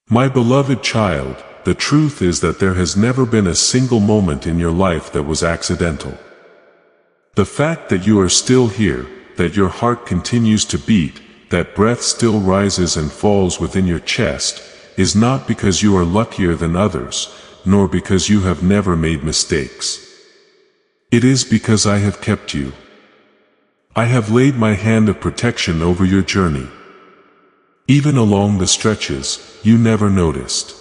My beloved child, the truth is that there has never been a single moment in your life that was accidental. The fact that you are still here, that your heart continues to beat, that breath still rises and falls within your chest, is not because you are luckier than others, nor because you have never made mistakes. It is because I have kept you. I have laid my hand of protection over your journey. Even along the stretches, you never noticed.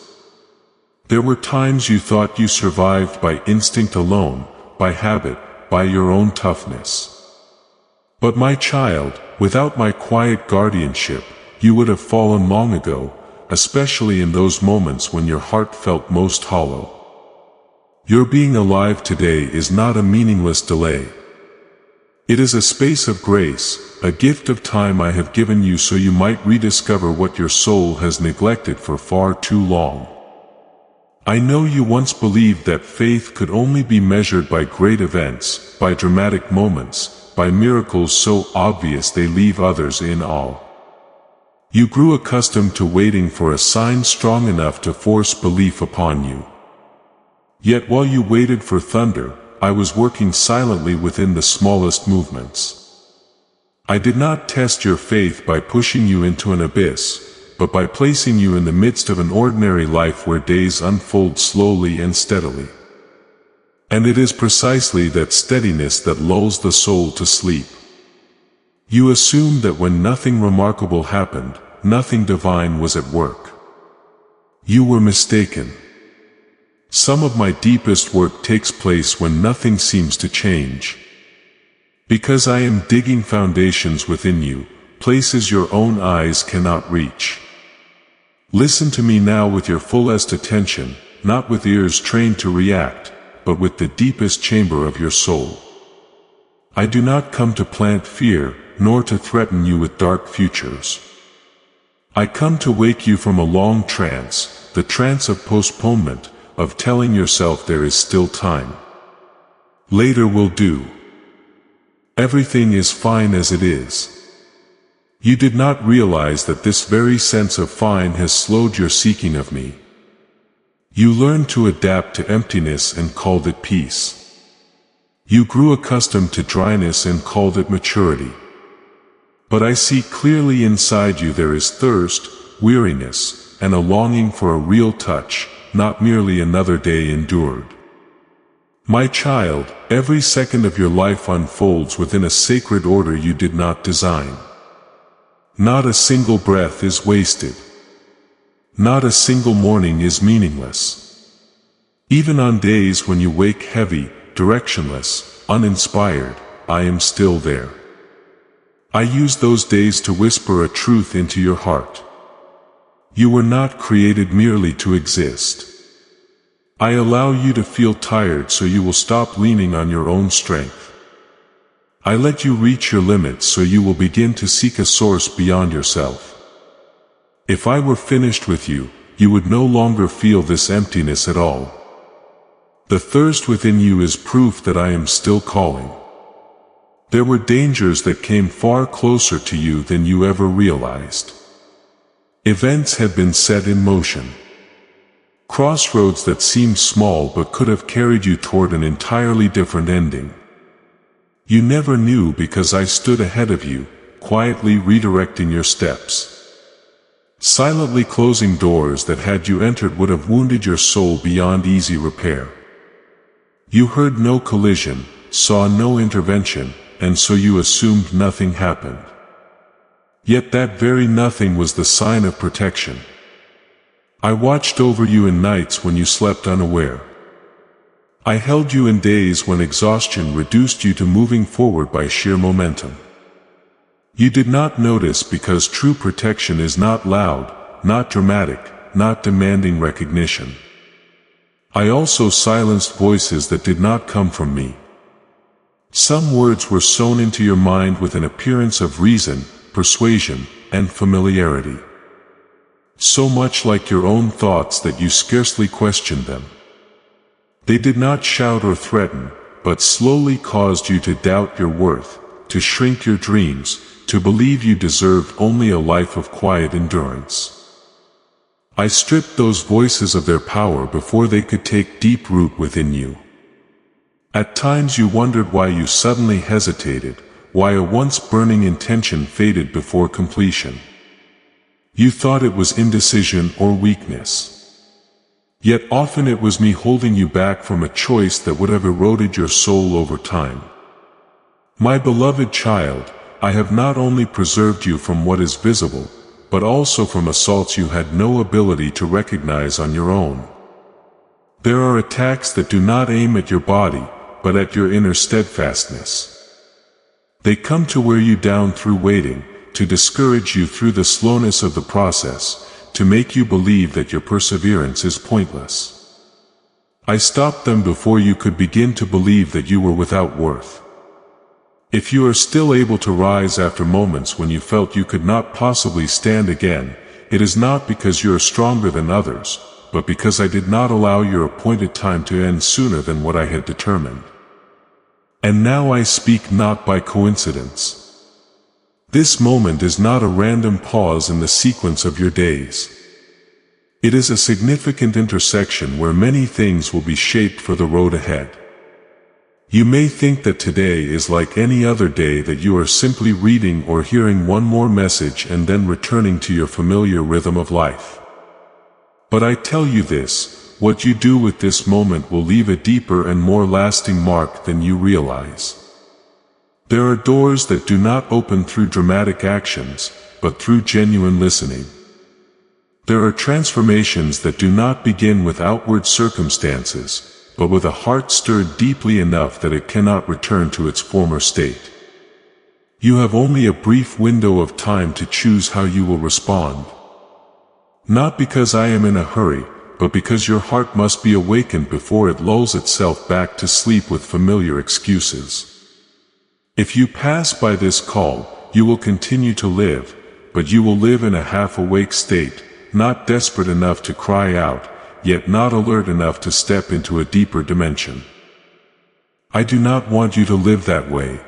There were times you thought you survived by instinct alone, by habit, by your own toughness. But my child, without my quiet guardianship, you would have fallen long ago, especially in those moments when your heart felt most hollow. Your being alive today is not a meaningless delay. It is a space of grace, a gift of time I have given you so you might rediscover what your soul has neglected for far too long. I know you once believed that faith could only be measured by great events, by dramatic moments, by miracles so obvious they leave others in awe. You grew accustomed to waiting for a sign strong enough to force belief upon you. Yet while you waited for thunder, I was working silently within the smallest movements. I did not test your faith by pushing you into an abyss, but by placing you in the midst of an ordinary life where days unfold slowly and steadily. And it is precisely that steadiness that lulls the soul to sleep. You assumed that when nothing remarkable happened, nothing divine was at work. You were mistaken. Some of my deepest work takes place when nothing seems to change. Because I am digging foundations within you, places your own eyes cannot reach. Listen to me now with your fullest attention, not with ears trained to react, but with the deepest chamber of your soul. I do not come to plant fear, nor to threaten you with dark futures. I come to wake you from a long trance, the trance of postponement, of telling yourself there is still time. Later will do. Everything is fine as it is. You did not realize that this very sense of fine has slowed your seeking of me. You learned to adapt to emptiness and called it peace. You grew accustomed to dryness and called it maturity. But I see clearly inside you there is thirst, weariness, and a longing for a real touch, not merely another day endured. My child, every second of your life unfolds within a sacred order you did not design. Not a single breath is wasted. Not a single morning is meaningless. Even on days when you wake heavy, directionless, uninspired, I am still there. I use those days to whisper a truth into your heart. You were not created merely to exist. I allow you to feel tired so you will stop leaning on your own strength. I let you reach your limits so you will begin to seek a source beyond yourself. If I were finished with you, you would no longer feel this emptiness at all. The thirst within you is proof that I am still calling. There were dangers that came far closer to you than you ever realized. Events had been set in motion. Crossroads that seemed small but could have carried you toward an entirely different ending. You never knew because I stood ahead of you, quietly redirecting your steps. Silently closing doors that had you entered would have wounded your soul beyond easy repair. You heard no collision, saw no intervention, and so you assumed nothing happened. Yet that very nothing was the sign of protection. I watched over you in nights when you slept unaware. I held you in days when exhaustion reduced you to moving forward by sheer momentum. You did not notice because true protection is not loud, not dramatic, not demanding recognition. I also silenced voices that did not come from me. Some words were sown into your mind with an appearance of reason, persuasion, and familiarity. So much like your own thoughts that you scarcely questioned them. They did not shout or threaten, but slowly caused you to doubt your worth, to shrink your dreams, to believe you deserved only a life of quiet endurance. I stripped those voices of their power before they could take deep root within you. At times you wondered why you suddenly hesitated, why a once burning intention faded before completion. You thought it was indecision or weakness. Yet often it was me holding you back from a choice that would have eroded your soul over time. My beloved child, I have not only preserved you from what is visible, but also from assaults you had no ability to recognize on your own. There are attacks that do not aim at your body, but at your inner steadfastness. They come to wear you down through waiting, to discourage you through the slowness of the process, to make you believe that your perseverance is pointless. I stopped them before you could begin to believe that you were without worth. If you are still able to rise after moments when you felt you could not possibly stand again, it is not because you are stronger than others, but because I did not allow your appointed time to end sooner than what I had determined. And now I speak not by coincidence. This moment is not a random pause in the sequence of your days. It is a significant intersection where many things will be shaped for the road ahead. You may think that today is like any other day, that you are simply reading or hearing one more message and then returning to your familiar rhythm of life. But I tell you this, what you do with this moment will leave a deeper and more lasting mark than you realize. There are doors that do not open through dramatic actions, but through genuine listening. There are transformations that do not begin with outward circumstances, but with a heart stirred deeply enough that it cannot return to its former state. You have only a brief window of time to choose how you will respond. Not because I am in a hurry, but because your heart must be awakened before it lulls itself back to sleep with familiar excuses. If you pass by this call, you will continue to live, but you will live in a half-awake state, not desperate enough to cry out, yet not alert enough to step into a deeper dimension. I do not want you to live that way.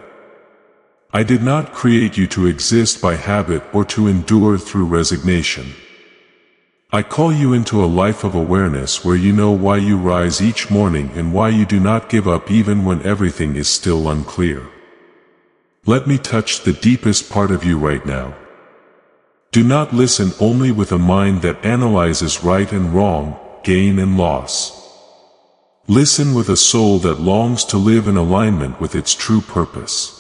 I did not create you to exist by habit or to endure through resignation. I call you into a life of awareness where you know why you rise each morning and why you do not give up even when everything is still unclear. Let me touch the deepest part of you right now. Do not listen only with a mind that analyzes right and wrong, gain and loss. Listen with a soul that longs to live in alignment with its true purpose.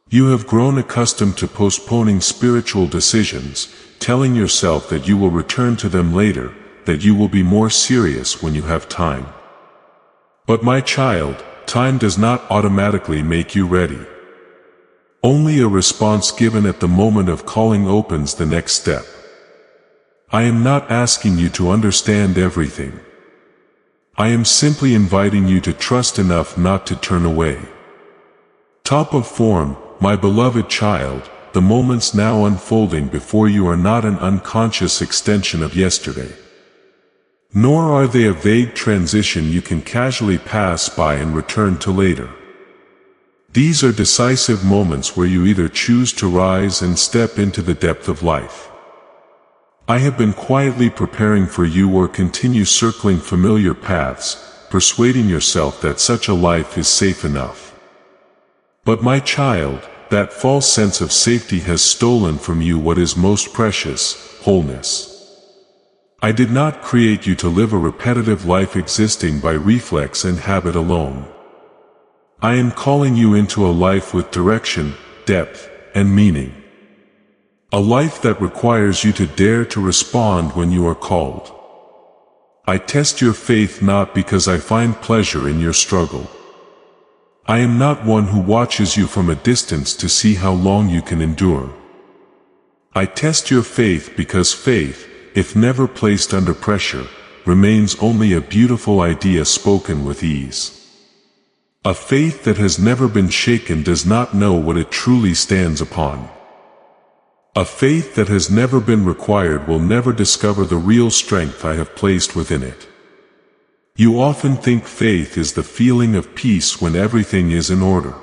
You have grown accustomed to postponing spiritual decisions, telling yourself that you will return to them later, that you will be more serious when you have time. But my child, time does not automatically make you ready. Only a response given at the moment of calling opens the next step. I am not asking you to understand everything. I am simply inviting you to trust enough not to turn away. Top of form, my beloved child, the moments now unfolding before you are not an unconscious extension of yesterday. Nor are they a vague transition you can casually pass by and return to later. These are decisive moments where you either choose to rise and step into the depth of life. I have been quietly preparing for you, or continue circling familiar paths, persuading yourself that such a life is safe enough. But my child, that false sense of safety has stolen from you what is most precious, wholeness. I did not create you to live a repetitive life existing by reflex and habit alone. I am calling you into a life with direction, depth, and meaning. A life that requires you to dare to respond when you are called. I test your faith not because I find pleasure in your struggle. I am not one who watches you from a distance to see how long you can endure. I test your faith because faith, if never placed under pressure, remains only a beautiful idea spoken with ease. A faith that has never been shaken does not know what it truly stands upon. A faith that has never been required will never discover the real strength I have placed within it. You often think faith is the feeling of peace when everything is in order.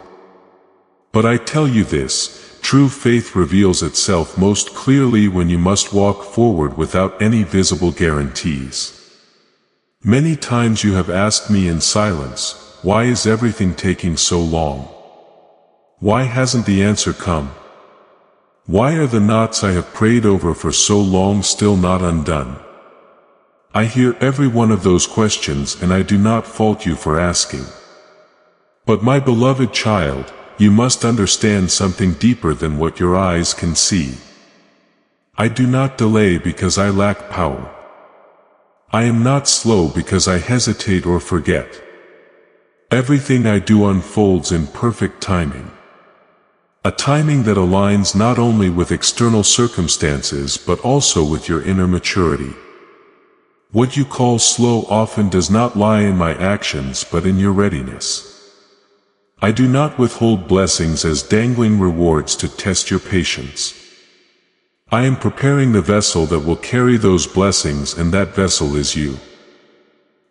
But I tell you this, true faith reveals itself most clearly when you must walk forward without any visible guarantees. Many times you have asked me in silence, why is everything taking so long? Why hasn't the answer come? Why are the knots I have prayed over for so long still not undone? I hear every one of those questions and I do not fault you for asking. But my beloved child, you must understand something deeper than what your eyes can see. I do not delay because I lack power. I am not slow because I hesitate or forget. Everything I do unfolds in perfect timing. A timing that aligns not only with external circumstances but also with your inner maturity. What you call slow often does not lie in my actions but in your readiness. I do not withhold blessings as dangling rewards to test your patience. I am preparing the vessel that will carry those blessings, and that vessel is you.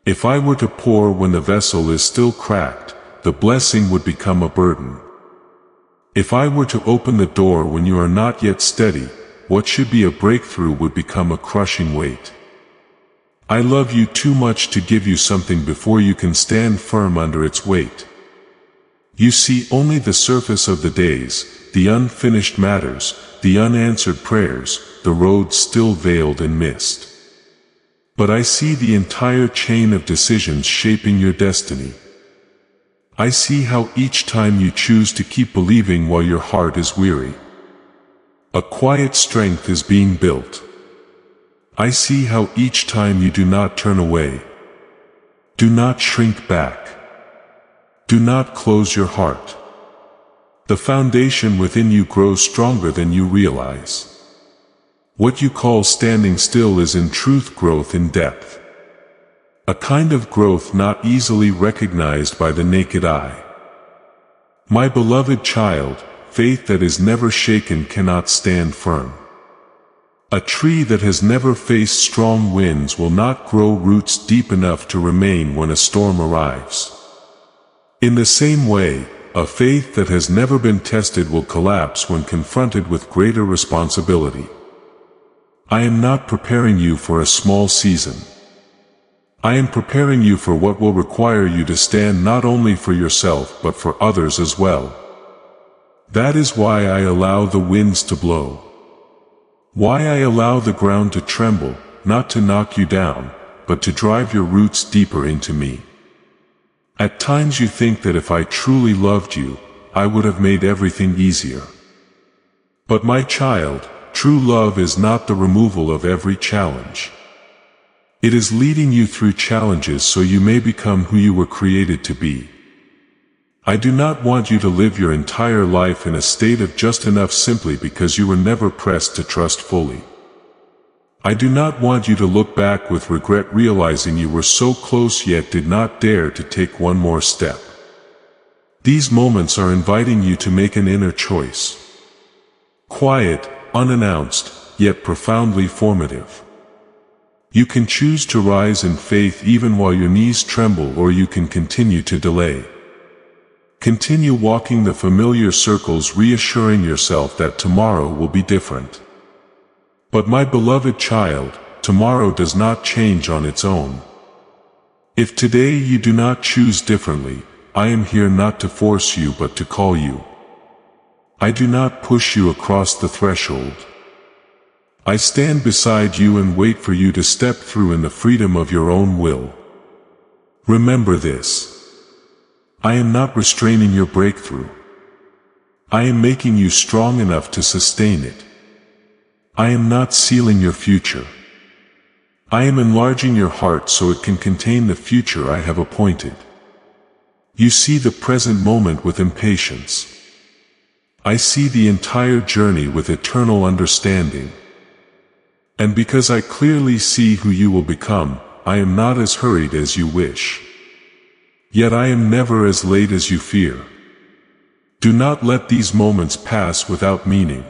If I were to pour when the vessel is still cracked, the blessing would become a burden. If I were to open the door when you are not yet steady, what should be a breakthrough would become a crushing weight. I love you too much to give you something before you can stand firm under its weight. You see only the surface of the days, the unfinished matters, the unanswered prayers, the road still veiled in mist. But I see the entire chain of decisions shaping your destiny. I see how each time you choose to keep believing while your heart is weary, a quiet strength is being built. I see how each time you do not turn away, do not shrink back, do not close your heart. The foundation within you grows stronger than you realize. What you call standing still is in truth growth in depth. A kind of growth not easily recognized by the naked eye. My beloved child, faith that is never shaken cannot stand firm. A tree that has never faced strong winds will not grow roots deep enough to remain when a storm arrives. In the same way, a faith that has never been tested will collapse when confronted with greater responsibility. I am not preparing you for a small season. I am preparing you for what will require you to stand not only for yourself but for others as well. That is why I allow the winds to blow. Why I allow the ground to tremble, not to knock you down, but to drive your roots deeper into me. At times you think that if I truly loved you, I would have made everything easier. But my child, true love is not the removal of every challenge. It is leading you through challenges so you may become who you were created to be. I do not want you to live your entire life in a state of just enough simply because you were never pressed to trust fully. I do not want you to look back with regret realizing you were so close yet did not dare to take one more step. These moments are inviting you to make an inner choice. Quiet, unannounced, yet profoundly formative. You can choose to rise in faith even while your knees tremble, or you can continue to delay. Continue walking the familiar circles, reassuring yourself that tomorrow will be different. But my beloved child, tomorrow does not change on its own. If today you do not choose differently, I am here not to force you but to call you. I do not push you across the threshold. I stand beside you and wait for you to step through in the freedom of your own will. Remember this. I am not restraining your breakthrough. I am making you strong enough to sustain it. I am not sealing your future. I am enlarging your heart so it can contain the future I have appointed. You see the present moment with impatience. I see the entire journey with eternal understanding. And because I clearly see who you will become, I am not as hurried as you wish. Yet I am never as late as you fear. Do not let these moments pass without meaning.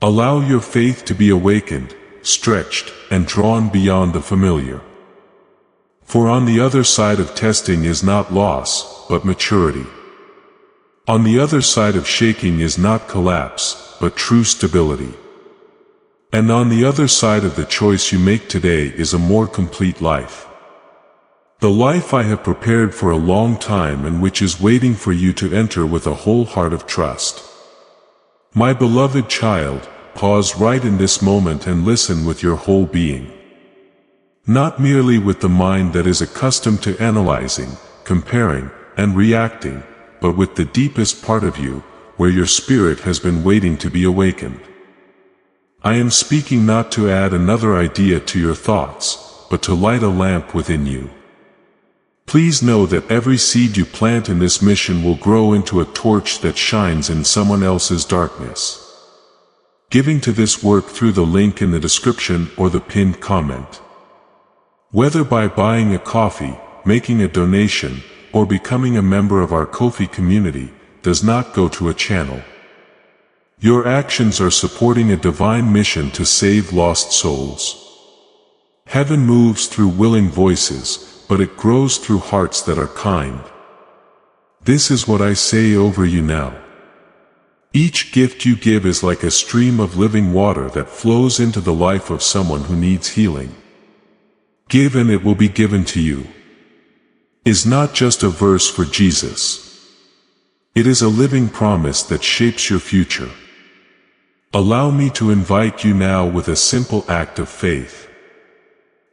Allow your faith to be awakened, stretched, and drawn beyond the familiar. For on the other side of testing is not loss, but maturity. On the other side of shaking is not collapse, but true stability. And on the other side of the choice you make today is a more complete life. The life I have prepared for a long time and which is waiting for you to enter with a whole heart of trust. My beloved child, pause right in this moment and listen with your whole being. Not merely with the mind that is accustomed to analyzing, comparing, and reacting, but with the deepest part of you, where your spirit has been waiting to be awakened. I am speaking not to add another idea to your thoughts, but to light a lamp within you. Please know that every seed you plant in this mission will grow into a torch that shines in someone else's darkness. Giving to this work through the link in the description or the pinned comment. Whether by buying a coffee, making a donation, or becoming a member of our Ko-fi community, does not go to a channel. Your actions are supporting a divine mission to save lost souls. Heaven moves through willing voices, but it grows through hearts that are kind. This is what I say over you now. Each gift you give is like a stream of living water that flows into the life of someone who needs healing. Give and it will be given to you. Is not just a verse for Jesus. It is a living promise that shapes your future. Allow me to invite you now with a simple act of faith.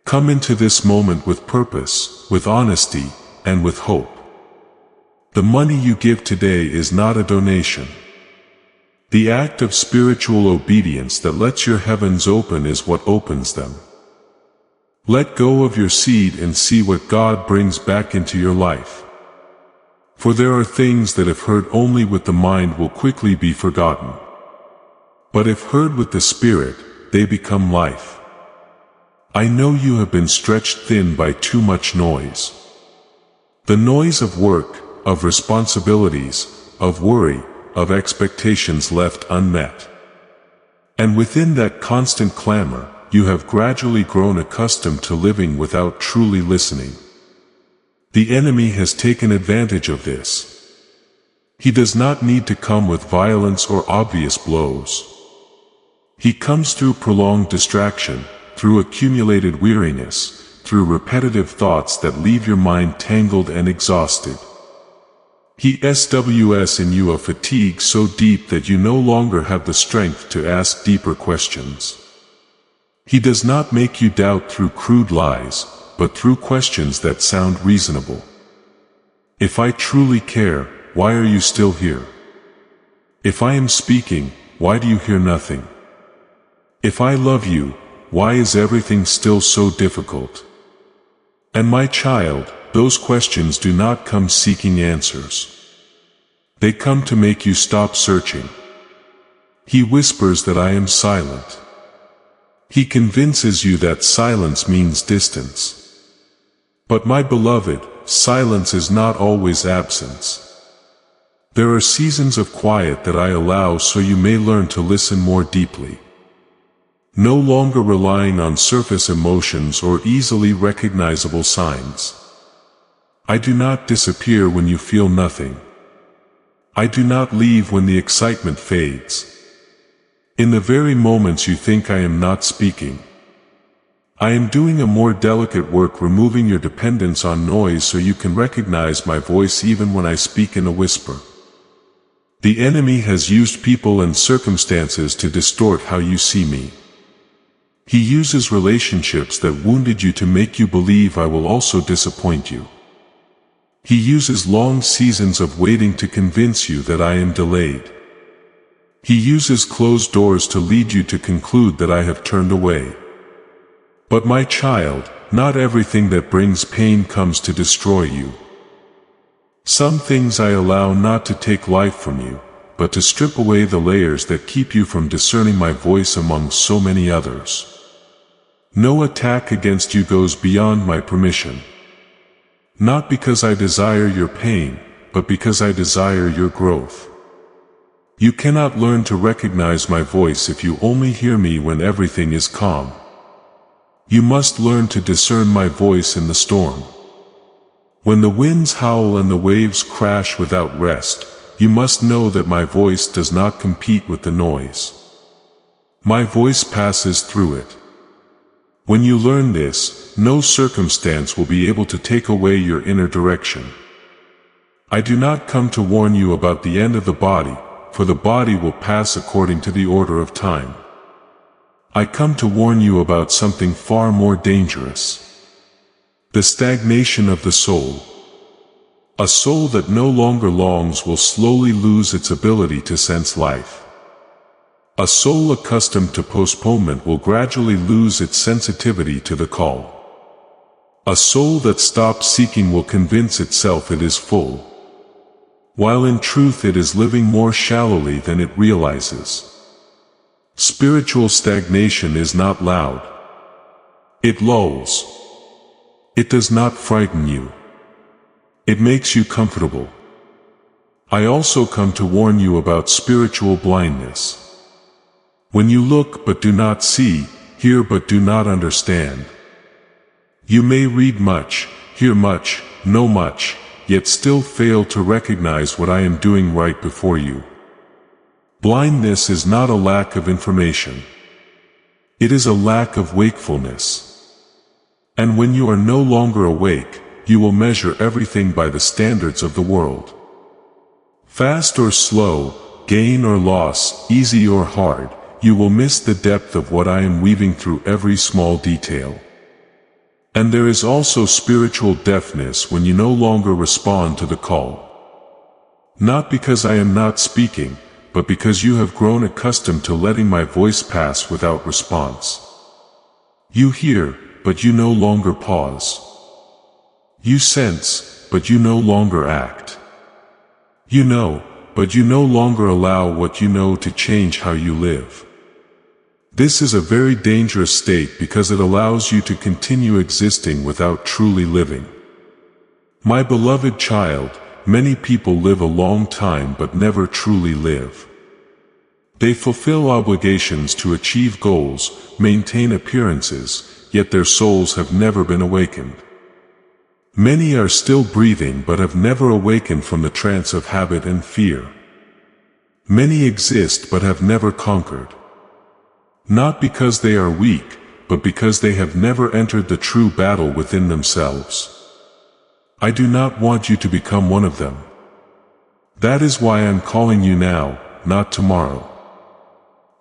Come into this moment with purpose, with honesty, and with hope. The money you give today is not a donation. The act of spiritual obedience that lets your heavens open is what opens them. Let go of your seed and see what God brings back into your life. For there are things that if heard only with the mind will quickly be forgotten. But if heard with the Spirit, they become life. I know you have been stretched thin by too much noise. The noise of work, of responsibilities, of worry, of expectations left unmet. And within that constant clamor, you have gradually grown accustomed to living without truly listening. The enemy has taken advantage of this. He does not need to come with violence or obvious blows. He comes through prolonged distraction, through accumulated weariness, through repetitive thoughts that leave your mind tangled and exhausted. He SWS in you a fatigue so deep that you no longer have the strength to ask deeper questions. He does not make you doubt through crude lies, but through questions that sound reasonable. If I truly care, why are you still here? If I am speaking, why do you hear nothing? If I love you, why is everything still so difficult? And my child, those questions do not come seeking answers. They come to make you stop searching. He whispers that I am silent. He convinces you that silence means distance. But my beloved, silence is not always absence. There are seasons of quiet that I allow so you may learn to listen more deeply. No longer relying on surface emotions or easily recognizable signs. I do not disappear when you feel nothing. I do not leave when the excitement fades. In the very moments you think I am not speaking, I am doing a more delicate work removing your dependence on noise so you can recognize my voice even when I speak in a whisper. The enemy has used people and circumstances to distort how you see me. He uses relationships that wounded you to make you believe I will also disappoint you. He uses long seasons of waiting to convince you that I am delayed. He uses closed doors to lead you to conclude that I have turned away. But my child, not everything that brings pain comes to destroy you. Some things I allow not to take life from you, but to strip away the layers that keep you from discerning my voice among so many others. No attack against you goes beyond my permission. Not because I desire your pain, but because I desire your growth. You cannot learn to recognize my voice if you only hear me when everything is calm. You must learn to discern my voice in the storm. When the winds howl and the waves crash without rest, you must know that my voice does not compete with the noise. My voice passes through it. When you learn this, no circumstance will be able to take away your inner direction. I do not come to warn you about the end of the body, for the body will pass according to the order of time. I come to warn you about something far more dangerous. The stagnation of the soul. A soul that no longer longs will slowly lose its ability to sense life. A soul accustomed to postponement will gradually lose its sensitivity to the call. A soul that stops seeking will convince itself it is full, while in truth it is living more shallowly than it realizes. Spiritual stagnation is not loud. It lulls. It does not frighten you. It makes you comfortable. I also come to warn you about spiritual blindness. When you look but do not see, hear but do not understand. You may read much, hear much, know much, yet still fail to recognize what I am doing right before you. Blindness is not a lack of information. It is a lack of wakefulness. And when you are no longer awake, you will measure everything by the standards of the world. Fast or slow, gain or loss, easy or hard, you will miss the depth of what I am weaving through every small detail. And there is also spiritual deafness when you no longer respond to the call. Not because I am not speaking, but because you have grown accustomed to letting my voice pass without response. You hear, but you no longer pause. You sense, but you no longer act. You know, but you no longer allow what you know to change how you live. This is a very dangerous state because it allows you to continue existing without truly living. My beloved child, many people live a long time but never truly live. They fulfill obligations to achieve goals, maintain appearances, yet their souls have never been awakened. Many are still breathing but have never awakened from the trance of habit and fear. Many exist but have never conquered. Not because they are weak, but because they have never entered the true battle within themselves. I do not want you to become one of them. That is why I am calling you now, not tomorrow.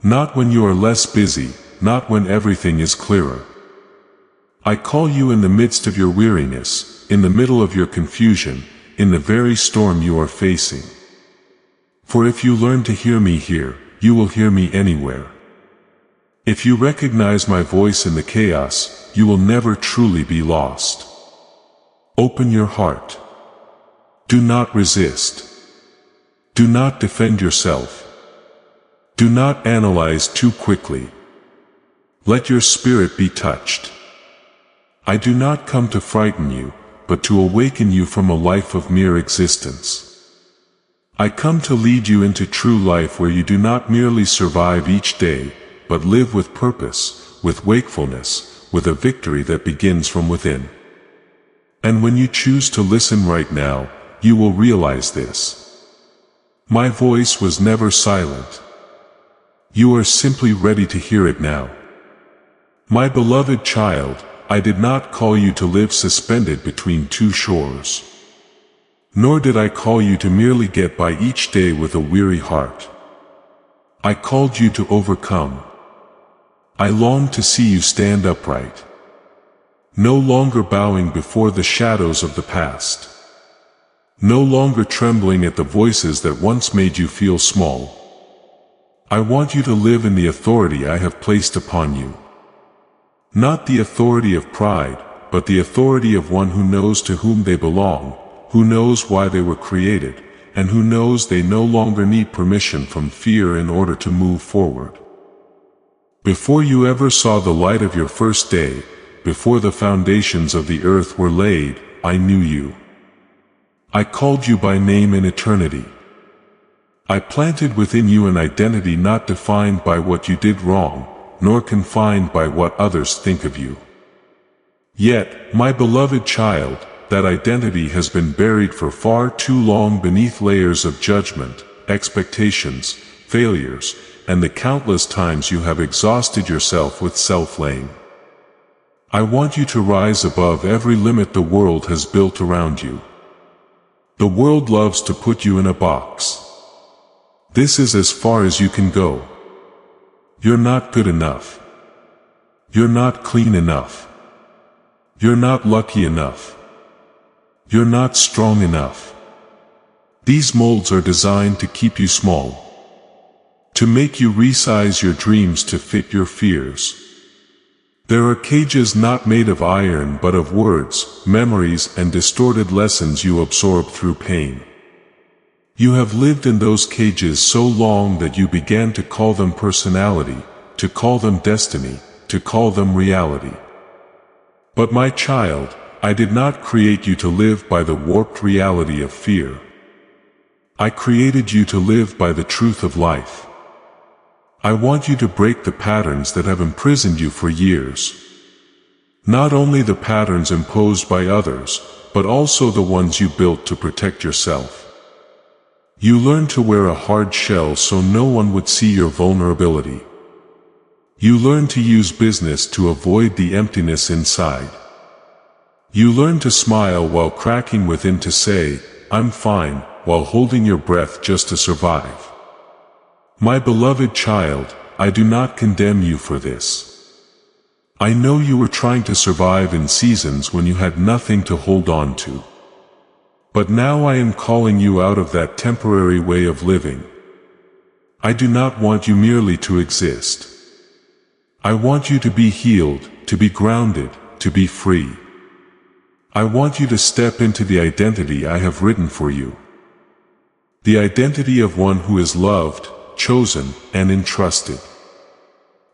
Not when you are less busy, not when everything is clearer. I call you in the midst of your weariness, in the middle of your confusion, in the very storm you are facing. For if you learn to hear me here, you will hear me anywhere. If you recognize my voice in the chaos, you will never truly be lost. Open your heart. Do not resist. Do not defend yourself. Do not analyze too quickly. Let your spirit be touched. I do not come to frighten you, but to awaken you from a life of mere existence. I come to lead you into true life where you do not merely survive each day, but live with purpose, with wakefulness, with a victory that begins from within. And when you choose to listen right now, you will realize this. My voice was never silent. You are simply ready to hear it now. My beloved child, I did not call you to live suspended between two shores. Nor did I call you to merely get by each day with a weary heart. I called you to overcome. I long to see you stand upright, no longer bowing before the shadows of the past, no longer trembling at the voices that once made you feel small. I want you to live in the authority I have placed upon you. Not the authority of pride, but the authority of one who knows to whom they belong, who knows why they were created, and who knows they no longer need permission from fear in order to move forward. Before you ever saw the light of your first day, before the foundations of the earth were laid, I knew you. I called you by name in eternity. I planted within you an identity not defined by what you did wrong, nor confined by what others think of you. Yet, my beloved child, that identity has been buried for far too long beneath layers of judgment, expectations, failures, and the countless times you have exhausted yourself with self-blame. I want you to rise above every limit the world has built around you. The world loves to put you in a box. This is as far as you can go. You're not good enough. You're not clean enough. You're not lucky enough. You're not strong enough. These molds are designed to keep you small, to make you resize your dreams to fit your fears. There are cages not made of iron but of words, memories, and distorted lessons you absorb through pain. You have lived in those cages so long that you began to call them personality, to call them destiny, to call them reality. But my child, I did not create you to live by the warped reality of fear. I created you to live by the truth of life. I want you to break the patterns that have imprisoned you for years. Not only the patterns imposed by others, but also the ones you built to protect yourself. You learned to wear a hard shell so no one would see your vulnerability. You learned to use business to avoid the emptiness inside. You learned to smile while cracking within, to say, "I'm fine," while holding your breath just to survive. My beloved child, I do not condemn you for this. I know you were trying to survive in seasons when you had nothing to hold on to. But now I am calling you out of that temporary way of living. I do not want you merely to exist. I want you to be healed, to be grounded, to be free. I want you to step into the identity I have written for you. The identity of one who is loved, chosen, and entrusted.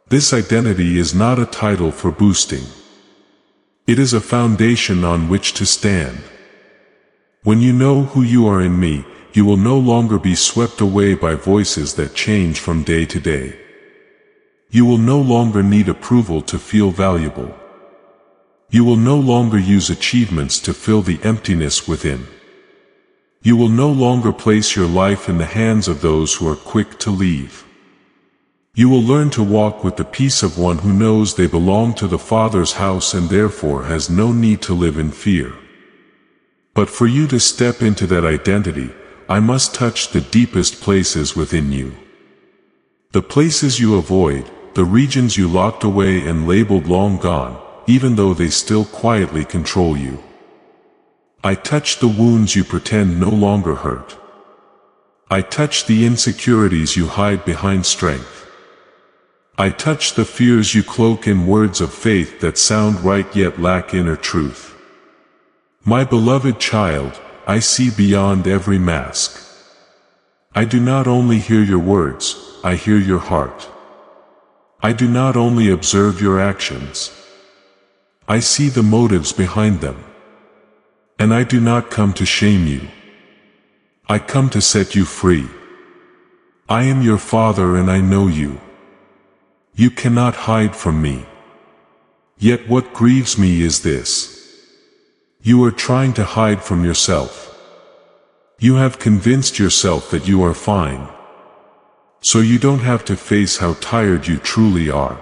This identity is not a title for boosting. It is a foundation on which to stand. When you know who you are in me, you will no longer be swept away by voices that change from day to day. You will no longer need approval to feel valuable. You will no longer use achievements to fill the emptiness within. You will no longer place your life in the hands of those who are quick to leave. You will learn to walk with the peace of one who knows they belong to the Father's house and therefore has no need to live in fear. But for you to step into that identity, I must touch the deepest places within you. The places you avoid, the regions you locked away and labeled long gone, even though they still quietly control you. I touch the wounds you pretend no longer hurt. I touch the insecurities you hide behind strength. I touch the fears you cloak in words of faith that sound right yet lack inner truth. My beloved child, I see beyond every mask. I do not only hear your words, I hear your heart. I do not only observe your actions. I see the motives behind them. And I do not come to shame you. I come to set you free. I am your Father and I know you. You cannot hide from me. Yet what grieves me is this. You are trying to hide from yourself. You have convinced yourself that you are fine. So you don't have to face how tired you truly are.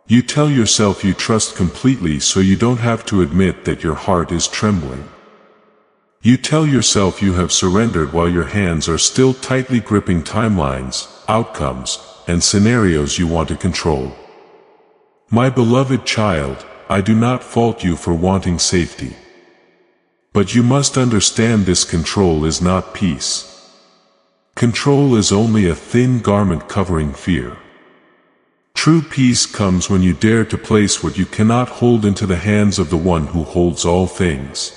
You tell yourself you trust completely so you don't have to admit that your heart is trembling. You tell yourself you have surrendered while your hands are still tightly gripping timelines, outcomes, and scenarios you want to control. My beloved child, I do not fault you for wanting safety. But you must understand this control is not peace. Control is only a thin garment covering fear. True peace comes when you dare to place what you cannot hold into the hands of the one who holds all things.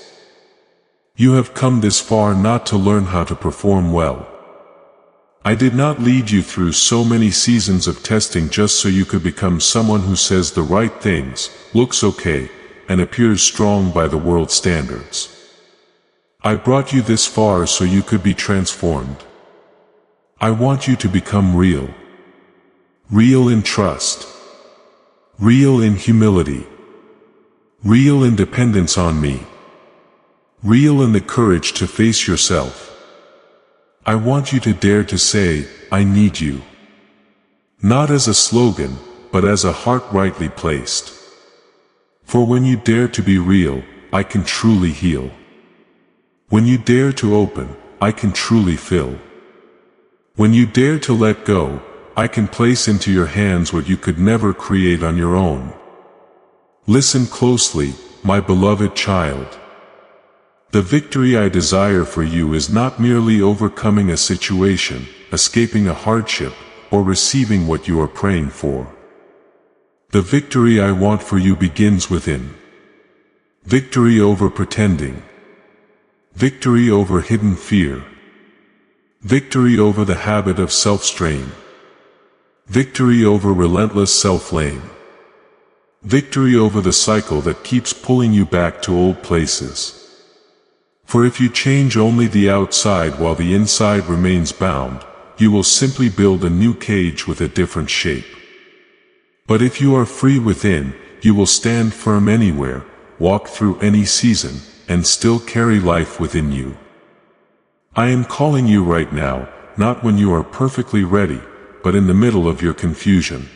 You have come this far not to learn how to perform well. I did not lead you through so many seasons of testing just so you could become someone who says the right things, looks okay, and appears strong by the world's standards. I brought you this far so you could be transformed. I want you to become real. Real in trust. Real in humility. Real in dependence on me. Real in the courage to face yourself. I want you to dare to say, I need you. Not as a slogan, but as a heart rightly placed. For when you dare to be real, I can truly heal. When you dare to open, I can truly fill. When you dare to let go, I can place into your hands what you could never create on your own. Listen closely, my beloved child. The victory I desire for you is not merely overcoming a situation, escaping a hardship, or receiving what you are praying for. The victory I want for you begins within. Victory over pretending. Victory over hidden fear. Victory over the habit of self-strain. Victory over relentless self-blame. Victory over the cycle that keeps pulling you back to old places. For if you change only the outside while the inside remains bound, you will simply build a new cage with a different shape. But if you are free within, you will stand firm anywhere, walk through any season, and still carry life within you. I am calling you right now, not when you are perfectly ready, but in the middle of your confusion.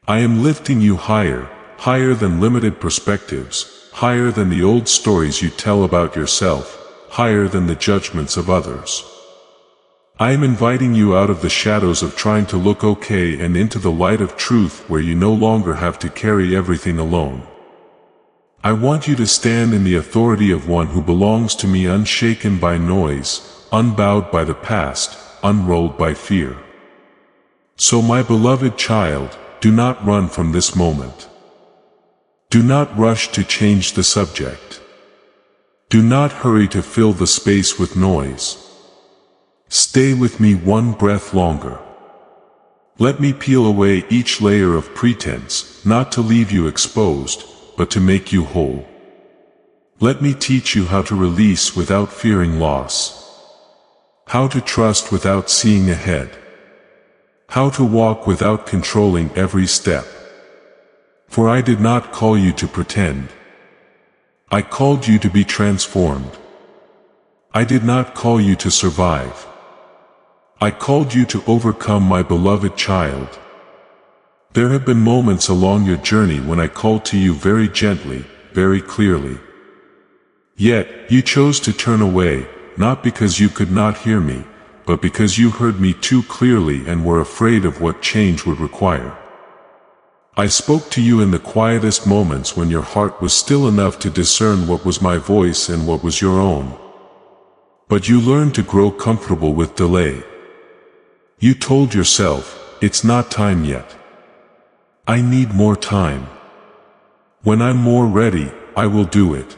I am lifting you higher, higher than limited perspectives, higher than the old stories you tell about yourself, higher than the judgments of others. I am inviting you out of the shadows of trying to look okay and into the light of truth where you no longer have to carry everything alone. I want you to stand in the authority of one who belongs to me, unshaken by noise, unbowed by the past, unrolled by fear. So my beloved child, do not run from this moment. Do not rush to change the subject. Do not hurry to fill the space with noise. Stay with me one breath longer. Let me peel away each layer of pretense, not to leave you exposed, but to make you whole. Let me teach you how to release without fearing loss. How to trust without seeing ahead. How to walk without controlling every step. For I did not call you to pretend. I called you to be transformed. I did not call you to survive. I called you to overcome, my beloved child. There have been moments along your journey when I called to you very gently, very clearly. Yet, you chose to turn away, not because you could not hear me, but because you heard me too clearly and were afraid of what change would require. I spoke to you in the quietest moments when your heart was still enough to discern what was my voice and what was your own. But you learned to grow comfortable with delay. You told yourself, it's not time yet. I need more time. When I'm more ready, I will do it.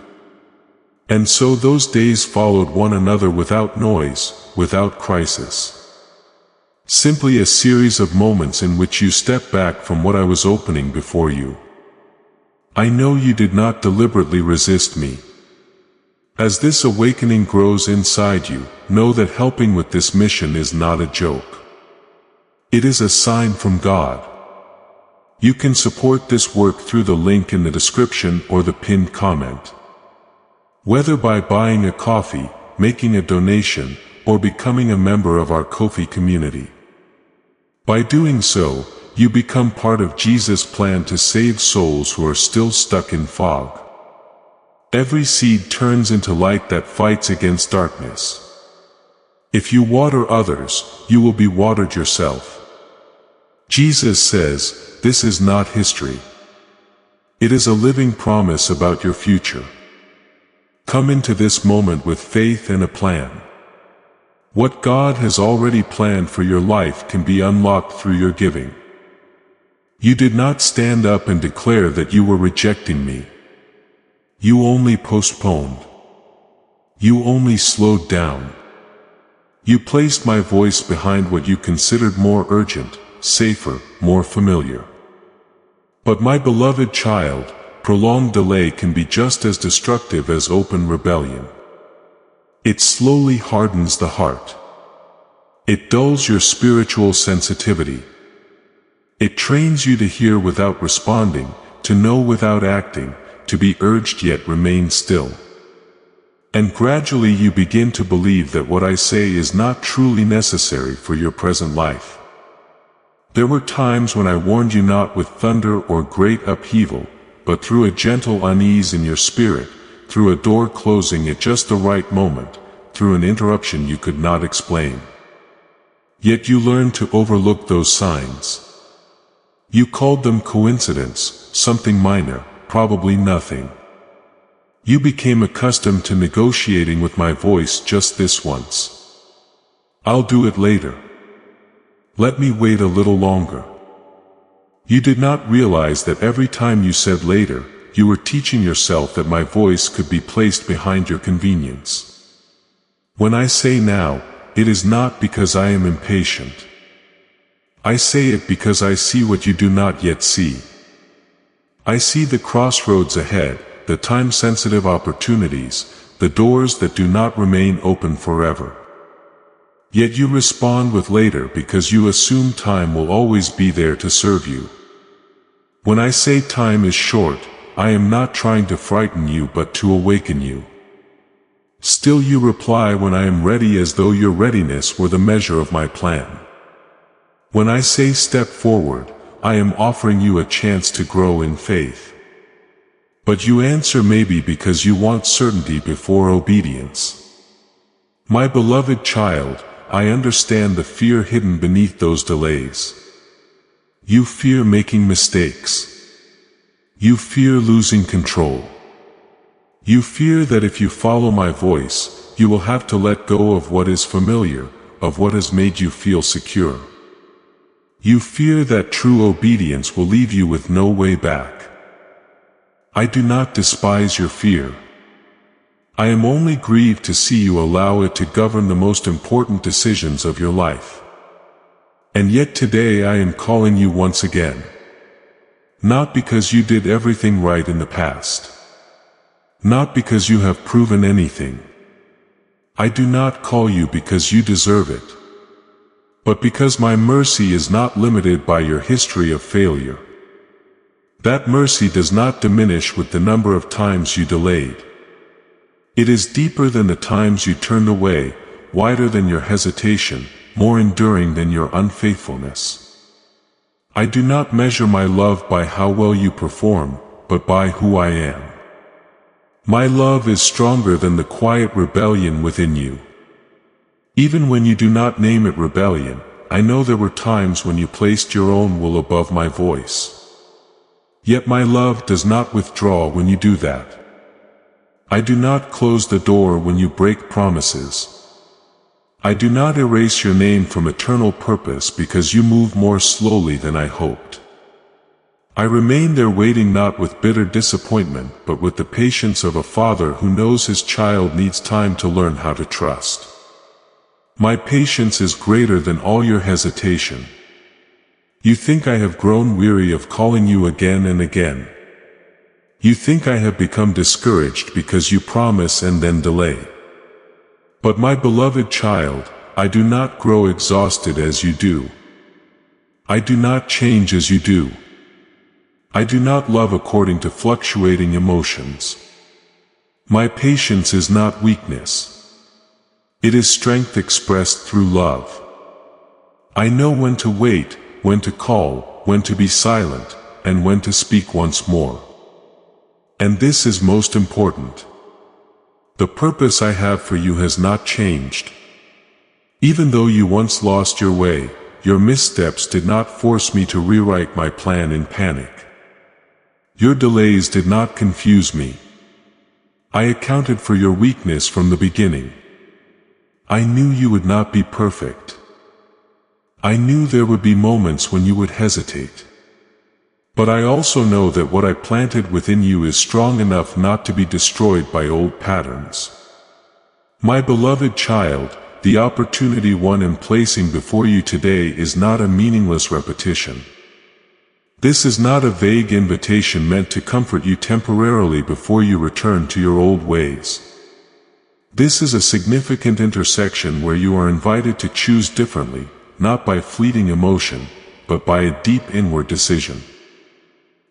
And so those days followed one another without noise, without crisis. Simply a series of moments in which you stepped back from what I was opening before you. I know you did not deliberately resist me. As this awakening grows inside you, know that helping with this mission is not a joke. It is a sign from God. You can support this work through the link in the description or the pinned comment. Whether by buying a coffee, making a donation, or becoming a member of our Ko-fi community. By doing so, you become part of Jesus' plan to save souls who are still stuck in fog. Every seed turns into light that fights against darkness. If you water others, you will be watered yourself. Jesus says, this is not history. It is a living promise about your future. Come into this moment with faith and a plan. What God has already planned for your life can be unlocked through your giving. You did not stand up and declare that you were rejecting me. You only postponed. You only slowed down. You placed my voice behind what you considered more urgent, safer, more familiar. But my beloved child, prolonged delay can be just as destructive as open rebellion. It slowly hardens the heart. It dulls your spiritual sensitivity. It trains you to hear without responding, to know without acting, to be urged yet remain still. And gradually you begin to believe that what I say is not truly necessary for your present life. There were times when I warned you not with thunder or great upheaval, but through a gentle unease in your spirit, through a door closing at just the right moment, through an interruption you could not explain. Yet you learned to overlook those signs. You called them coincidence, something minor, probably nothing. You became accustomed to negotiating with my voice just this once. I'll do it later. Let me wait a little longer. You did not realize that every time you said later, you were teaching yourself that my voice could be placed behind your convenience. When I say now, it is not because I am impatient. I say it because I see what you do not yet see. I see the crossroads ahead, the time-sensitive opportunities, the doors that do not remain open forever. Yet you respond with later because you assume time will always be there to serve you. When I say time is short, I am not trying to frighten you but to awaken you. Still you reply when I am ready as though your readiness were the measure of my plan. When I say step forward, I am offering you a chance to grow in faith. But you answer maybe because you want certainty before obedience. My beloved child, I understand the fear hidden beneath those delays. You fear making mistakes. You fear losing control. You fear that if you follow my voice, you will have to let go of what is familiar, of what has made you feel secure. You fear that true obedience will leave you with no way back. I do not despise your fear. I am only grieved to see you allow it to govern the most important decisions of your life. And yet today I am calling you once again. Not because you did everything right in the past. Not because you have proven anything. I do not call you because you deserve it. But because my mercy is not limited by your history of failure. That mercy does not diminish with the number of times you delayed. It is deeper than the times you turned away, wider than your hesitation, more enduring than your unfaithfulness. I do not measure my love by how well you perform, but by who I am. My love is stronger than the quiet rebellion within you. Even when you do not name it rebellion, I know there were times when you placed your own will above my voice. Yet my love does not withdraw when you do that. I do not close the door when you break promises. I do not erase your name from eternal purpose because you move more slowly than I hoped. I remain there waiting not with bitter disappointment but with the patience of a father who knows his child needs time to learn how to trust. My patience is greater than all your hesitation. You think I have grown weary of calling you again and again. You think I have become discouraged because you promise and then delay. But my beloved child, I do not grow exhausted as you do. I do not change as you do. I do not love according to fluctuating emotions. My patience is not weakness. It is strength expressed through love. I know when to wait, when to call, when to be silent, and when to speak once more. And this is most important. The purpose I have for you has not changed. Even though you once lost your way, your missteps did not force me to rewrite my plan in panic. Your delays did not confuse me. I accounted for your weakness from the beginning. I knew you would not be perfect. I knew there would be moments when you would hesitate. But I also know that what I planted within you is strong enough not to be destroyed by old patterns. My beloved child, the opportunity one am placing before you today is not a meaningless repetition. This is not a vague invitation meant to comfort you temporarily before you return to your old ways. This is a significant intersection where you are invited to choose differently, not by fleeting emotion, but by a deep inward decision.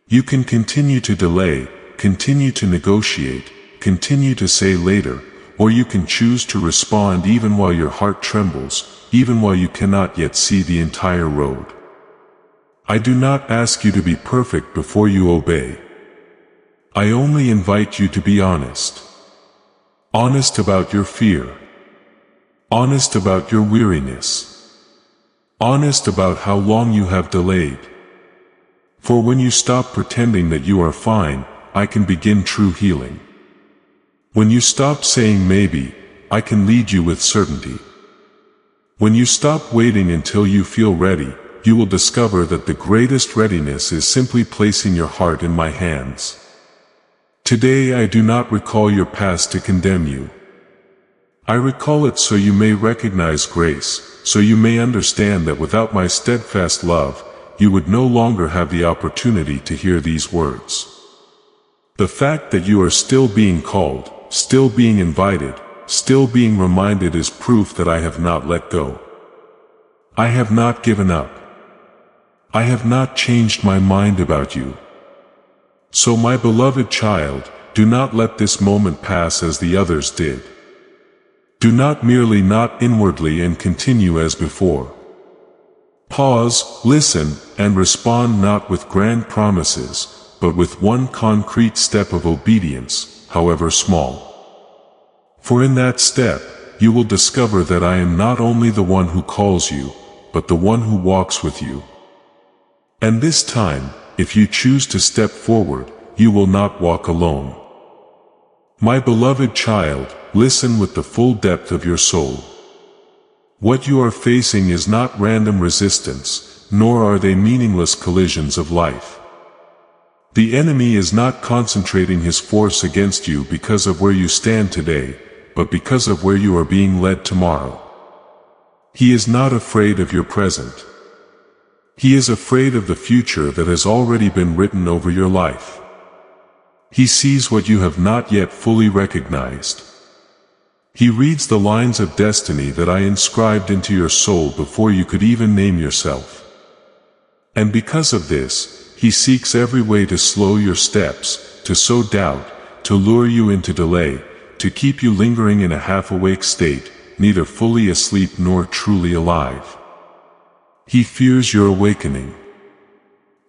You can continue to delay, continue to negotiate, continue to say later, or you can choose to respond even while your heart trembles, even while you cannot yet see the entire road. I do not ask you to be perfect before you obey. I only invite you to be honest. Honest about your fear. Honest about your weariness. Honest about how long you have delayed. For when you stop pretending that you are fine, I can begin true healing. When you stop saying maybe, I can lead you with certainty. When you stop waiting until you feel ready, you will discover that the greatest readiness is simply placing your heart in my hands. Today I do not recall your past to condemn you. I recall it so you may recognize grace, so you may understand that without my steadfast love, you would no longer have the opportunity to hear these words. The fact that you are still being called, still being invited, still being reminded is proof that I have not let go. I have not given up. I have not changed my mind about you. So my beloved child, do not let this moment pass as the others did. Do not merely not inwardly and continue as before. Pause, listen, and respond not with grand promises, but with one concrete step of obedience, however small. For in that step, you will discover that I am not only the one who calls you, but the one who walks with you. And this time, if you choose to step forward, you will not walk alone. My beloved child, listen with the full depth of your soul. What you are facing is not random resistance, nor are they meaningless collisions of life. The enemy is not concentrating his force against you because of where you stand today, but because of where you are being led tomorrow. He is not afraid of your present. He is afraid of the future that has already been written over your life. He sees what you have not yet fully recognized. He reads the lines of destiny that I inscribed into your soul before you could even name yourself. And because of this, he seeks every way to slow your steps, to sow doubt, to lure you into delay, to keep you lingering in a half-awake state, neither fully asleep nor truly alive. He fears your awakening.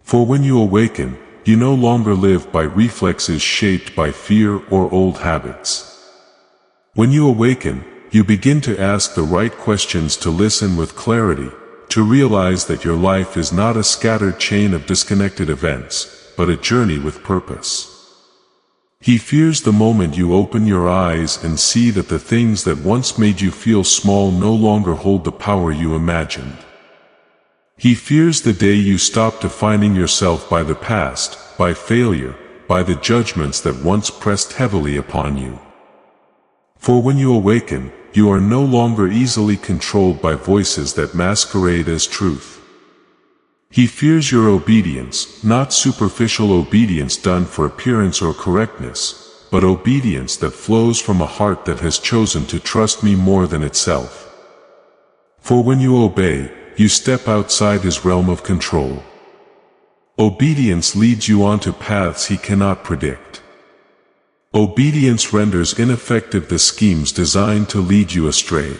For when you awaken, you no longer live by reflexes shaped by fear or old habits. When you awaken, you begin to ask the right questions, to listen with clarity, to realize that your life is not a scattered chain of disconnected events, but a journey with purpose. He fears the moment you open your eyes and see that the things that once made you feel small no longer hold the power you imagined. He fears the day you stop defining yourself by the past, by failure, by the judgments that once pressed heavily upon you. For when you awaken, you are no longer easily controlled by voices that masquerade as truth. He fears your obedience, not superficial obedience done for appearance or correctness, but obedience that flows from a heart that has chosen to trust me more than itself. For when you obey, you step outside his realm of control. Obedience leads you onto paths he cannot predict. Obedience renders ineffective the schemes designed to lead you astray.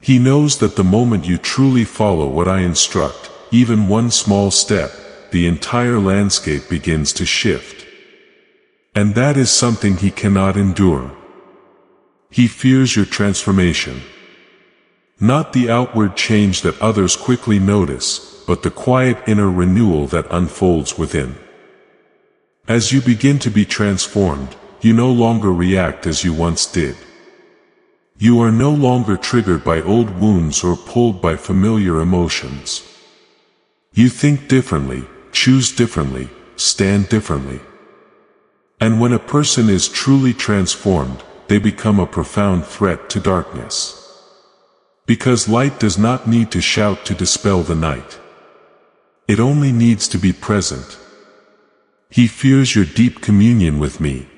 He knows that the moment you truly follow what I instruct, even one small step, the entire landscape begins to shift. And that is something he cannot endure. He fears your transformation. Not the outward change that others quickly notice, but the quiet inner renewal that unfolds within. As you begin to be transformed, you no longer react as you once did. You are no longer triggered by old wounds or pulled by familiar emotions. You think differently, choose differently, stand differently. And when a person is truly transformed, they become a profound threat to darkness. Because light does not need to shout to dispel the night. It only needs to be present. He fears your deep communion with me.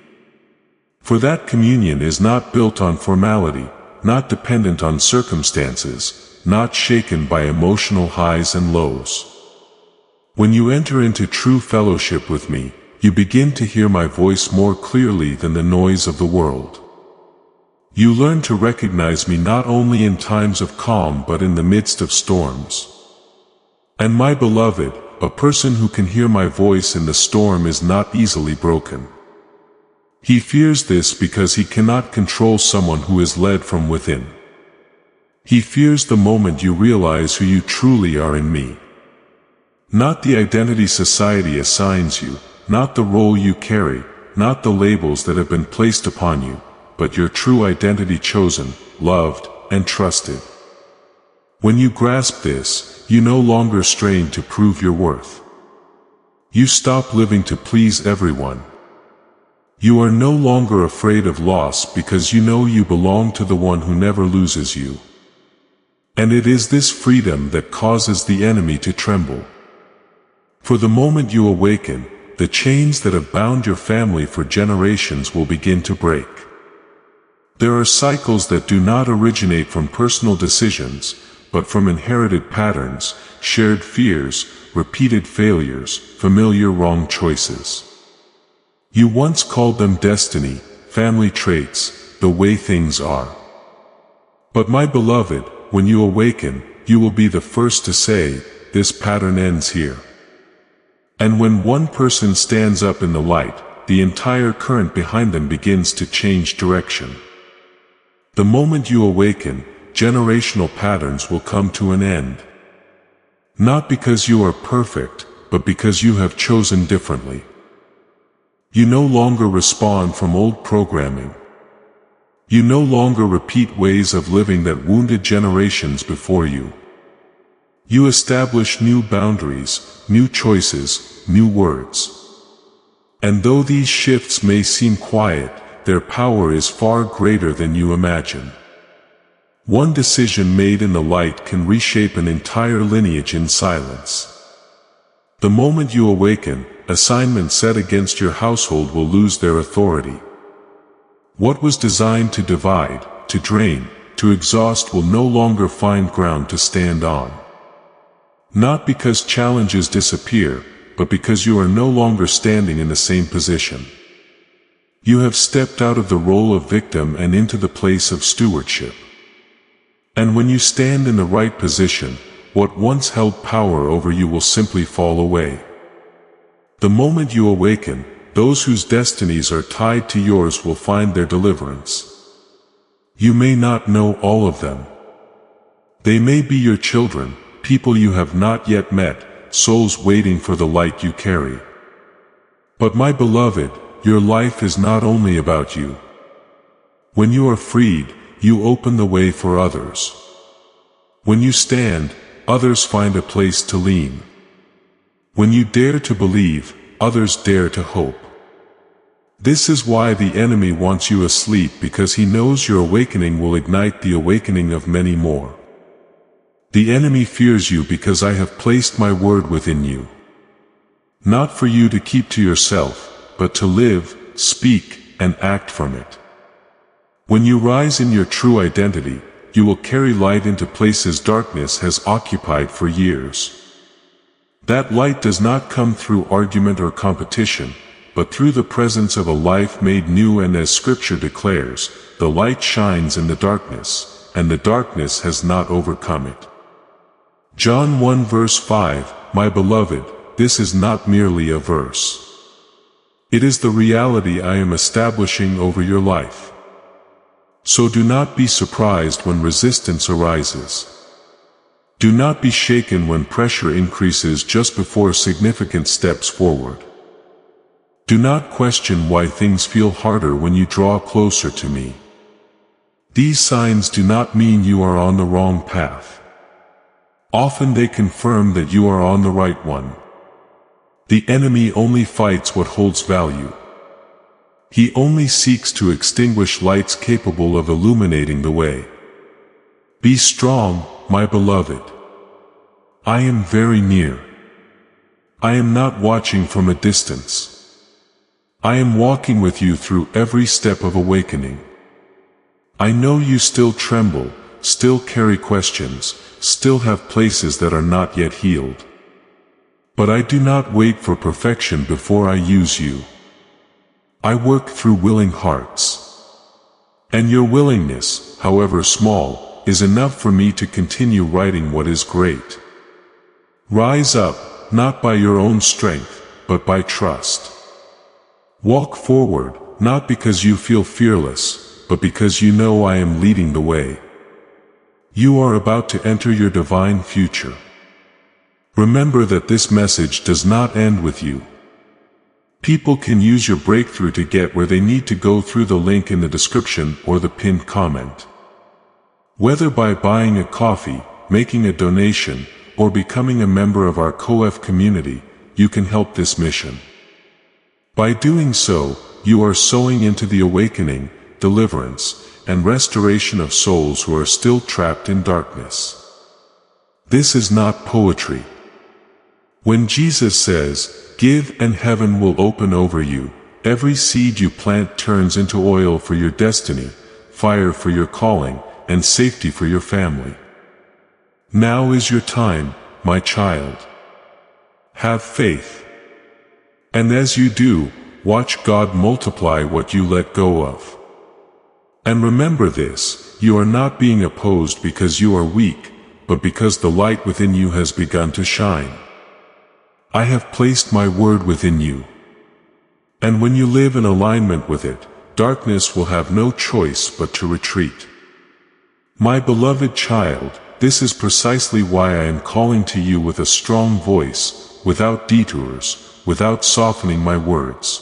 For that communion is not built on formality, not dependent on circumstances, not shaken by emotional highs and lows. When you enter into true fellowship with me, you begin to hear my voice more clearly than the noise of the world. You learn to recognize me not only in times of calm but in the midst of storms. And my beloved, a person who can hear my voice in the storm is not easily broken. He fears this because he cannot control someone who is led from within. He fears the moment you realize who you truly are in me. Not the identity society assigns you, not the role you carry, not the labels that have been placed upon you, but your true identity chosen, loved, and trusted. When you grasp this, you no longer strain to prove your worth. You stop living to please everyone. You are no longer afraid of loss because you know you belong to the one who never loses you. And it is this freedom that causes the enemy to tremble. For the moment you awaken, the chains that have bound your family for generations will begin to break. There are cycles that do not originate from personal decisions, but from inherited patterns, shared fears, repeated failures, familiar wrong choices. You once called them destiny, family traits, the way things are. But my beloved, when you awaken, you will be the first to say, this pattern ends here. And when one person stands up in the light, the entire current behind them begins to change direction. The moment you awaken, generational patterns will come to an end. Not because you are perfect, but because you have chosen differently. You no longer respond from old programming. You no longer repeat ways of living that wounded generations before you. You establish new boundaries, new choices, new words. And though these shifts may seem quiet, their power is far greater than you imagine. One decision made in the light can reshape an entire lineage in silence. The moment you awaken, assignments set against your household will lose their authority. What was designed to divide, to drain, to exhaust will no longer find ground to stand on. Not because challenges disappear, but because you are no longer standing in the same position. You have stepped out of the role of victim and into the place of stewardship. And when you stand in the right position, what once held power over you will simply fall away. The moment you awaken, those whose destinies are tied to yours will find their deliverance. You may not know all of them. They may be your children, people you have not yet met, souls waiting for the light you carry. But my beloved, your life is not only about you. When you are freed, you open the way for others. When you stand, others find a place to lean. When you dare to believe, others dare to hope. This is why the enemy wants you asleep, because he knows your awakening will ignite the awakening of many more. The enemy fears you because I have placed my word within you. Not for you to keep to yourself, but to live, speak, and act from it. When you rise in your true identity, you will carry light into places darkness has occupied for years. That light does not come through argument or competition, but through the presence of a life made new, and as Scripture declares, the light shines in the darkness, and the darkness has not overcome it. John 1 verse 5, my beloved, this is not merely a verse. It is the reality I am establishing over your life. So do not be surprised when resistance arises. Do not be shaken when pressure increases just before significant steps forward. Do not question why things feel harder when you draw closer to me. These signs do not mean you are on the wrong path. Often they confirm that you are on the right one. The enemy only fights what holds value. He only seeks to extinguish lights capable of illuminating the way. Be strong, my beloved. I am very near. I am not watching from a distance. I am walking with you through every step of awakening. I know you still tremble, still carry questions, still have places that are not yet healed. But I do not wait for perfection before I use you. I work through willing hearts. And your willingness, however small, is enough for me to continue writing what is great. Rise up, not by your own strength, but by trust. Walk forward, not because you feel fearless, but because you know I am leading the way. You are about to enter your divine future. Remember that this message does not end with you. People can use your breakthrough to get where they need to go through the link in the description or the pinned comment. Whether by buying a coffee, making a donation, or becoming a member of our COF community, you can help this mission. By doing so, you are sowing into the awakening, deliverance, and restoration of souls who are still trapped in darkness. This is not poetry. When Jesus says, "Give and heaven will open over you," every seed you plant turns into oil for your destiny, fire for your calling, and safety for your family. Now is your time, my child. Have faith. And as you do, watch God multiply what you let go of. And remember this, you are not being opposed because you are weak, but because the light within you has begun to shine. I have placed my word within you. And when you live in alignment with it, darkness will have no choice but to retreat. My beloved child, this is precisely why I am calling to you with a strong voice, without detours, without softening my words.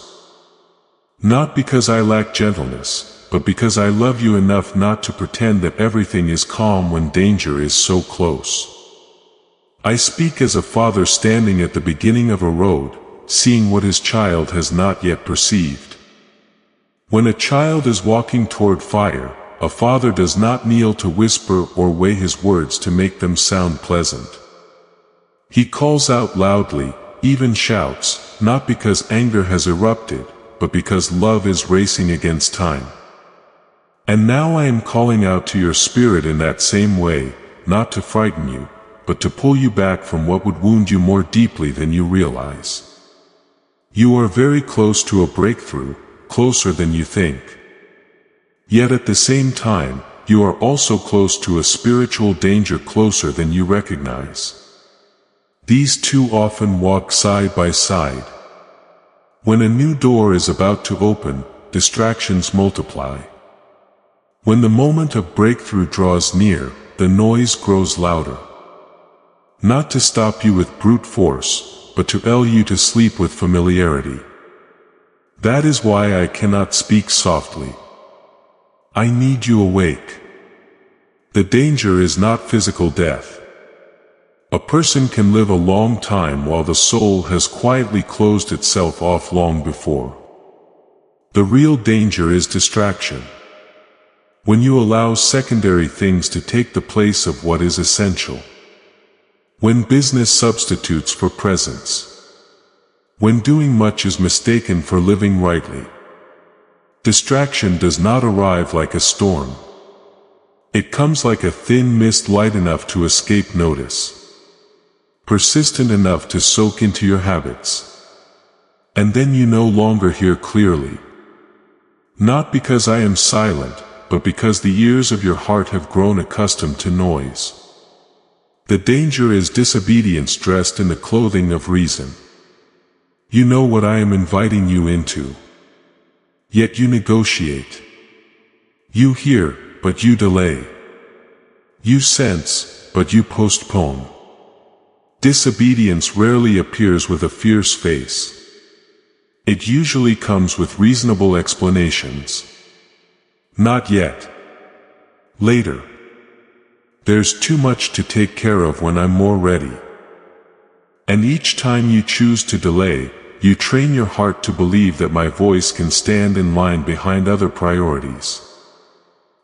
Not because I lack gentleness, but because I love you enough not to pretend that everything is calm when danger is so close. I speak as a father standing at the beginning of a road, seeing what his child has not yet perceived. When a child is walking toward fire, a father does not kneel to whisper or weigh his words to make them sound pleasant. He calls out loudly, even shouts, not because anger has erupted, but because love is racing against time. And now I am calling out to your spirit in that same way, not to frighten you, but to pull you back from what would wound you more deeply than you realize. You are very close to a breakthrough, closer than you think. Yet at the same time, you are also close to a spiritual danger closer than you recognize. These two often walk side by side. When a new door is about to open, distractions multiply. When the moment of breakthrough draws near, the noise grows louder. Not to stop you with brute force, but to lull you to sleep with familiarity. That is why I cannot speak softly. I need you awake. The danger is not physical death. A person can live a long time while the soul has quietly closed itself off long before. The real danger is distraction. When you allow secondary things to take the place of what is essential. When business substitutes for presence. When doing much is mistaken for living rightly. Distraction does not arrive like a storm. It comes like a thin mist, light enough to escape notice. Persistent enough to soak into your habits. And then you no longer hear clearly. Not because I am silent, but because the ears of your heart have grown accustomed to noise. The danger is disobedience dressed in the clothing of reason. You know what I am inviting you into. Yet you negotiate. You hear, but you delay. You sense, but you postpone. Disobedience rarely appears with a fierce face. It usually comes with reasonable explanations. Not yet. Later. There's too much to take care of when I'm more ready. And each time you choose to delay, you train your heart to believe that my voice can stand in line behind other priorities.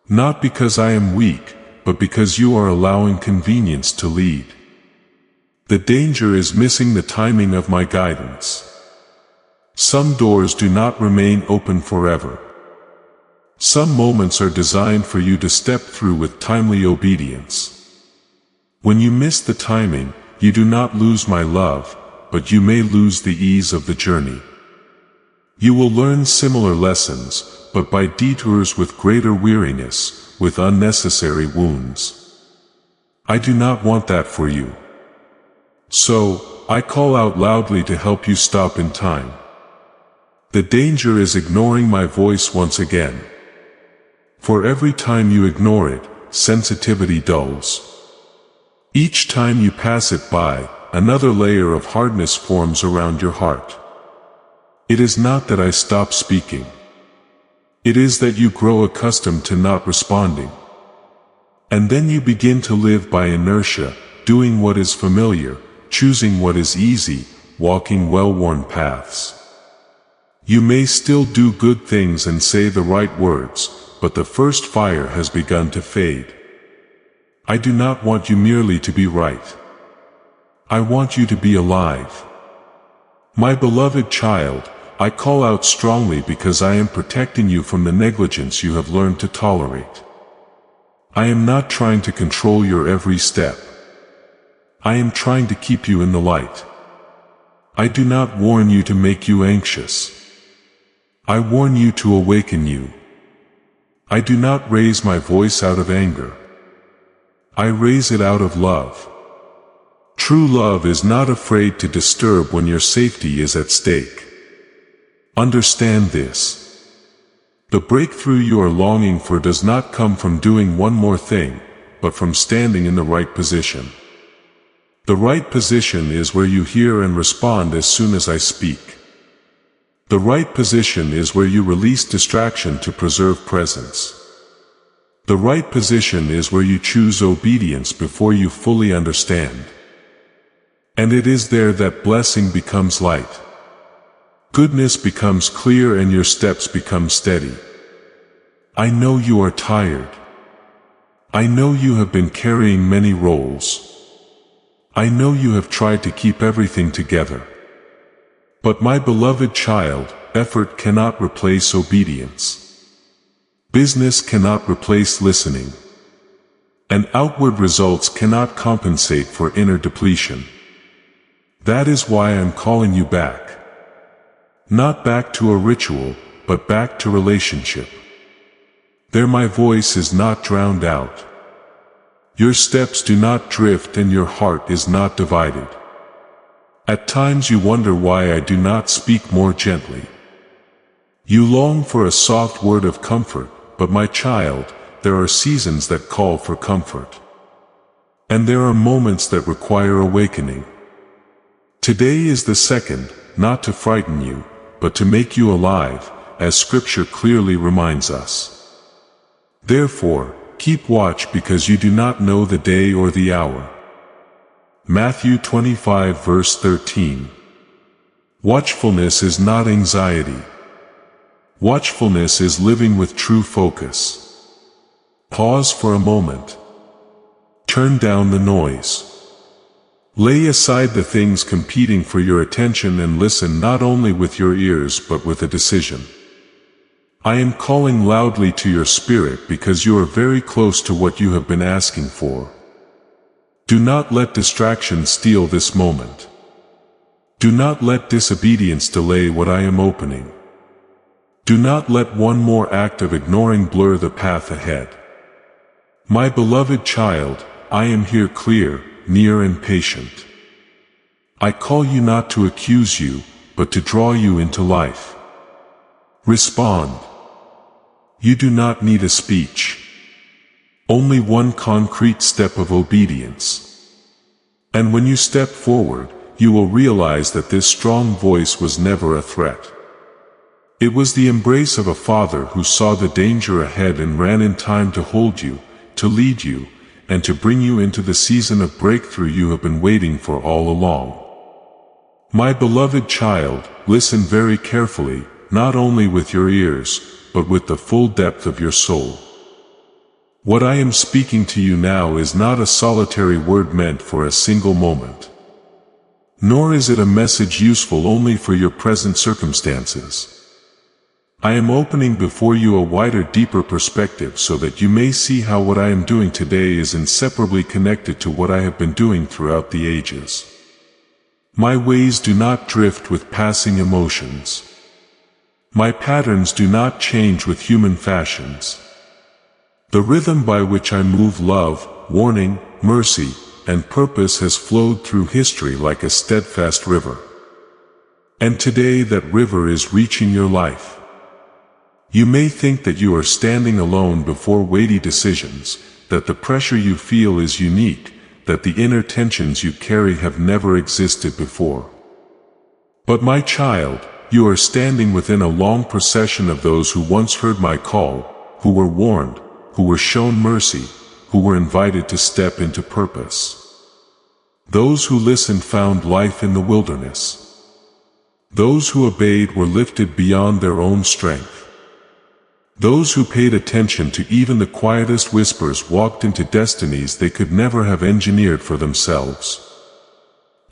Not because I am weak, but because you are allowing convenience to lead. The danger is missing the timing of my guidance. Some doors do not remain open forever. Some moments are designed for you to step through with timely obedience. When you miss the timing, you do not lose my love, but you may lose the ease of the journey. You will learn similar lessons, but by detours with greater weariness, with unnecessary wounds. I do not want that for you. So, I call out loudly to help you stop in time. The danger is ignoring my voice once again. For every time you ignore it, sensitivity dulls. Each time you pass it by, another layer of hardness forms around your heart. It is not that I stop speaking. It is that you grow accustomed to not responding. And then you begin to live by inertia, doing what is familiar, choosing what is easy, walking well-worn paths. You may still do good things and say the right words, but the first fire has begun to fade. I do not want you merely to be right. I want you to be alive. My beloved child, I call out strongly because I am protecting you from the negligence you have learned to tolerate. I am not trying to control your every step. I am trying to keep you in the light. I do not warn you to make you anxious. I warn you to awaken you. I do not raise my voice out of anger. I raise it out of love. True love is not afraid to disturb when your safety is at stake. Understand this. The breakthrough you are longing for does not come from doing one more thing, but from standing in the right position. The right position is where you hear and respond as soon as I speak. The right position is where you release distraction to preserve presence. The right position is where you choose obedience before you fully understand. And it is there that blessing becomes light. Goodness becomes clear and your steps become steady. I know you are tired. I know you have been carrying many roles. I know you have tried to keep everything together. But my beloved child, effort cannot replace obedience. Business cannot replace listening. And outward results cannot compensate for inner depletion. That is why I'm calling you back. Not back to a ritual, but back to relationship. There my voice is not drowned out. Your steps do not drift and your heart is not divided. At times you wonder why I do not speak more gently. You long for a soft word of comfort, but my child, there are seasons that call for comfort. And there are moments that require awakening. Today is the second, not to frighten you, but to make you alive, as Scripture clearly reminds us. Therefore, keep watch because you do not know the day or the hour. Matthew 25 verse 13. Watchfulness is not anxiety. Watchfulness is living with true focus. Pause for a moment. Turn down the noise. Lay aside the things competing for your attention and listen not only with your ears but with a decision. I am calling loudly to your spirit because you are very close to what you have been asking for. Do not let distraction steal this moment. Do not let disobedience delay what I am opening. Do not let one more act of ignoring blur the path ahead. My beloved child, I am here clear, near and patient. I call you not to accuse you, but to draw you into life. Respond. You do not need a speech. Only one concrete step of obedience. And when you step forward, you will realize that this strong voice was never a threat. It was the embrace of a father who saw the danger ahead and ran in time to hold you, to lead you, and to bring you into the season of breakthrough you have been waiting for all along. My beloved child, listen very carefully, not only with your ears, but with the full depth of your soul. What I am speaking to you now is not a solitary word meant for a single moment. Nor is it a message useful only for your present circumstances. I am opening before you a wider, deeper perspective so that you may see how what I am doing today is inseparably connected to what I have been doing throughout the ages. My ways do not drift with passing emotions. My patterns do not change with human fashions. The rhythm by which I move love, warning, mercy, and purpose has flowed through history like a steadfast river. And today that river is reaching your life. You may think that you are standing alone before weighty decisions, that the pressure you feel is unique, that the inner tensions you carry have never existed before. But my child, you are standing within a long procession of those who once heard my call, who were warned, who were shown mercy, who were invited to step into purpose. Those who listened found life in the wilderness. Those who obeyed were lifted beyond their own strength. Those who paid attention to even the quietest whispers walked into destinies they could never have engineered for themselves.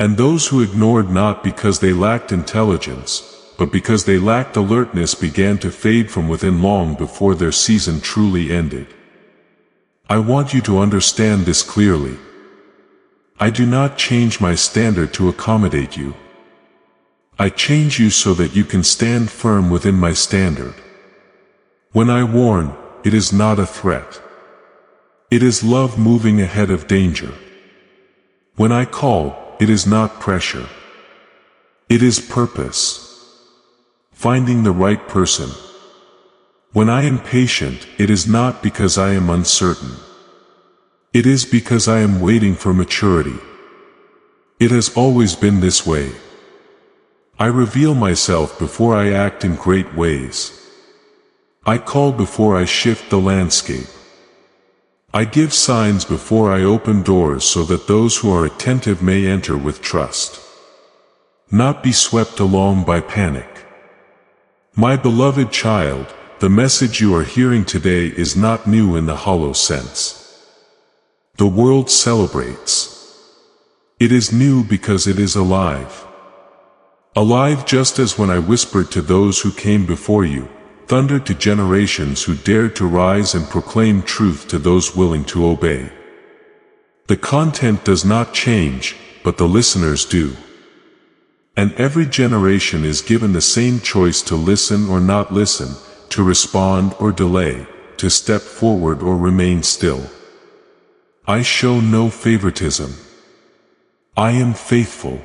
And those who ignored not because they lacked intelligence, but because they lacked alertness began to fade from within long before their season truly ended. I want you to understand this clearly. I do not change my standard to accommodate you. I change you so that you can stand firm within my standard. When I warn, it is not a threat. It is love moving ahead of danger. When I call, it is not pressure. It is purpose. Finding the right person. When I am patient, it is not because I am uncertain. It is because I am waiting for maturity. It has always been this way. I reveal myself before I act in great ways. I call before I shift the landscape. I give signs before I open doors so that those who are attentive may enter with trust. Not be swept along by panic. My beloved child, the message you are hearing today is not new in the hollow sense. The world celebrates. It is new because it is alive. Alive just as when I whispered to those who came before you, thundered to generations who dared to rise and proclaim truth to those willing to obey. The content does not change, but the listeners do. And every generation is given the same choice to listen or not listen, to respond or delay, to step forward or remain still. I show no favoritism. I am faithful.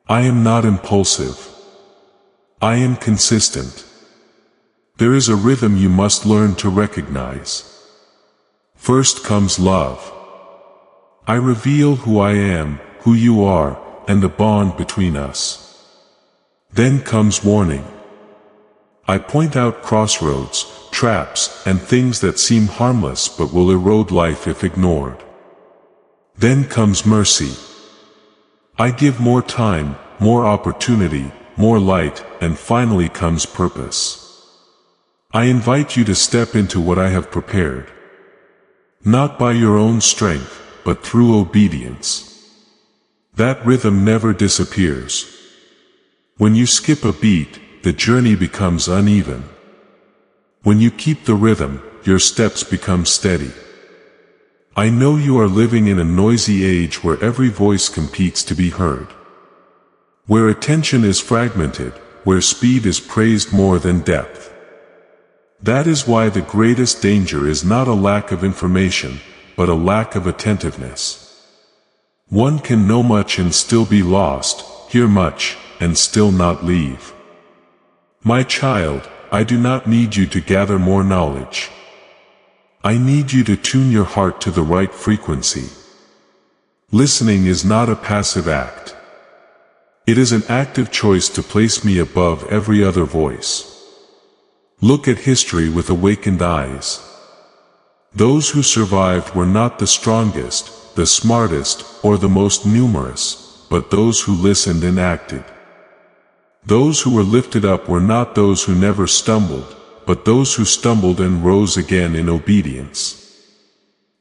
I am not impulsive. I am consistent. There is a rhythm you must learn to recognize. First comes love. I reveal who I am, who you are, and the bond between us. Then comes warning. I point out crossroads, traps, and things that seem harmless but will erode life if ignored. Then comes mercy. I give more time, more opportunity, more light, and finally comes purpose. I invite you to step into what I have prepared. Not by your own strength, but through obedience. That rhythm never disappears. When you skip a beat, the journey becomes uneven. When you keep the rhythm, your steps become steady. I know you are living in a noisy age where every voice competes to be heard. Where attention is fragmented, where speed is praised more than depth. That is why the greatest danger is not a lack of information, but a lack of attentiveness. One can know much and still be lost, hear much, and still not leave. My child, I do not need you to gather more knowledge. I need you to tune your heart to the right frequency. Listening is not a passive act. It is an active choice to place me above every other voice. Look at history with awakened eyes. Those who survived were not the strongest, the smartest, or the most numerous, but those who listened and acted. Those who were lifted up were not those who never stumbled, but those who stumbled and rose again in obedience.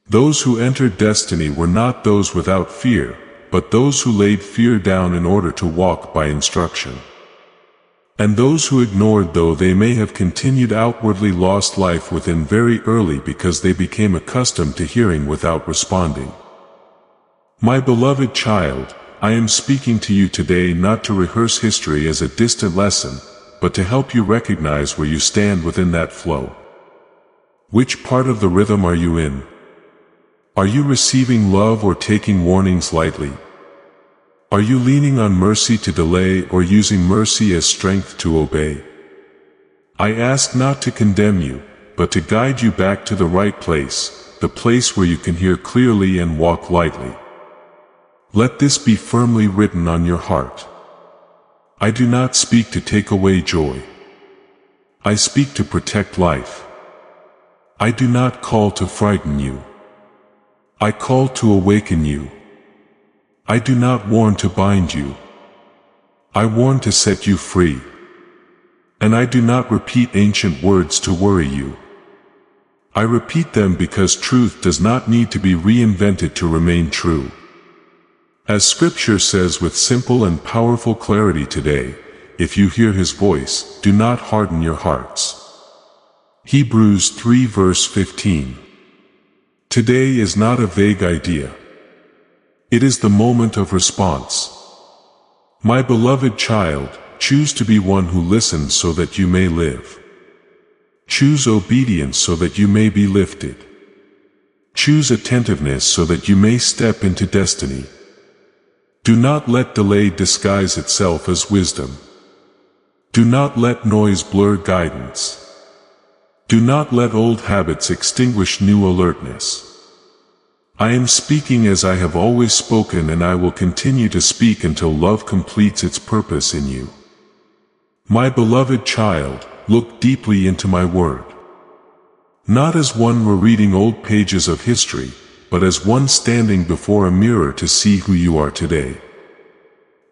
Those who entered destiny were not those without fear, but those who laid fear down in order to walk by instruction. And those who ignored, though they may have continued outwardly, lost life within very early because they became accustomed to hearing without responding. My beloved child, I am speaking to you today not to rehearse history as a distant lesson, but to help you recognize where you stand within that flow. Which part of the rhythm are you in? Are you receiving love or taking warnings lightly? Are you leaning on mercy to delay or using mercy as strength to obey? I ask not to condemn you, but to guide you back to the right place, the place where you can hear clearly and walk lightly. Let this be firmly written on your heart. I do not speak to take away joy. I speak to protect life. I do not call to frighten you. I call to awaken you. I do not warn to bind you. I warn to set you free. And I do not repeat ancient words to worry you. I repeat them because truth does not need to be reinvented to remain true. As Scripture says with simple and powerful clarity today, if you hear His voice, do not harden your hearts. Hebrews 3 verse 15. Today is not a vague idea. It is the moment of response. My beloved child, choose to be one who listens so that you may live. Choose obedience so that you may be lifted. Choose attentiveness so that you may step into destiny. Do not let delay disguise itself as wisdom. Do not let noise blur guidance. Do not let old habits extinguish new alertness. I am speaking as I have always spoken, and I will continue to speak until love completes its purpose in you. My beloved child, look deeply into my word. Not as one rereading old pages of history, but as one standing before a mirror to see who you are today.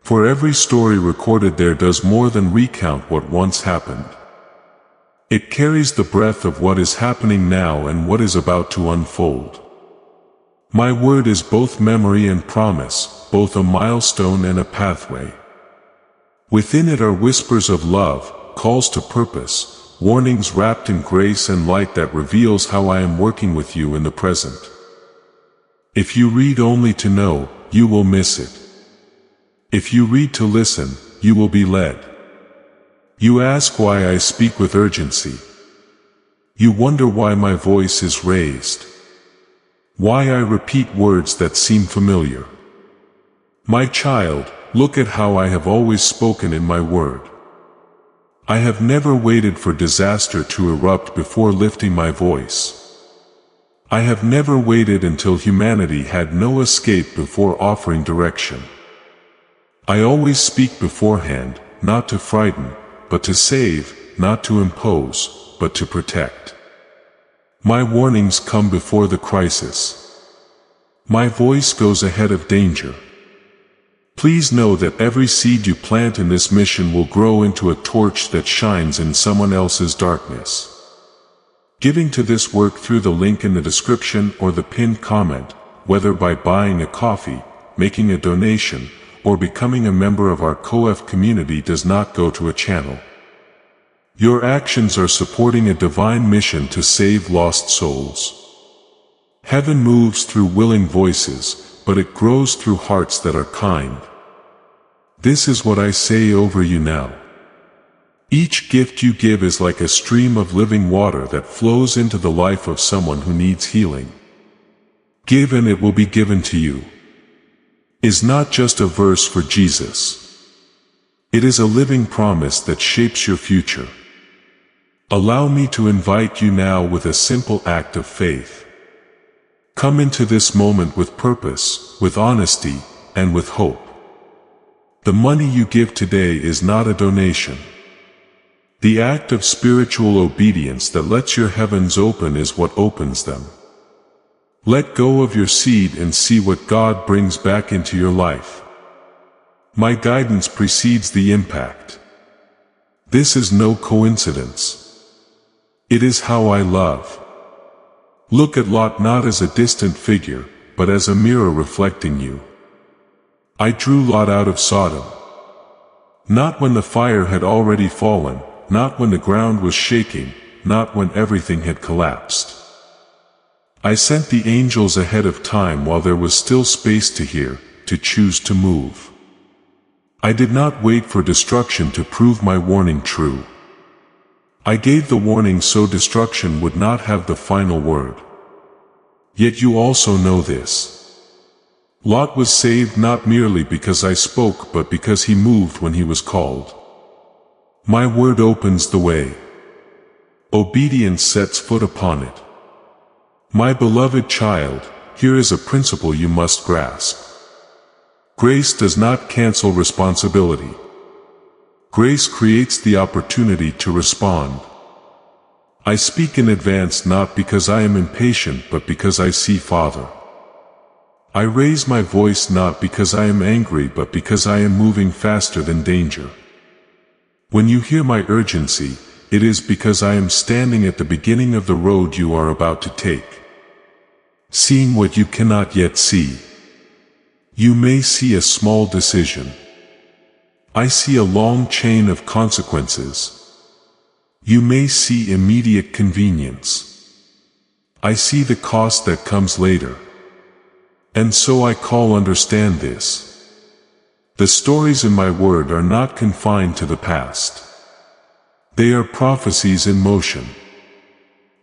For every story recorded there does more than recount what once happened. It carries the breath of what is happening now and what is about to unfold. My word is both memory and promise, both a milestone and a pathway. Within it are whispers of love, calls to purpose, warnings wrapped in grace and light that reveals how I am working with you in the present. If you read only to know, you will miss it. If you read to listen, you will be led. You ask why I speak with urgency. You wonder why my voice is raised. Why I repeat words that seem familiar. My child, look at how I have always spoken in my word. I have never waited for disaster to erupt before lifting my voice. I have never waited until humanity had no escape before offering direction. I always speak beforehand, not to frighten, but to save, not to impose, but to protect. My warnings come before the crisis. My voice goes ahead of danger. Please know that every seed you plant in this mission will grow into a torch that shines in someone else's darkness. Giving to this work through the link in the description or the pinned comment, whether by buying a coffee, making a donation, or becoming a member of our COF community, does not go to a channel. Your actions are supporting a divine mission to save lost souls. Heaven moves through willing voices, but it grows through hearts that are kind. This is what I say over you now. Each gift you give is like a stream of living water that flows into the life of someone who needs healing. Give and it will be given to you is not just a verse for Jesus. It is a living promise that shapes your future. Allow me to invite you now with a simple act of faith. Come into this moment with purpose, with honesty, and with hope. The money you give today is not a donation. The act of spiritual obedience that lets your heavens open is what opens them. Let go of your seed and see what God brings back into your life. My guidance precedes the impact. This is no coincidence. It is how I love. Look at Lot not as a distant figure, but as a mirror reflecting you. I drew Lot out of Sodom. Not when the fire had already fallen, not when the ground was shaking, not when everything had collapsed. I sent the angels ahead of time while there was still space to hear, to choose to move. I did not wait for destruction to prove my warning true. I gave the warning so destruction would not have the final word. Yet you also know this. Lot was saved not merely because I spoke but because he moved when he was called. My word opens the way. Obedience sets foot upon it. My beloved child, here is a principle you must grasp. Grace does not cancel responsibility. Grace creates the opportunity to respond. I speak in advance not because I am impatient but because I see Father. I raise my voice not because I am angry but because I am moving faster than danger. When you hear my urgency, it is because I am standing at the beginning of the road you are about to take. Seeing what you cannot yet see. You may see a small decision. I see a long chain of consequences. You may see immediate convenience. I see the cost that comes later. And so I call understand this. The stories in my word are not confined to the past. They are prophecies in motion.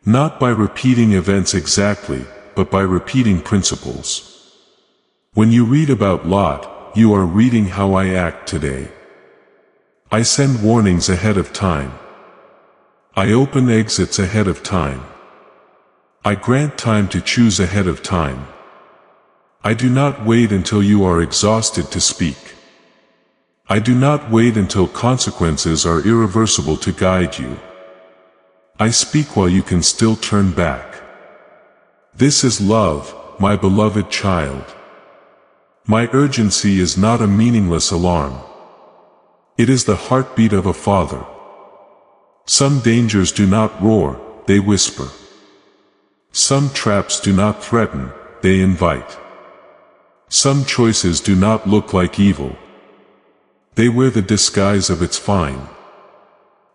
Not by repeating events exactly, but by repeating principles. When you read about Lot, you are reading how I act today. I send warnings ahead of time. I open exits ahead of time. I grant time to choose ahead of time. I do not wait until you are exhausted to speak. I do not wait until consequences are irreversible to guide you. I speak while you can still turn back. This is love, my beloved child. My urgency is not a meaningless alarm. It is the heartbeat of a father. Some dangers do not roar, they whisper. Some traps do not threaten, they invite. Some choices do not look like evil. They wear the disguise of it's fine.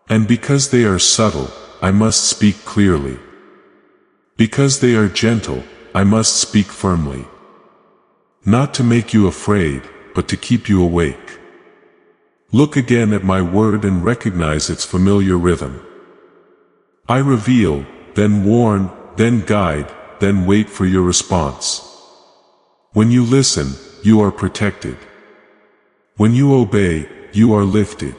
And because they are subtle, I must speak clearly. Because they are gentle, I must speak firmly. Not to make you afraid, but to keep you awake. Look again at my word and recognize its familiar rhythm. I reveal, then warn, then guide, then wait for your response. When you listen, you are protected. When you obey, you are lifted.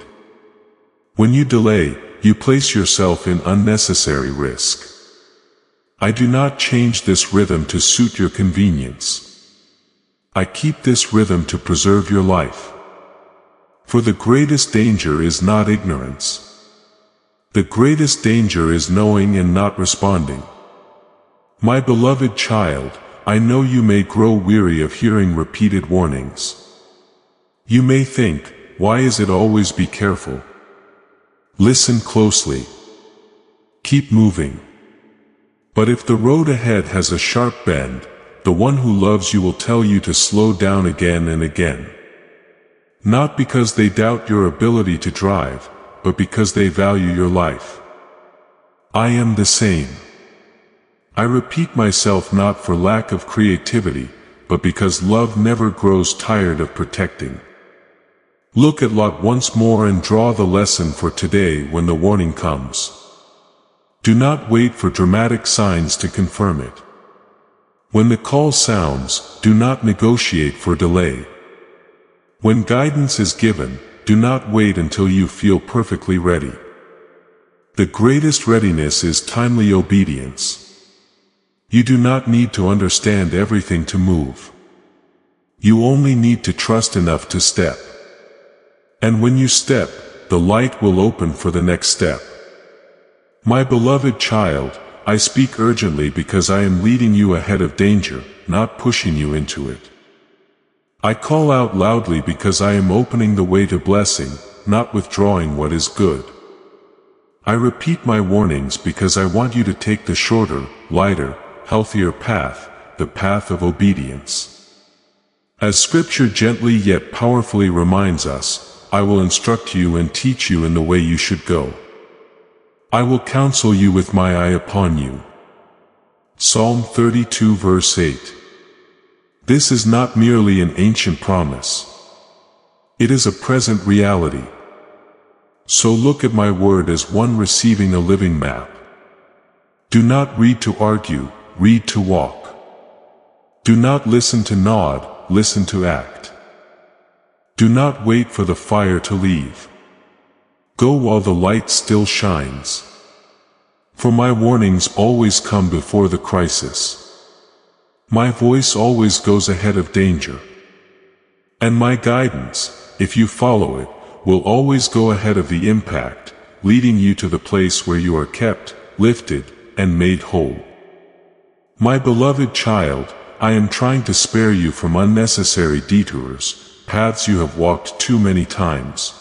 When you delay, you place yourself in unnecessary risk. I do not change this rhythm to suit your convenience. I keep this rhythm to preserve your life. For the greatest danger is not ignorance. The greatest danger is knowing and not responding. My beloved child, I know you may grow weary of hearing repeated warnings. You may think, why is it always be careful? Listen closely. Keep moving. But if the road ahead has a sharp bend, the one who loves you will tell you to slow down again and again. Not because they doubt your ability to drive, but because they value your life. I am the same. I repeat myself not for lack of creativity, but because love never grows tired of protecting. Look at Lot once more and draw the lesson for today when the warning comes. Do not wait for dramatic signs to confirm it. When the call sounds, do not negotiate for delay. When guidance is given, do not wait until you feel perfectly ready. The greatest readiness is timely obedience. You do not need to understand everything to move. You only need to trust enough to step. And when you step, the light will open for the next step. My beloved child, I speak urgently because I am leading you ahead of danger, not pushing you into it. I call out loudly because I am opening the way to blessing, not withdrawing what is good. I repeat my warnings because I want you to take the shorter, lighter, healthier path, the path of obedience. As Scripture gently yet powerfully reminds us, I will instruct you and teach you in the way you should go. I will counsel you with my eye upon you. Psalm 32 verse 8. This is not merely an ancient promise. It is a present reality. So look at my word as one receiving a living map. Do not read to argue, read to walk. Do not listen to nod, listen to act. Do not wait for the fire to leave. Go while the light still shines. For my warnings always come before the crisis. My voice always goes ahead of danger. And my guidance, if you follow it, will always go ahead of the impact, leading you to the place where you are kept, lifted, and made whole. My beloved child, I am trying to spare you from unnecessary detours, paths you have walked too many times.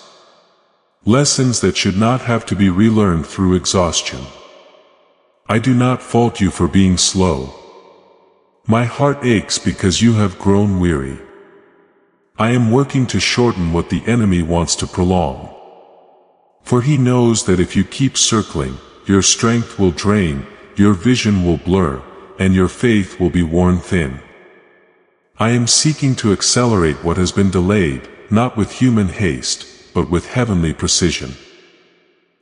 Lessons that should not have to be relearned through exhaustion. I do not fault you for being slow. My heart aches because you have grown weary. I am working to shorten what the enemy wants to prolong. For he knows that if you keep circling, your strength will drain, your vision will blur, and your faith will be worn thin. I am seeking to accelerate what has been delayed, not with human haste, but with heavenly precision.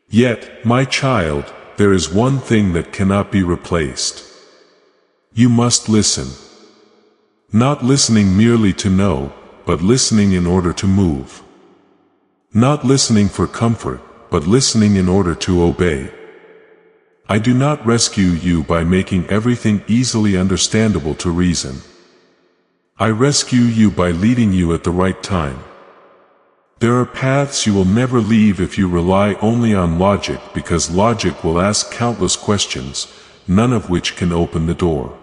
Yet, my child, there is one thing that cannot be replaced. You must listen. Not listening merely to know, but listening in order to move. Not listening for comfort, but listening in order to obey. I do not rescue you by making everything easily understandable to reason. I rescue you by leading you at the right time. There are paths you will never leave if you rely only on logic, because logic will ask countless questions, none of which can open the door.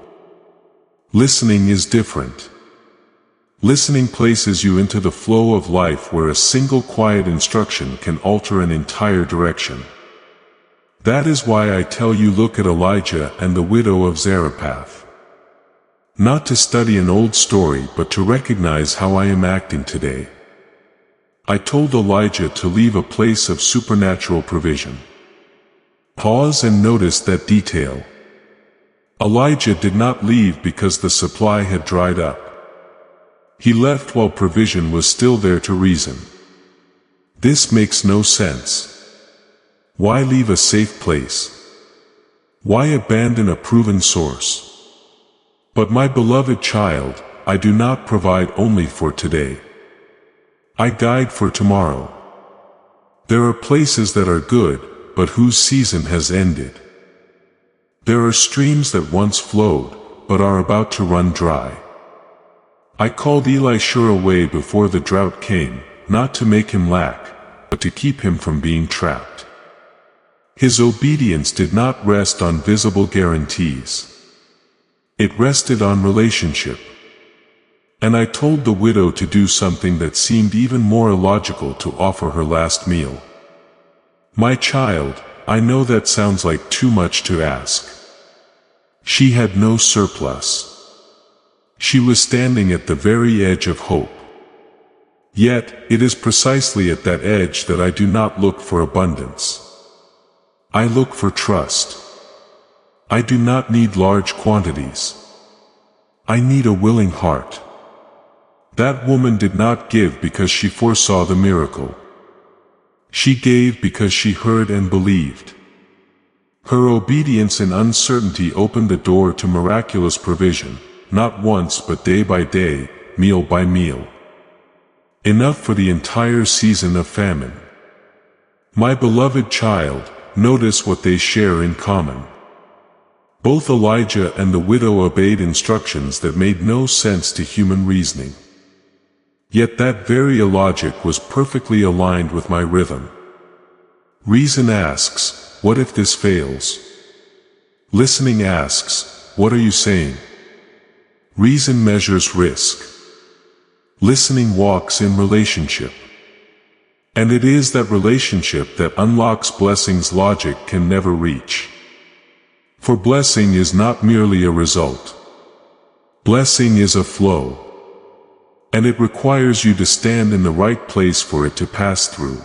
Listening is different. Listening places you into the flow of life where a single quiet instruction can alter an entire direction. That is why I tell you, look at Elijah and the widow of Zarephath. Not to study an old story, but to recognize how I am acting today. I told Elijah to leave a place of supernatural provision. Pause and notice that detail. Elijah did not leave because the supply had dried up. He left while provision was still there to reason. This makes no sense. Why leave a safe place? Why abandon a proven source? But my beloved child, I do not provide only for today. I guide for tomorrow. There are places that are good, but whose season has ended. There are streams that once flowed, but are about to run dry. I called Elisha away before the drought came, not to make him lack, but to keep him from being trapped. His obedience did not rest on visible guarantees. It rested on relationship. And I told the widow to do something that seemed even more illogical, to offer her last meal. My child, I know that sounds like too much to ask. She had no surplus. She was standing at the very edge of hope. Yet, it is precisely at that edge that I do not look for abundance. I look for trust. I do not need large quantities. I need a willing heart. That woman did not give because she foresaw the miracle. She gave because she heard and believed. Her obedience in uncertainty opened the door to miraculous provision, not once but day by day, meal by meal. Enough for the entire season of famine. My beloved child, notice what they share in common. Both Elijah and the widow obeyed instructions that made no sense to human reasoning. Yet that very illogic was perfectly aligned with my rhythm. Reason asks, what if this fails? Listening asks, what are you saying? Reason measures risk. Listening walks in relationship. And it is that relationship that unlocks blessings logic can never reach. For blessing is not merely a result. Blessing is a flow. And it requires you to stand in the right place for it to pass through.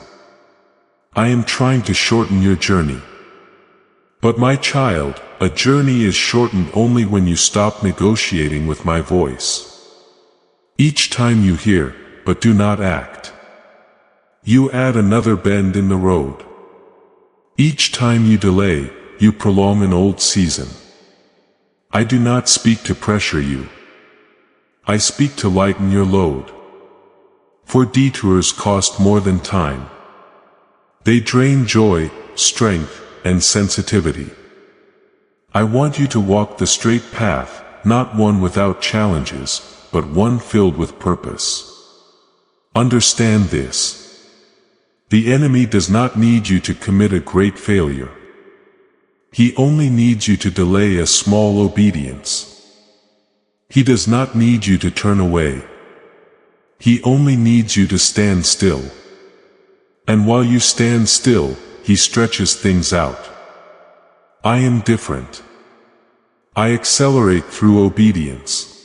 I am trying to shorten your journey. But my child, a journey is shortened only when you stop negotiating with my voice. Each time you hear, but do not act. You add another bend in the road. Each time you delay, you prolong an old season. I do not speak to pressure you. I speak to lighten your load. For detours cost more than time. They drain joy, strength, and sensitivity. I want you to walk the straight path, not one without challenges, but one filled with purpose. Understand this. The enemy does not need you to commit a great failure. He only needs you to delay a small obedience. He does not need you to turn away. He only needs you to stand still. And while you stand still, he stretches things out. I am different. I accelerate through obedience.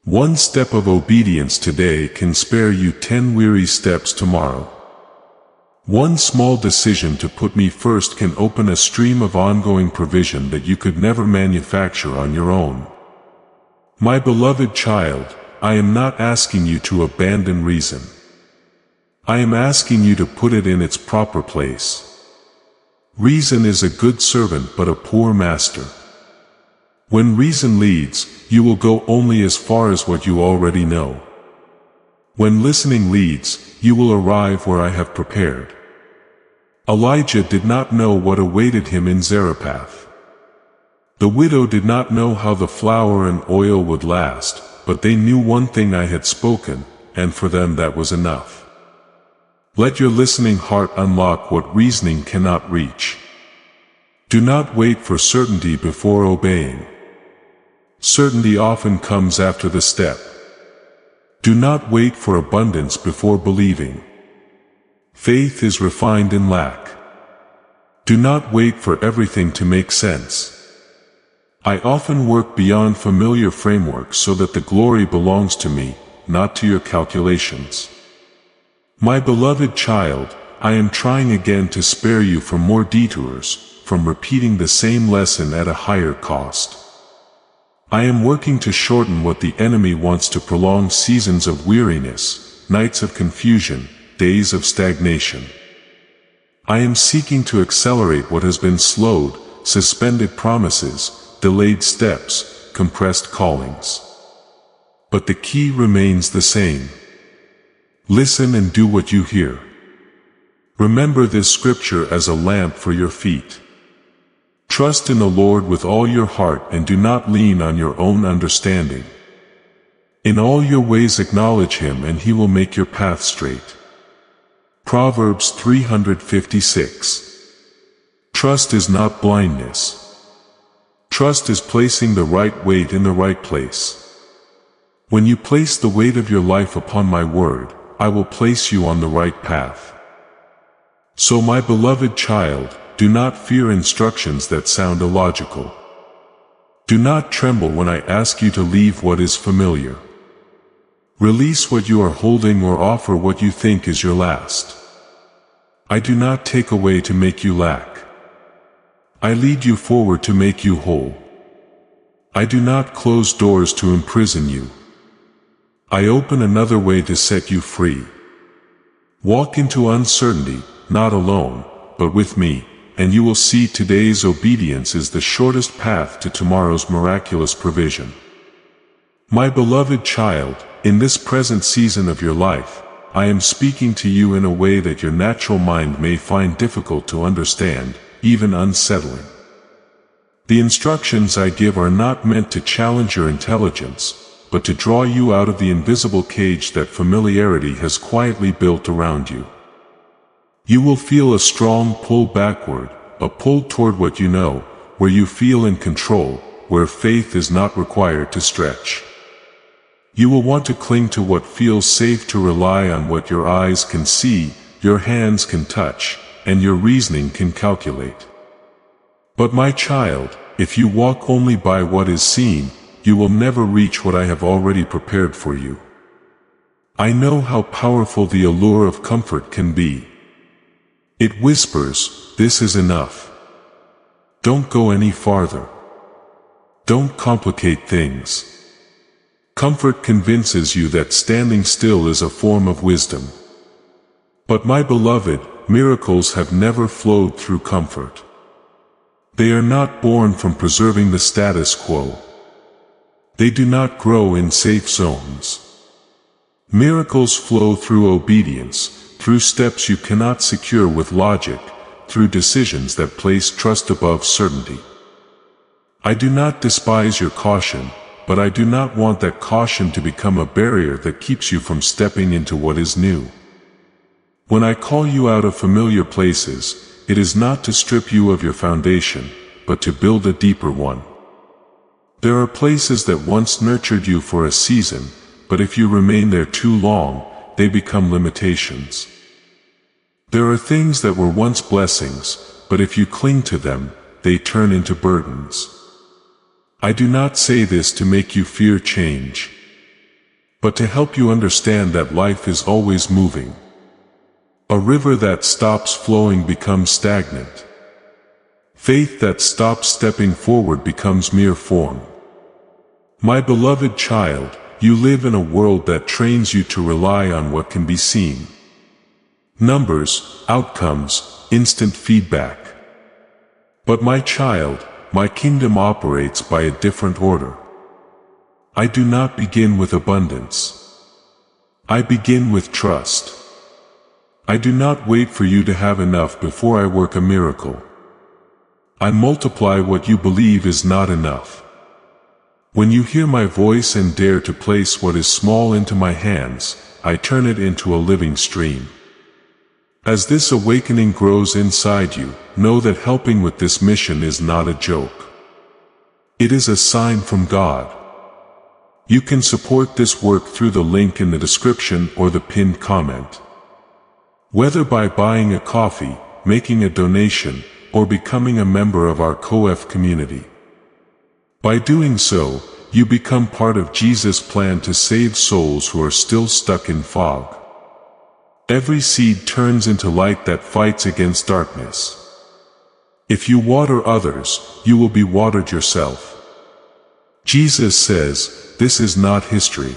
One step of obedience today can spare you 10 weary steps tomorrow. One small decision to put me first can open a stream of ongoing provision that you could never manufacture on your own. My beloved child, I am not asking you to abandon reason. I am asking you to put it in its proper place. Reason is a good servant but a poor master. When reason leads, you will go only as far as what you already know. When listening leads, you will arrive where I have prepared. Elijah did not know what awaited him in Zarephath. The widow did not know how the flour and oil would last, but they knew one thing I had spoken, and for them that was enough. Let your listening heart unlock what reasoning cannot reach. Do not wait for certainty before obeying. Certainty often comes after the step. Do not wait for abundance before believing. Faith is refined in lack. Do not wait for everything to make sense. I often work beyond familiar frameworks so that the glory belongs to me, not to your calculations. My beloved child, I am trying again to spare you from more detours, from repeating the same lesson at a higher cost. I am working to shorten what the enemy wants to prolong: seasons of weariness, nights of confusion, days of stagnation. I am seeking to accelerate what has been slowed: suspended promises, delayed steps, compressed callings. But the key remains the same. Listen and do what you hear. Remember this scripture as a lamp for your feet. Trust in the Lord with all your heart and do not lean on your own understanding. In all your ways acknowledge Him and He will make your path straight. Proverbs 3:56. Trust is not blindness. Trust is placing the right weight in the right place. When you place the weight of your life upon my word, I will place you on the right path. So my beloved child, do not fear instructions that sound illogical. Do not tremble when I ask you to leave what is familiar. Release what you are holding or offer what you think is your last. I do not take away to make you lack. I lead you forward to make you whole. I do not close doors to imprison you. I open another way to set you free. Walk into uncertainty, not alone, but with me, and you will see today's obedience is the shortest path to tomorrow's miraculous provision. My beloved child, in this present season of your life, I am speaking to you in a way that your natural mind may find difficult to understand, even unsettling. The instructions I give are not meant to challenge your intelligence, but to draw you out of the invisible cage that familiarity has quietly built around you. You will feel a strong pull backward, a pull toward what you know, where you feel in control, where faith is not required to stretch. You will want to cling to what feels safe, to rely on what your eyes can see, your hands can touch, and your reasoning can calculate. But my child, if you walk only by what is seen, you will never reach what I have already prepared for you. I know how powerful the allure of comfort can be. It whispers, "This is enough. Don't go any farther. Don't complicate things." Comfort convinces you that standing still is a form of wisdom. But my beloved, miracles have never flowed through comfort. They are not born from preserving the status quo. They do not grow in safe zones. Miracles flow through obedience, through steps you cannot secure with logic, through decisions that place trust above certainty. I do not despise your caution, but I do not want that caution to become a barrier that keeps you from stepping into what is new. When I call you out of familiar places, it is not to strip you of your foundation, but to build a deeper one. There are places that once nurtured you for a season, but if you remain there too long, they become limitations. There are things that were once blessings, but if you cling to them, they turn into burdens. I do not say this to make you fear change, but to help you understand that life is always moving. A river that stops flowing becomes stagnant. Faith that stops stepping forward becomes mere form. My beloved child, you live in a world that trains you to rely on what can be seen. Numbers, outcomes, instant feedback. But my child, my kingdom operates by a different order. I do not begin with abundance. I begin with trust. I do not wait for you to have enough before I work a miracle. I multiply what you believe is not enough. When you hear my voice and dare to place what is small into my hands, I turn it into a living stream. As this awakening grows inside you, know that helping with this mission is not a joke. It is a sign from God. You can support this work through the link in the description or the pinned comment. Whether by buying a coffee, making a donation, or becoming a member of our COF community. By doing so, you become part of Jesus' plan to save souls who are still stuck in fog. Every seed turns into light that fights against darkness. If you water others, you will be watered yourself. Jesus says, this is not history.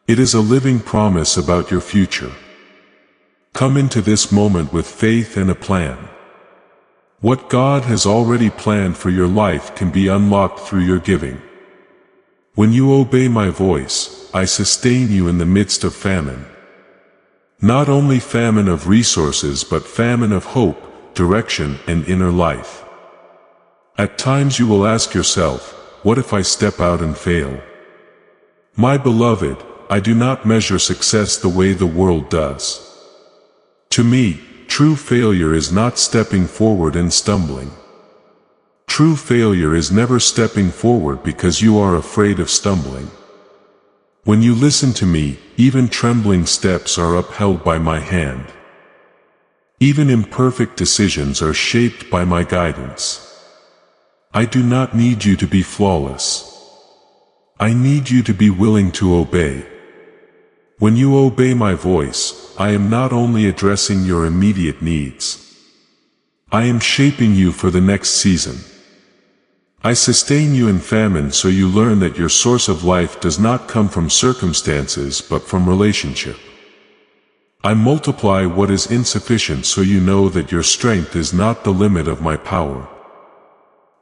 It is a living promise about your future. Come into this moment with faith and a plan. What God has already planned for your life can be unlocked through your giving. When you obey my voice, I sustain you in the midst of famine. Not only famine of resources but famine of hope, direction, and inner life. At times you will ask yourself, what if I step out and fail? My beloved, I do not measure success the way the world does. To me, true failure is not stepping forward and stumbling. True failure is never stepping forward because you are afraid of stumbling. When you listen to me, even trembling steps are upheld by my hand. Even imperfect decisions are shaped by my guidance. I do not need you to be flawless. I need you to be willing to obey. When you obey my voice, I am not only addressing your immediate needs. I am shaping you for the next season. I sustain you in famine so you learn that your source of life does not come from circumstances but from relationship. I multiply what is insufficient so you know that your strength is not the limit of my power.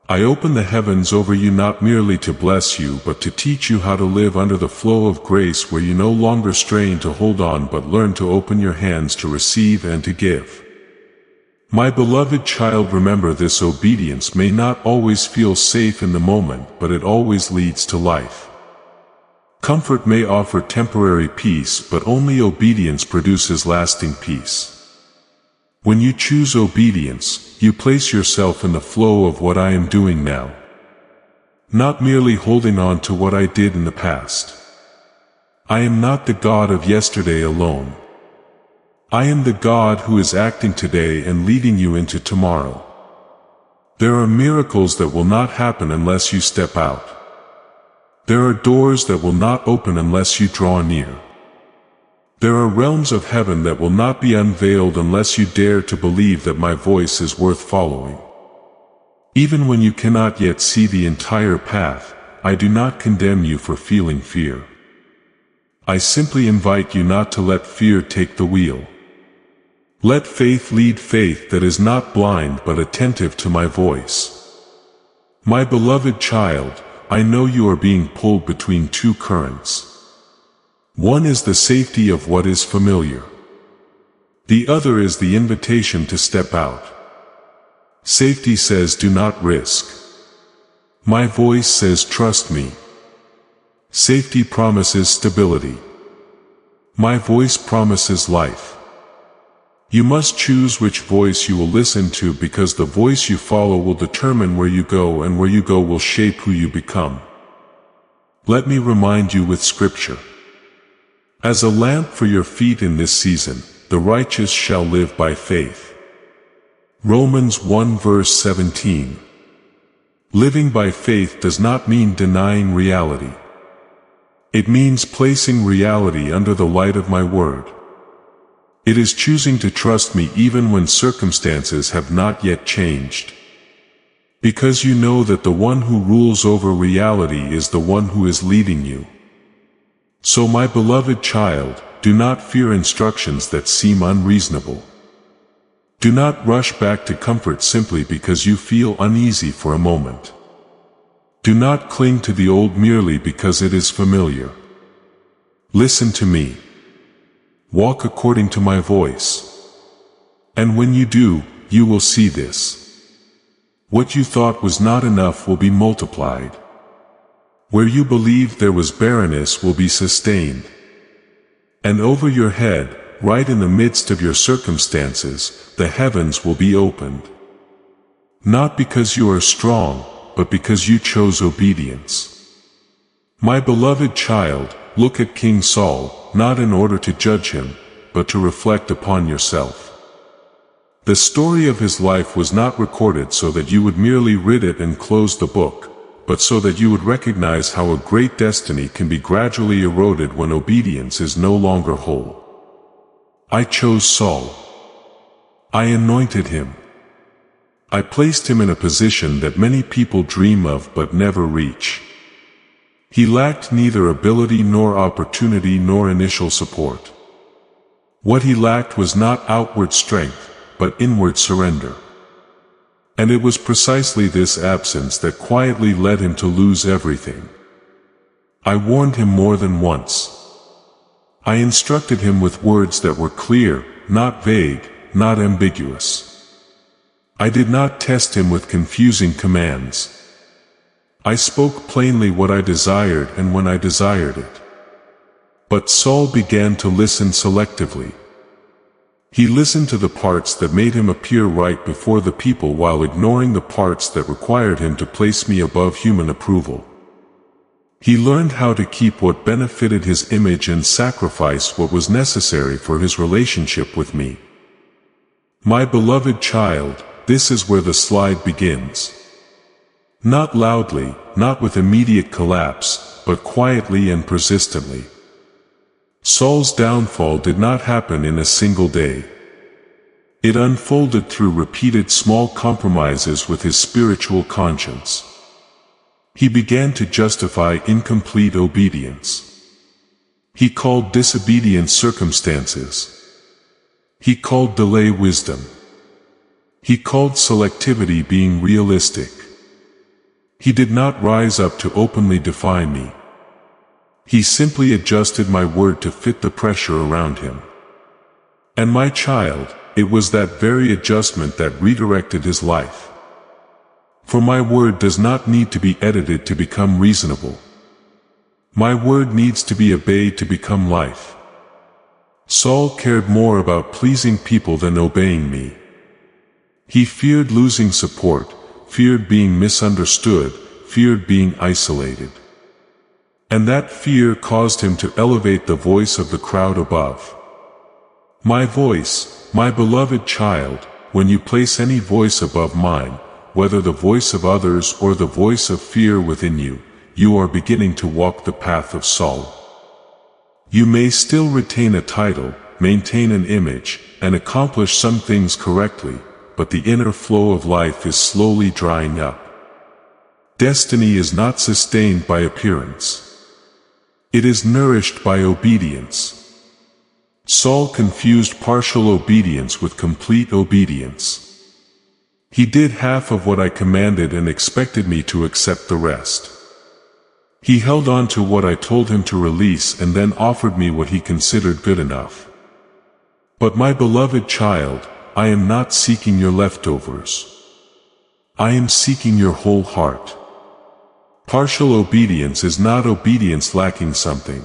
I open the heavens over you not merely to bless you but to teach you how to live under the flow of grace where you no longer strain to hold on but learn to open your hands to receive and to give. My beloved child, remember this: obedience may not always feel safe in the moment, but it always leads to life. Comfort may offer temporary peace, but only obedience produces lasting peace. When you choose obedience, you place yourself in the flow of what I am doing now. Not merely holding on to what I did in the past. I am not the God of yesterday alone. I am the God who is acting today and leading you into tomorrow. There are miracles that will not happen unless you step out. There are doors that will not open unless you draw near. There are realms of heaven that will not be unveiled unless you dare to believe that my voice is worth following. Even when you cannot yet see the entire path, I do not condemn you for feeling fear. I simply invite you not to let fear take the wheel. Let faith lead faith that is not blind but attentive to my voice. My beloved child, I know you are being pulled between two currents. One is the safety of what is familiar. The other is the invitation to step out. Safety says do not risk. My voice says trust me. Safety promises stability. My voice promises life. You must choose which voice you will listen to, because the voice you follow will determine where you go, and where you go will shape who you become. Let me remind you with scripture. As a lamp for your feet in this season, the righteous shall live by faith. Romans 1 verse 17. Living by faith does not mean denying reality. It means placing reality under the light of my word. It is choosing to trust me even when circumstances have not yet changed. Because you know that the one who rules over reality is the one who is leading you. So my beloved child, do not fear instructions that seem unreasonable. Do not rush back to comfort simply because you feel uneasy for a moment. Do not cling to the old merely because it is familiar. Listen to me. Walk according to my voice. And when you do, you will see this. What you thought was not enough will be multiplied. Where you believed there was barrenness will be sustained. And over your head, right in the midst of your circumstances, the heavens will be opened. Not because you are strong, but because you chose obedience. My beloved child, look at King Saul, not in order to judge him, but to reflect upon yourself. The story of his life was not recorded so that you would merely read it and close the book, but so that you would recognize how a great destiny can be gradually eroded when obedience is no longer whole. I chose Saul. I anointed him. I placed him in a position that many people dream of but never reach. He lacked neither ability nor opportunity nor initial support. What he lacked was not outward strength, but inward surrender. And it was precisely this absence that quietly led him to lose everything. I warned him more than once. I instructed him with words that were clear, not vague, not ambiguous. I did not test him with confusing commands. I spoke plainly what I desired and when I desired it. But Saul began to listen selectively. He listened to the parts that made him appear right before the people while ignoring the parts that required him to place me above human approval. He learned how to keep what benefited his image and sacrifice what was necessary for his relationship with me. My beloved child, this is where the slide begins. Not loudly, not with immediate collapse, but quietly and persistently. Saul's downfall did not happen in a single day. It unfolded through repeated small compromises with his spiritual conscience. He began to justify incomplete obedience. He called disobedience circumstances. He called delay wisdom. He called selectivity being realistic. He did not rise up to openly defy me. He simply adjusted my word to fit the pressure around him. And my child, it was that very adjustment that redirected his life. For my word does not need to be edited to become reasonable. My word needs to be obeyed to become life. Saul cared more about pleasing people than obeying me. He feared losing support, feared being misunderstood, feared being isolated. And that fear caused him to elevate the voice of the crowd above. My voice, my beloved child, when you place any voice above mine, whether the voice of others or the voice of fear within you, you are beginning to walk the path of Saul. You may still retain a title, maintain an image, and accomplish some things correctly, but the inner flow of life is slowly drying up. Destiny is not sustained by appearance. It is nourished by obedience. Saul confused partial obedience with complete obedience. He did half of what I commanded and expected me to accept the rest. He held on to what I told him to release and then offered me what he considered good enough. But my beloved child, I am not seeking your leftovers. I am seeking your whole heart. Partial obedience is not obedience lacking something.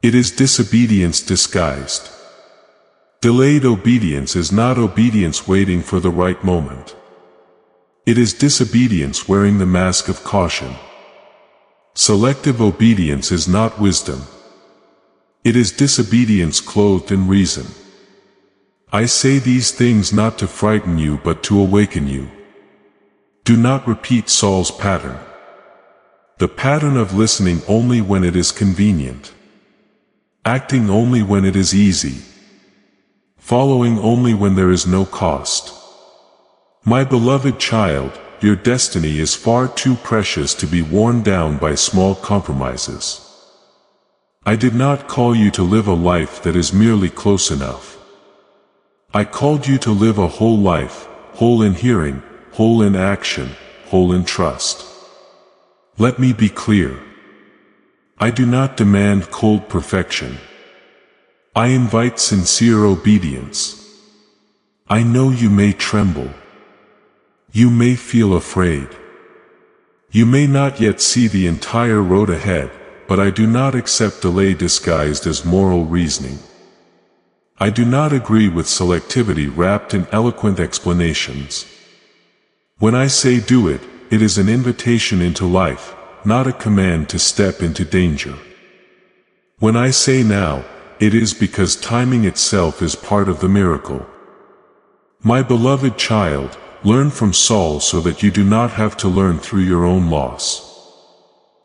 It is disobedience disguised. Delayed obedience is not obedience waiting for the right moment. It is disobedience wearing the mask of caution. Selective obedience is not wisdom. It is disobedience clothed in reason. I say these things not to frighten you but to awaken you. Do not repeat Saul's pattern. The pattern of listening only when it is convenient. Acting only when it is easy. Following only when there is no cost. My beloved child, your destiny is far too precious to be worn down by small compromises. I did not call you to live a life that is merely close enough. I called you to live a whole life, whole in hearing, whole in action, whole in trust. Let me be clear. I do not demand cold perfection. I invite sincere obedience. I know you may tremble. You may feel afraid. You may not yet see the entire road ahead, but I do not accept delay disguised as moral reasoning. I do not agree with selectivity wrapped in eloquent explanations. When I say do it, it is an invitation into life, not a command to step into danger. When I say now, it is because timing itself is part of the miracle. My beloved child, learn from Saul so that you do not have to learn through your own loss.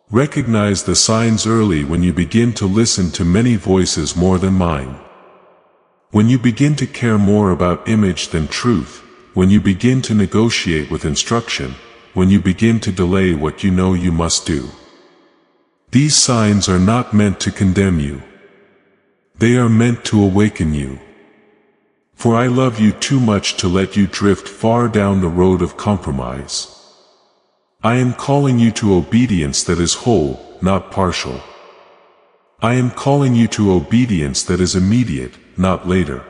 Recognize the signs early when you begin to listen to many voices more than mine. When you begin to care more about image than truth, when you begin to negotiate with instruction, when you begin to delay what you know you must do. These signs are not meant to condemn you. They are meant to awaken you. For I love you too much to let you drift far down the road of compromise. I am calling you to obedience that is whole, not partial. I am calling you to obedience that is immediate, not later.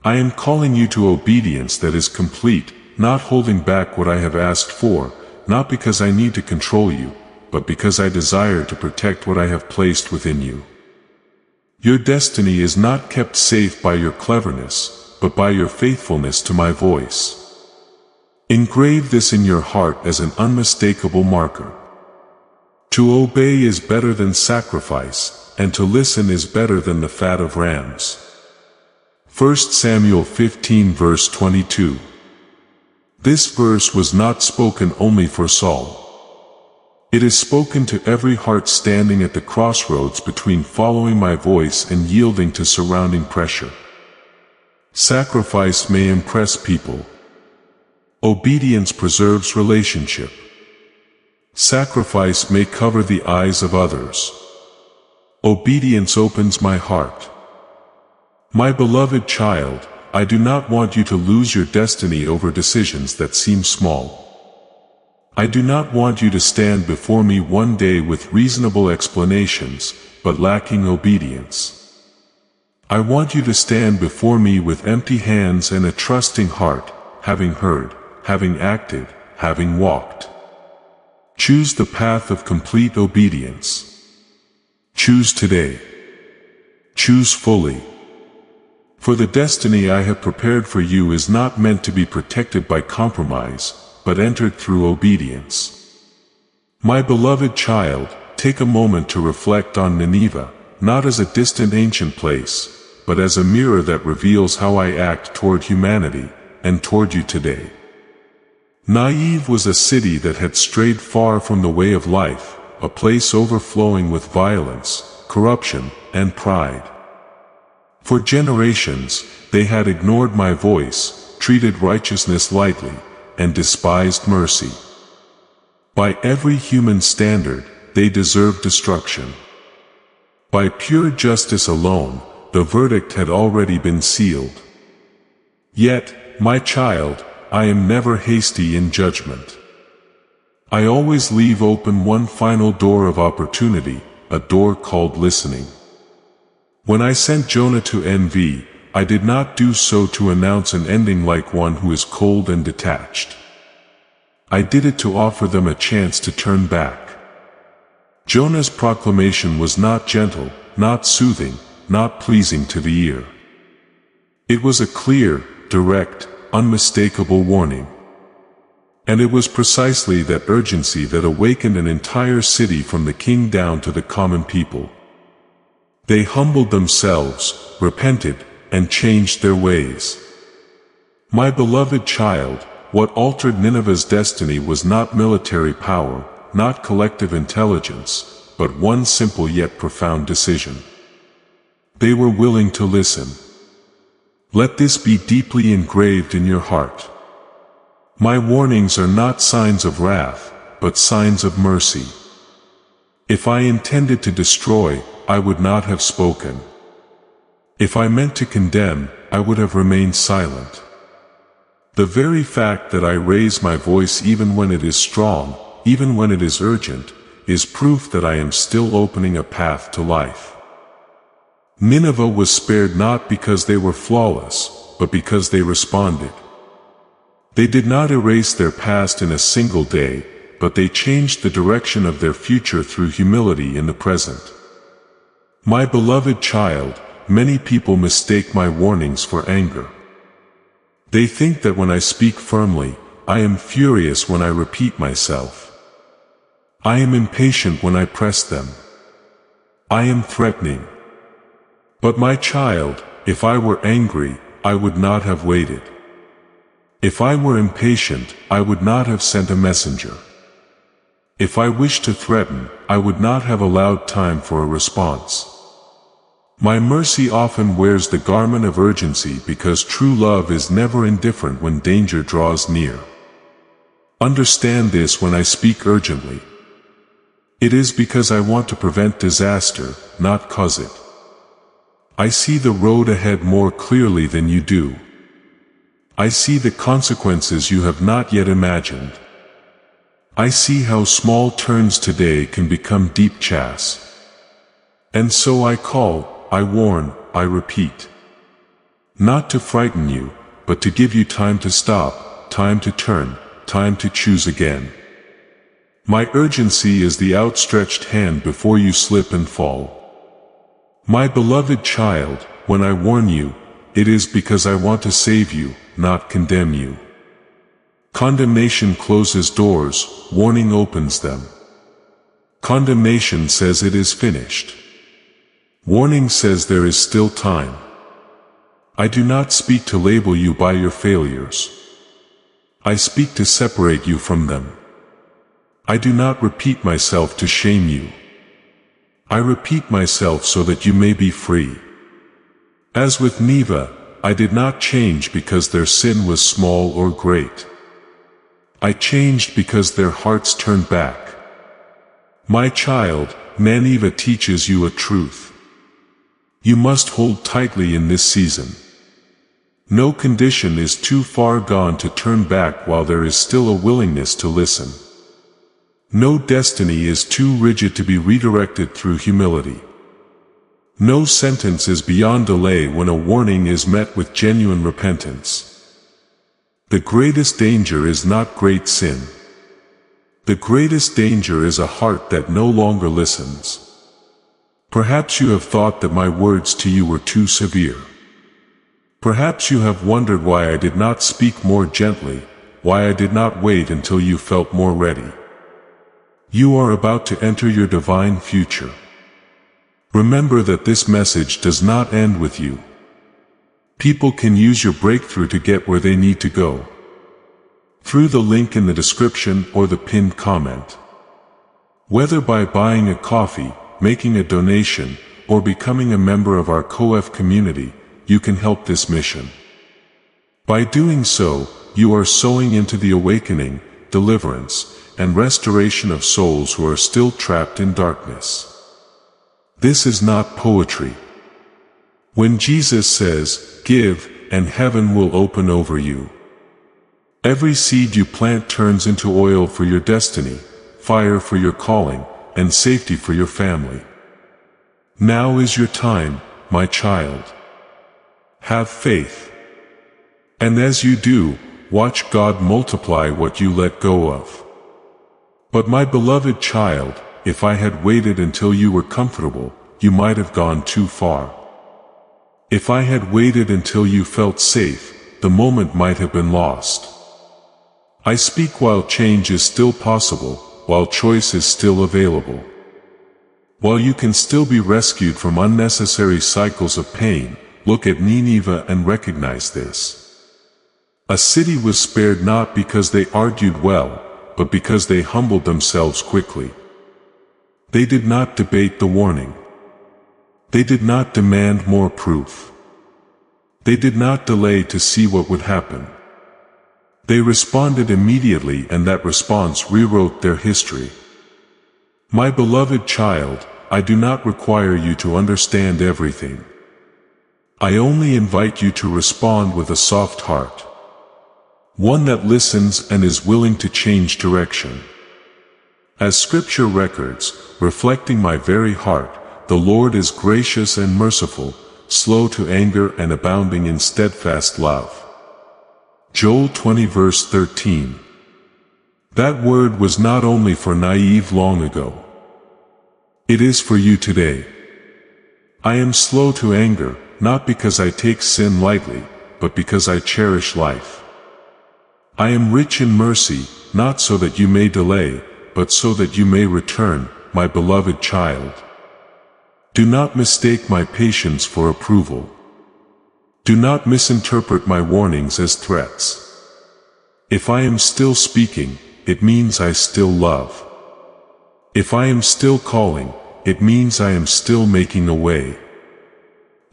I am calling you to obedience that is complete, not holding back what I have asked for, not because I need to control you, but because I desire to protect what I have placed within you. Your destiny is not kept safe by your cleverness, but by your faithfulness to my voice. Engrave this in your heart as an unmistakable marker. To obey is better than sacrifice, and to listen is better than the fat of rams. 1 Samuel 15 verse 22. This verse was not spoken only for Saul. It is spoken to every heart standing at the crossroads between following my voice and yielding to surrounding pressure. Sacrifice may impress people. Obedience preserves relationship. Sacrifice may cover the eyes of others. Obedience opens my heart. My beloved child, I do not want you to lose your destiny over decisions that seem small. I do not want you to stand before me one day with reasonable explanations, but lacking obedience. I want you to stand before me with empty hands and a trusting heart, having heard, having acted, having walked. Choose the path of complete obedience. Choose today. Choose fully. For the destiny I have prepared for you is not meant to be protected by compromise, but entered through obedience. My beloved child, take a moment to reflect on Nineveh, not as a distant ancient place, but as a mirror that reveals how I act toward humanity, and toward you today. Nineveh was a city that had strayed far from the way of life, a place overflowing with violence, corruption, and pride. For generations, they had ignored my voice, treated righteousness lightly, and despised mercy. By every human standard, they deserved destruction. By pure justice alone, the verdict had already been sealed. Yet, my child, I am never hasty in judgment. I always leave open one final door of opportunity, a door called listening. When I sent Jonah to NV, I did not do so to announce an ending like one who is cold and detached. I did it to offer them a chance to turn back. Jonah's proclamation was not gentle, not soothing, not pleasing to the ear. It was a clear, direct, unmistakable warning. And it was precisely that urgency that awakened an entire city from the king down to the common people. They humbled themselves, repented, and changed their ways. My beloved child, what altered Nineveh's destiny was not military power, not collective intelligence, but one simple yet profound decision. They were willing to listen. Let this be deeply engraved in your heart. My warnings are not signs of wrath, but signs of mercy. If I intended to destroy, I would not have spoken. If I meant to condemn, I would have remained silent. The very fact that I raise my voice even when it is strong, even when it is urgent, is proof that I am still opening a path to life. Nineveh was spared not because they were flawless, but because they responded. They did not erase their past in a single day, but they changed the direction of their future through humility in the present. My beloved child, many people mistake my warnings for anger. They think that when I speak firmly, I am furious when I repeat myself. I am impatient when I press them. I am threatening. But my child, if I were angry, I would not have waited. If I were impatient, I would not have sent a messenger. If I wished to threaten, I would not have allowed time for a response. My mercy often wears the garment of urgency because true love is never indifferent when danger draws near. Understand this when I speak urgently. It is because I want to prevent disaster, not cause it. I see the road ahead more clearly than you do. I see the consequences you have not yet imagined. I see how small turns today can become deep chasms. And so I call, I warn, I repeat. Not to frighten you, but to give you time to stop, time to turn, time to choose again. My urgency is the outstretched hand before you slip and fall. My beloved child, when I warn you, it is because I want to save you, not condemn you. Condemnation closes doors, warning opens them. Condemnation says it is finished. Warning says there is still time. I do not speak to label you by your failures. I speak to separate you from them. I do not repeat myself to shame you. I repeat myself so that you may be free. As with Nineveh, I did not change because their sin was small or great. I changed because their hearts turned back. My child, Nineveh teaches you a truth. You must hold tightly in this season. No condition is too far gone to turn back while there is still a willingness to listen. No destiny is too rigid to be redirected through humility. No sentence is beyond delay when a warning is met with genuine repentance. The greatest danger is not great sin. The greatest danger is a heart that no longer listens. Perhaps you have thought that my words to you were too severe. Perhaps you have wondered why I did not speak more gently, why I did not wait until you felt more ready. You are about to enter your divine future. Remember that this message does not end with you. People can use your breakthrough to get where they need to go. Through the link in the description or the pinned comment. Whether by buying a coffee, making a donation, or becoming a member of our COF community, you can help this mission. By doing so, you are sowing into the awakening, deliverance, and restoration of souls who are still trapped in darkness. This is not poetry. When Jesus says, "Give, and heaven will open over you." Every seed you plant turns into oil for your destiny, fire for your calling, and safety for your family. Now is your time, my child. Have faith. And as you do, watch God multiply what you let go of. But my beloved child, if I had waited until you were comfortable, you might have gone too far. If I had waited until you felt safe, the moment might have been lost. I speak while change is still possible, while choice is still available. While you can still be rescued from unnecessary cycles of pain, look at Nineveh and recognize this. A city was spared not because they argued well, but because they humbled themselves quickly. They did not debate the warning. They did not demand more proof. They did not delay to see what would happen. They responded immediately, and that response rewrote their history. My beloved child, I do not require you to understand everything. I only invite you to respond with a soft heart. One that listens and is willing to change direction. As Scripture records, reflecting my very heart, the Lord is gracious and merciful, slow to anger and abounding in steadfast love. Joel 20 verse 13. That word was not only for naive long ago. It is for you today. I am slow to anger, not because I take sin lightly, but because I cherish life. I am rich in mercy, not so that you may delay, but so that you may return, my beloved child. Do not mistake my patience for approval. Do not misinterpret my warnings as threats. If I am still speaking, it means I still love. If I am still calling, it means I am still making a way.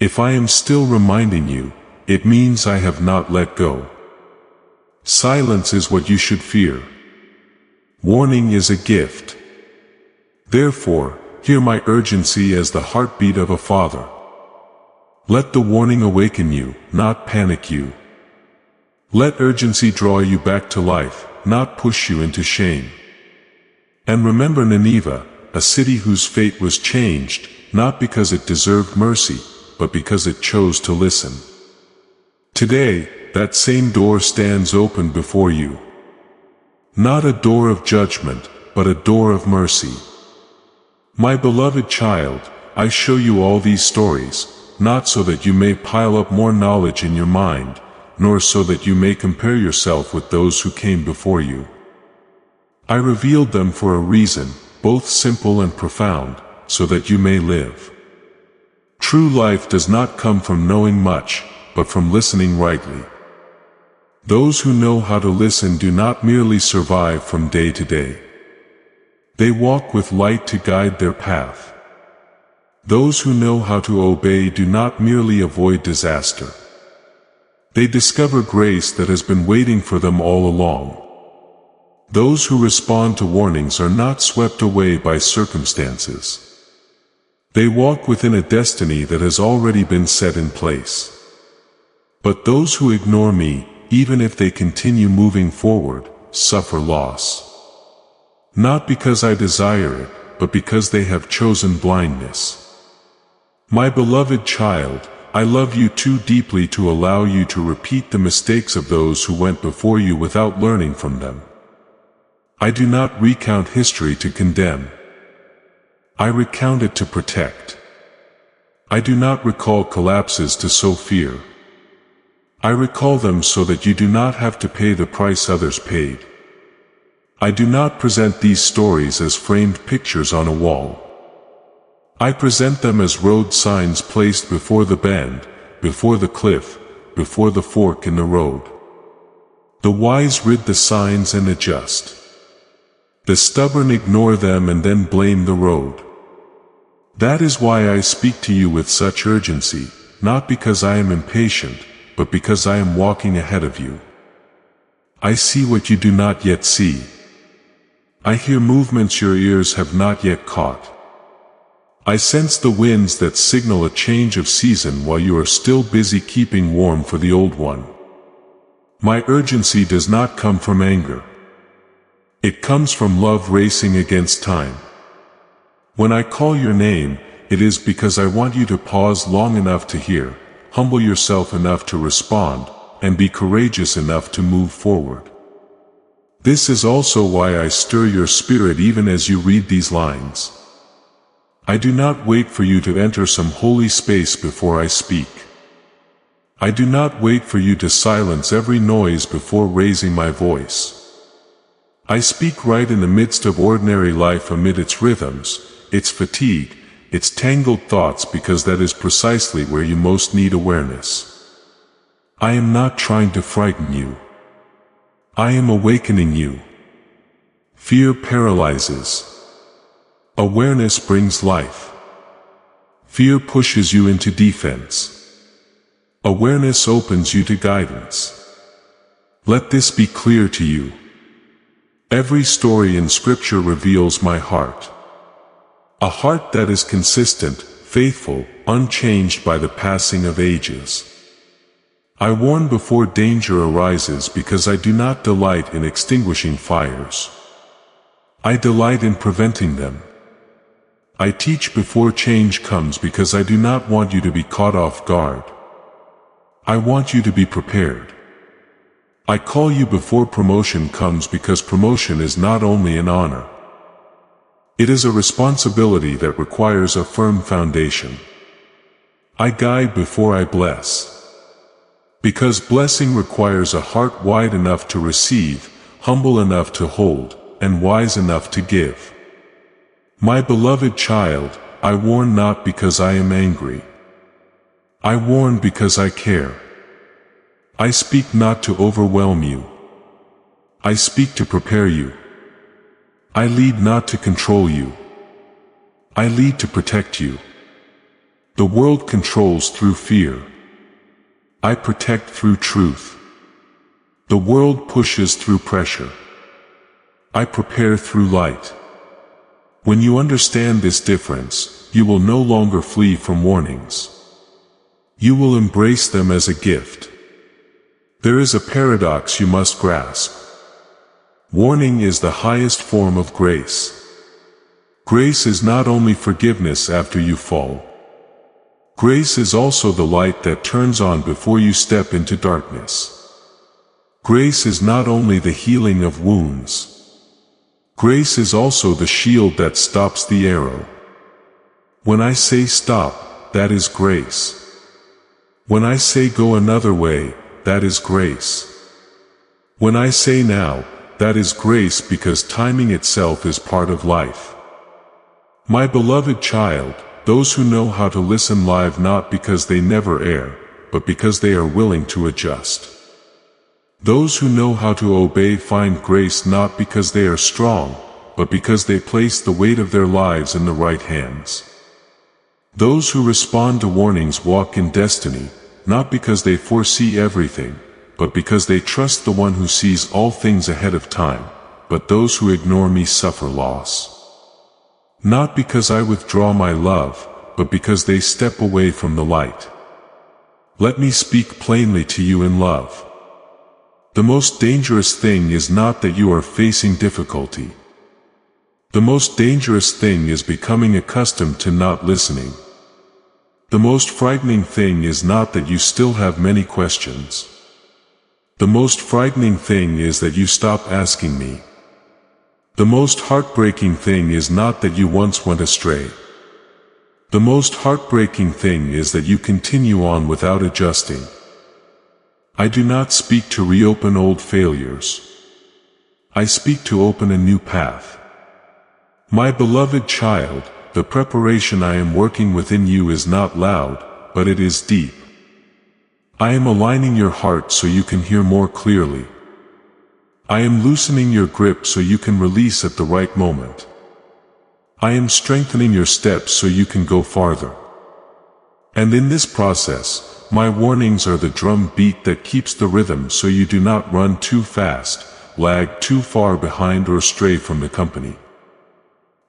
If I am still reminding you, it means I have not let go. Silence is what you should fear. Warning is a gift. Therefore, hear my urgency as the heartbeat of a father. Let the warning awaken you, not panic you. Let urgency draw you back to life, not push you into shame. And remember Nineveh, a city whose fate was changed, not because it deserved mercy, but because it chose to listen. Today, that same door stands open before you. Not a door of judgment, but a door of mercy. My beloved child, I show you all these stories, not so that you may pile up more knowledge in your mind, nor so that you may compare yourself with those who came before you. I revealed them for a reason, both simple and profound, so that you may live. True life does not come from knowing much, but from listening rightly. Those who know how to listen do not merely survive from day to day. They walk with light to guide their path. Those who know how to obey do not merely avoid disaster. They discover grace that has been waiting for them all along. Those who respond to warnings are not swept away by circumstances. They walk within a destiny that has already been set in place. But those who ignore me, even if they continue moving forward, suffer loss. Not because I desire it, but because they have chosen blindness. My beloved child, I love you too deeply to allow you to repeat the mistakes of those who went before you without learning from them. I do not recount history to condemn. I recount it to protect. I do not recall collapses to sow fear. I recall them so that you do not have to pay the price others paid. I do not present these stories as framed pictures on a wall. I present them as road signs placed before the bend, before the cliff, before the fork in the road. The wise read the signs and adjust. The stubborn ignore them and then blame the road. That is why I speak to you with such urgency, not because I am impatient, but because I am walking ahead of you. I see what you do not yet see. I hear movements your ears have not yet caught. I sense the winds that signal a change of season while you are still busy keeping warm for the old one. My urgency does not come from anger. It comes from love racing against time. When I call your name, it is because I want you to pause long enough to hear, humble yourself enough to respond, and be courageous enough to move forward. This is also why I stir your spirit even as you read these lines. I do not wait for you to enter some holy space before I speak. I do not wait for you to silence every noise before raising my voice. I speak right in the midst of ordinary life amid its rhythms, its fatigue, its tangled thoughts, because that is precisely where you most need awareness. I am not trying to frighten you. I am awakening you. Fear paralyzes. Awareness brings life. Fear pushes you into defense. Awareness opens you to guidance. Let this be clear to you. Every story in Scripture reveals my heart. A heart that is consistent, faithful, unchanged by the passing of ages. I warn before danger arises because I do not delight in extinguishing fires. I delight in preventing them. I teach before change comes because I do not want you to be caught off guard. I want you to be prepared. I call you before promotion comes because promotion is not only an honor. It is a responsibility that requires a firm foundation. I guide before I bless. Because blessing requires a heart wide enough to receive, humble enough to hold, and wise enough to give. My beloved child, I warn not because I am angry. I warn because I care. I speak not to overwhelm you. I speak to prepare you. I lead not to control you. I lead to protect you. The world controls through fear. I protect through truth. The world pushes through pressure. I prepare through light. When you understand this difference, you will no longer flee from warnings. You will embrace them as a gift. There is a paradox you must grasp. Warning is the highest form of grace. Grace is not only forgiveness after you fall. Grace is also the light that turns on before you step into darkness. Grace is not only the healing of wounds. Grace is also the shield that stops the arrow. When I say stop, that is grace. When I say go another way, that is grace. When I say now, that is grace, because timing itself is part of life. My beloved child, those who know how to listen live not because they never err, but because they are willing to adjust. Those who know how to obey find grace not because they are strong, but because they place the weight of their lives in the right hands. Those who respond to warnings walk in destiny, not because they foresee everything, but because they trust the one who sees all things ahead of time. But those who ignore me suffer loss. Not because I withdraw my love, but because they step away from the light. Let me speak plainly to you in love. The most dangerous thing is not that you are facing difficulty. The most dangerous thing is becoming accustomed to not listening. The most frightening thing is not that you still have many questions. The most frightening thing is that you stop asking me. The most heartbreaking thing is not that you once went astray. The most heartbreaking thing is that you continue on without adjusting. I do not speak to reopen old failures. I speak to open a new path. My beloved child, the preparation I am working within you is not loud, but it is deep. I am aligning your heart so you can hear more clearly. I am loosening your grip so you can release at the right moment. I am strengthening your steps so you can go farther. And in this process, my warnings are the drum beat that keeps the rhythm so you do not run too fast, lag too far behind, or stray from the company.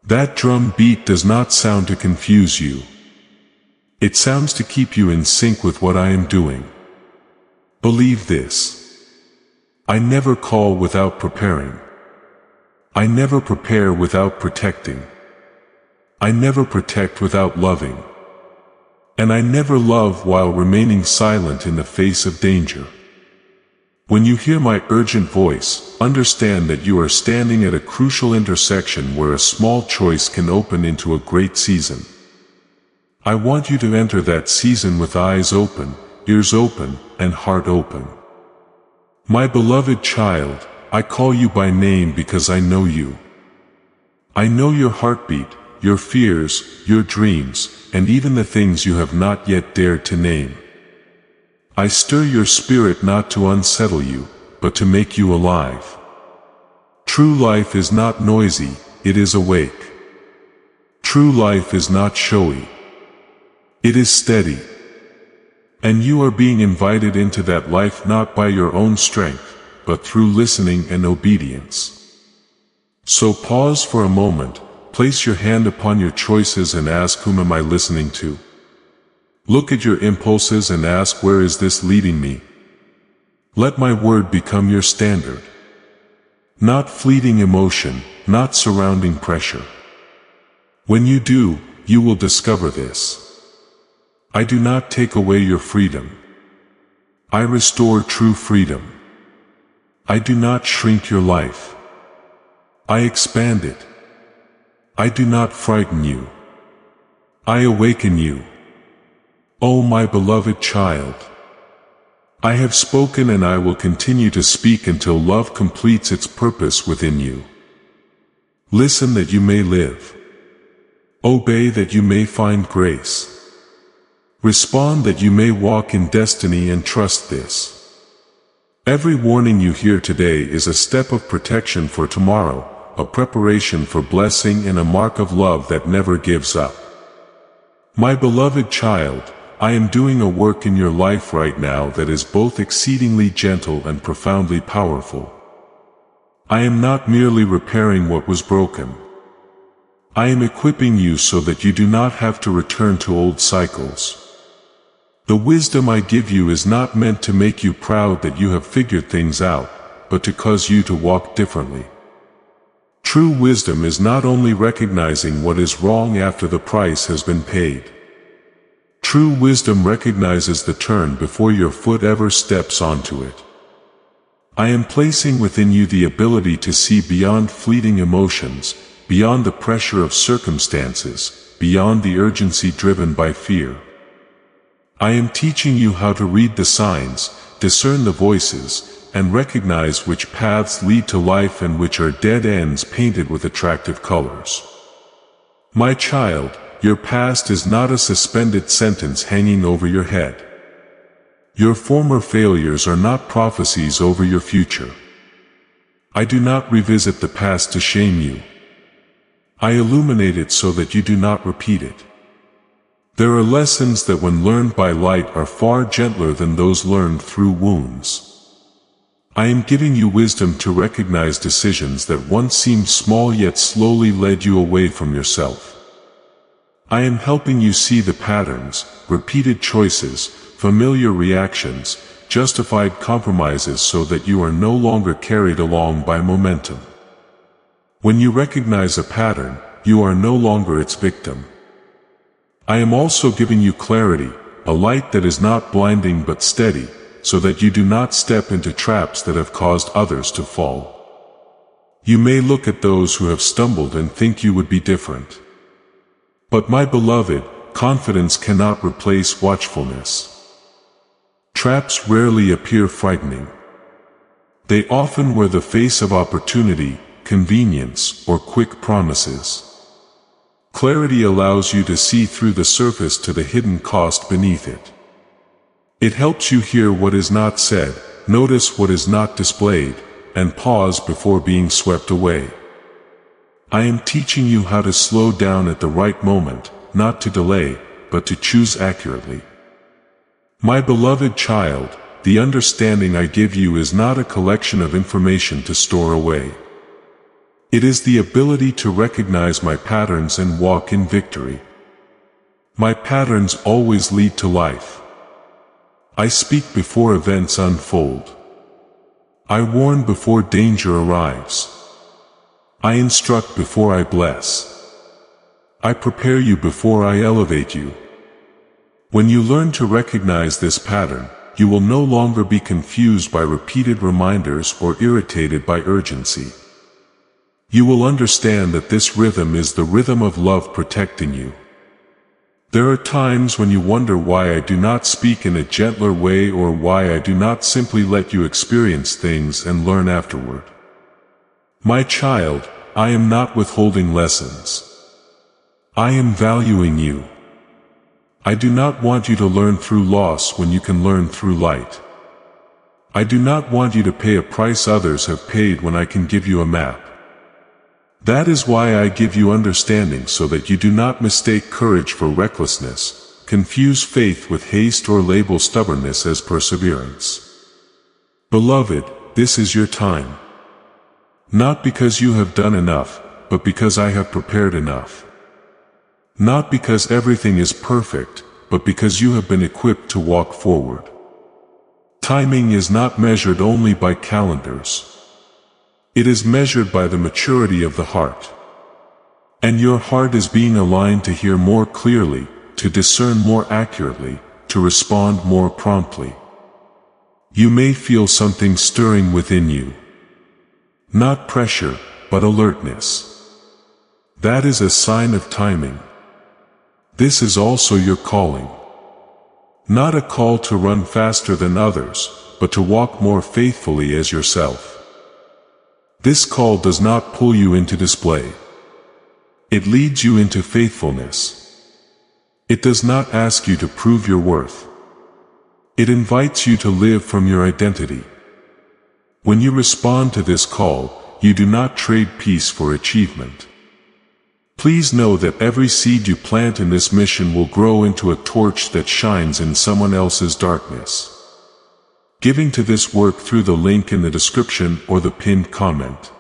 That drum beat does not sound to confuse you. It sounds to keep you in sync with what I am doing. Believe this. I never call without preparing. I never prepare without protecting. I never protect without loving. And I never love while remaining silent in the face of danger. When you hear my urgent voice, understand that you are standing at a crucial intersection where a small choice can open into a great season. I want you to enter that season with eyes open, ears open, and heart open. My beloved child, I call you by name because I know you. I know your heartbeat, your fears, your dreams, and even the things you have not yet dared to name. I stir your spirit not to unsettle you, but to make you alive. True life is not noisy, it is awake. True life is not showy. It is steady. And you are being invited into that life not by your own strength, but through listening and obedience. So pause for a moment, place your hand upon your choices and ask, whom am I listening to? Look at your impulses and ask, where is this leading me? Let my word become your standard. Not fleeting emotion, not surrounding pressure. When you do, you will discover this. I do not take away your freedom. I restore true freedom. I do not shrink your life. I expand it. I do not frighten you. I awaken you. O my beloved child, I have spoken and I will continue to speak until love completes its purpose within you. Listen that you may live. Obey that you may find grace. Respond that you may walk in destiny and trust this. Every warning you hear today is a step of protection for tomorrow, a preparation for blessing and a mark of love that never gives up. My beloved child, I am doing a work in your life right now that is both exceedingly gentle and profoundly powerful. I am not merely repairing what was broken. I am equipping you so that you do not have to return to old cycles. The wisdom I give you is not meant to make you proud that you have figured things out, but to cause you to walk differently. True wisdom is not only recognizing what is wrong after the price has been paid. True wisdom recognizes the turn before your foot ever steps onto it. I am placing within you the ability to see beyond fleeting emotions, beyond the pressure of circumstances, beyond the urgency driven by fear. I am teaching you how to read the signs, discern the voices, and recognize which paths lead to life and which are dead ends painted with attractive colors. My child, your past is not a suspended sentence hanging over your head. Your former failures are not prophecies over your future. I do not revisit the past to shame you. I illuminate it so that you do not repeat it. There are lessons that when learned by light are far gentler than those learned through wounds. I am giving you wisdom to recognize decisions that once seemed small yet slowly led you away from yourself. I am helping you see the patterns, repeated choices, familiar reactions, justified compromises so that you are no longer carried along by momentum. When you recognize a pattern, you are no longer its victim. I am also giving you clarity, a light that is not blinding but steady, so that you do not step into traps that have caused others to fall. You may look at those who have stumbled and think you would be different. But my beloved, confidence cannot replace watchfulness. Traps rarely appear frightening. They often wear the face of opportunity, convenience, or quick promises. Clarity allows you to see through the surface to the hidden cost beneath it. It helps you hear what is not said, notice what is not displayed, and pause before being swept away. I am teaching you how to slow down at the right moment, not to delay, but to choose accurately. My beloved child, the understanding I give you is not a collection of information to store away. It is the ability to recognize my patterns and walk in victory. My patterns always lead to life. I speak before events unfold. I warn before danger arrives. I instruct before I bless. I prepare you before I elevate you. When you learn to recognize this pattern, you will no longer be confused by repeated reminders or irritated by urgency. You will understand that this rhythm is the rhythm of love protecting you. There are times when you wonder why I do not speak in a gentler way or why I do not simply let you experience things and learn afterward. My child, I am not withholding lessons. I am valuing you. I do not want you to learn through loss when you can learn through light. I do not want you to pay a price others have paid when I can give you a map. That is why I give you understanding so that you do not mistake courage for recklessness, confuse faith with haste or label stubbornness as perseverance. Beloved, this is your time. Not because you have done enough, but because I have prepared enough. Not because everything is perfect, but because you have been equipped to walk forward. Timing is not measured only by calendars. It is measured by the maturity of the heart. And your heart is being aligned to hear more clearly, to discern more accurately, to respond more promptly. You may feel something stirring within you. Not pressure, but alertness. That is a sign of timing. This is also your calling. Not a call to run faster than others, but to walk more faithfully as yourself. This call does not pull you into display. It leads you into faithfulness. It does not ask you to prove your worth. It invites you to live from your identity. When you respond to this call, you do not trade peace for achievement. Please know that every seed you plant in this mission will grow into a torch that shines in someone else's darkness. Giving to this work through the link in the description or the pinned comment.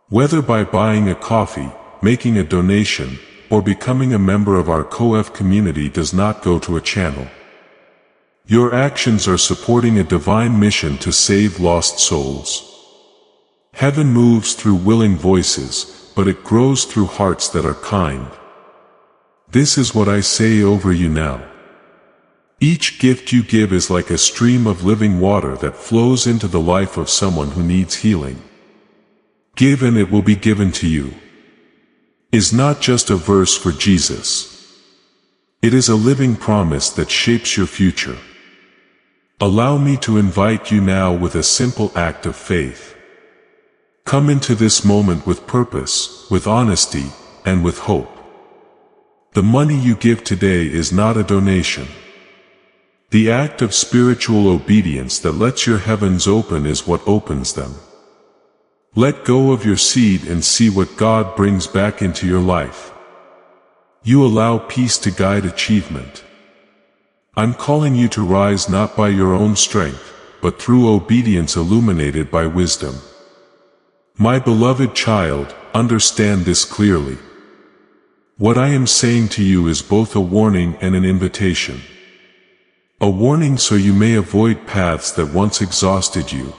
Whether by buying a coffee, making a donation, or becoming a member of our COF community does not go to a channel. Your actions are supporting a divine mission to save lost souls. Heaven moves through willing voices, but it grows through hearts that are kind. This is what I say over you now. Each gift you give is like a stream of living water that flows into the life of someone who needs healing. Give and it will be given to you. Is not just a verse for Jesus. It is a living promise that shapes your future. Allow me to invite you now with a simple act of faith. Come into this moment with purpose, with honesty, and with hope. The money you give today is not a donation. The act of spiritual obedience that lets your heavens open is what opens them. Let go of your seed and see what God brings back into your life. You allow peace to guide achievement. I'm calling you to rise not by your own strength, but through obedience illuminated by wisdom. My beloved child, understand this clearly. What I am saying to you is both a warning and an invitation. A warning so you may avoid paths that once exhausted you.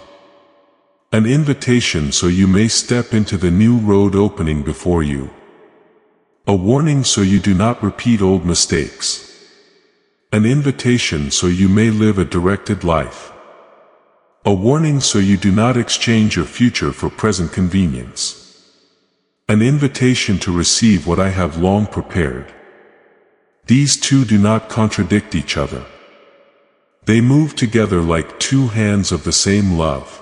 An invitation so you may step into the new road opening before you. A warning so you do not repeat old mistakes. An invitation so you may live a directed life. A warning so you do not exchange your future for present convenience. An invitation to receive what I have long prepared. These two do not contradict each other. They move together like two hands of the same love.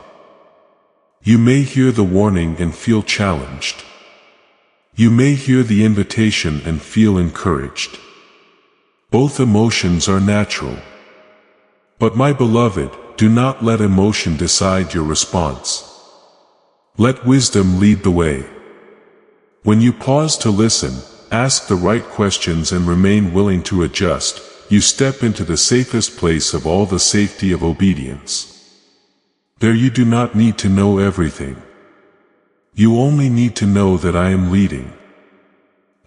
You may hear the warning and feel challenged. You may hear the invitation and feel encouraged. Both emotions are natural. But my beloved, do not let emotion decide your response. Let wisdom lead the way. When you pause to listen, ask the right questions and remain willing to adjust, you step into the safest place of all, the safety of obedience. There you do not need to know everything. You only need to know that I am leading.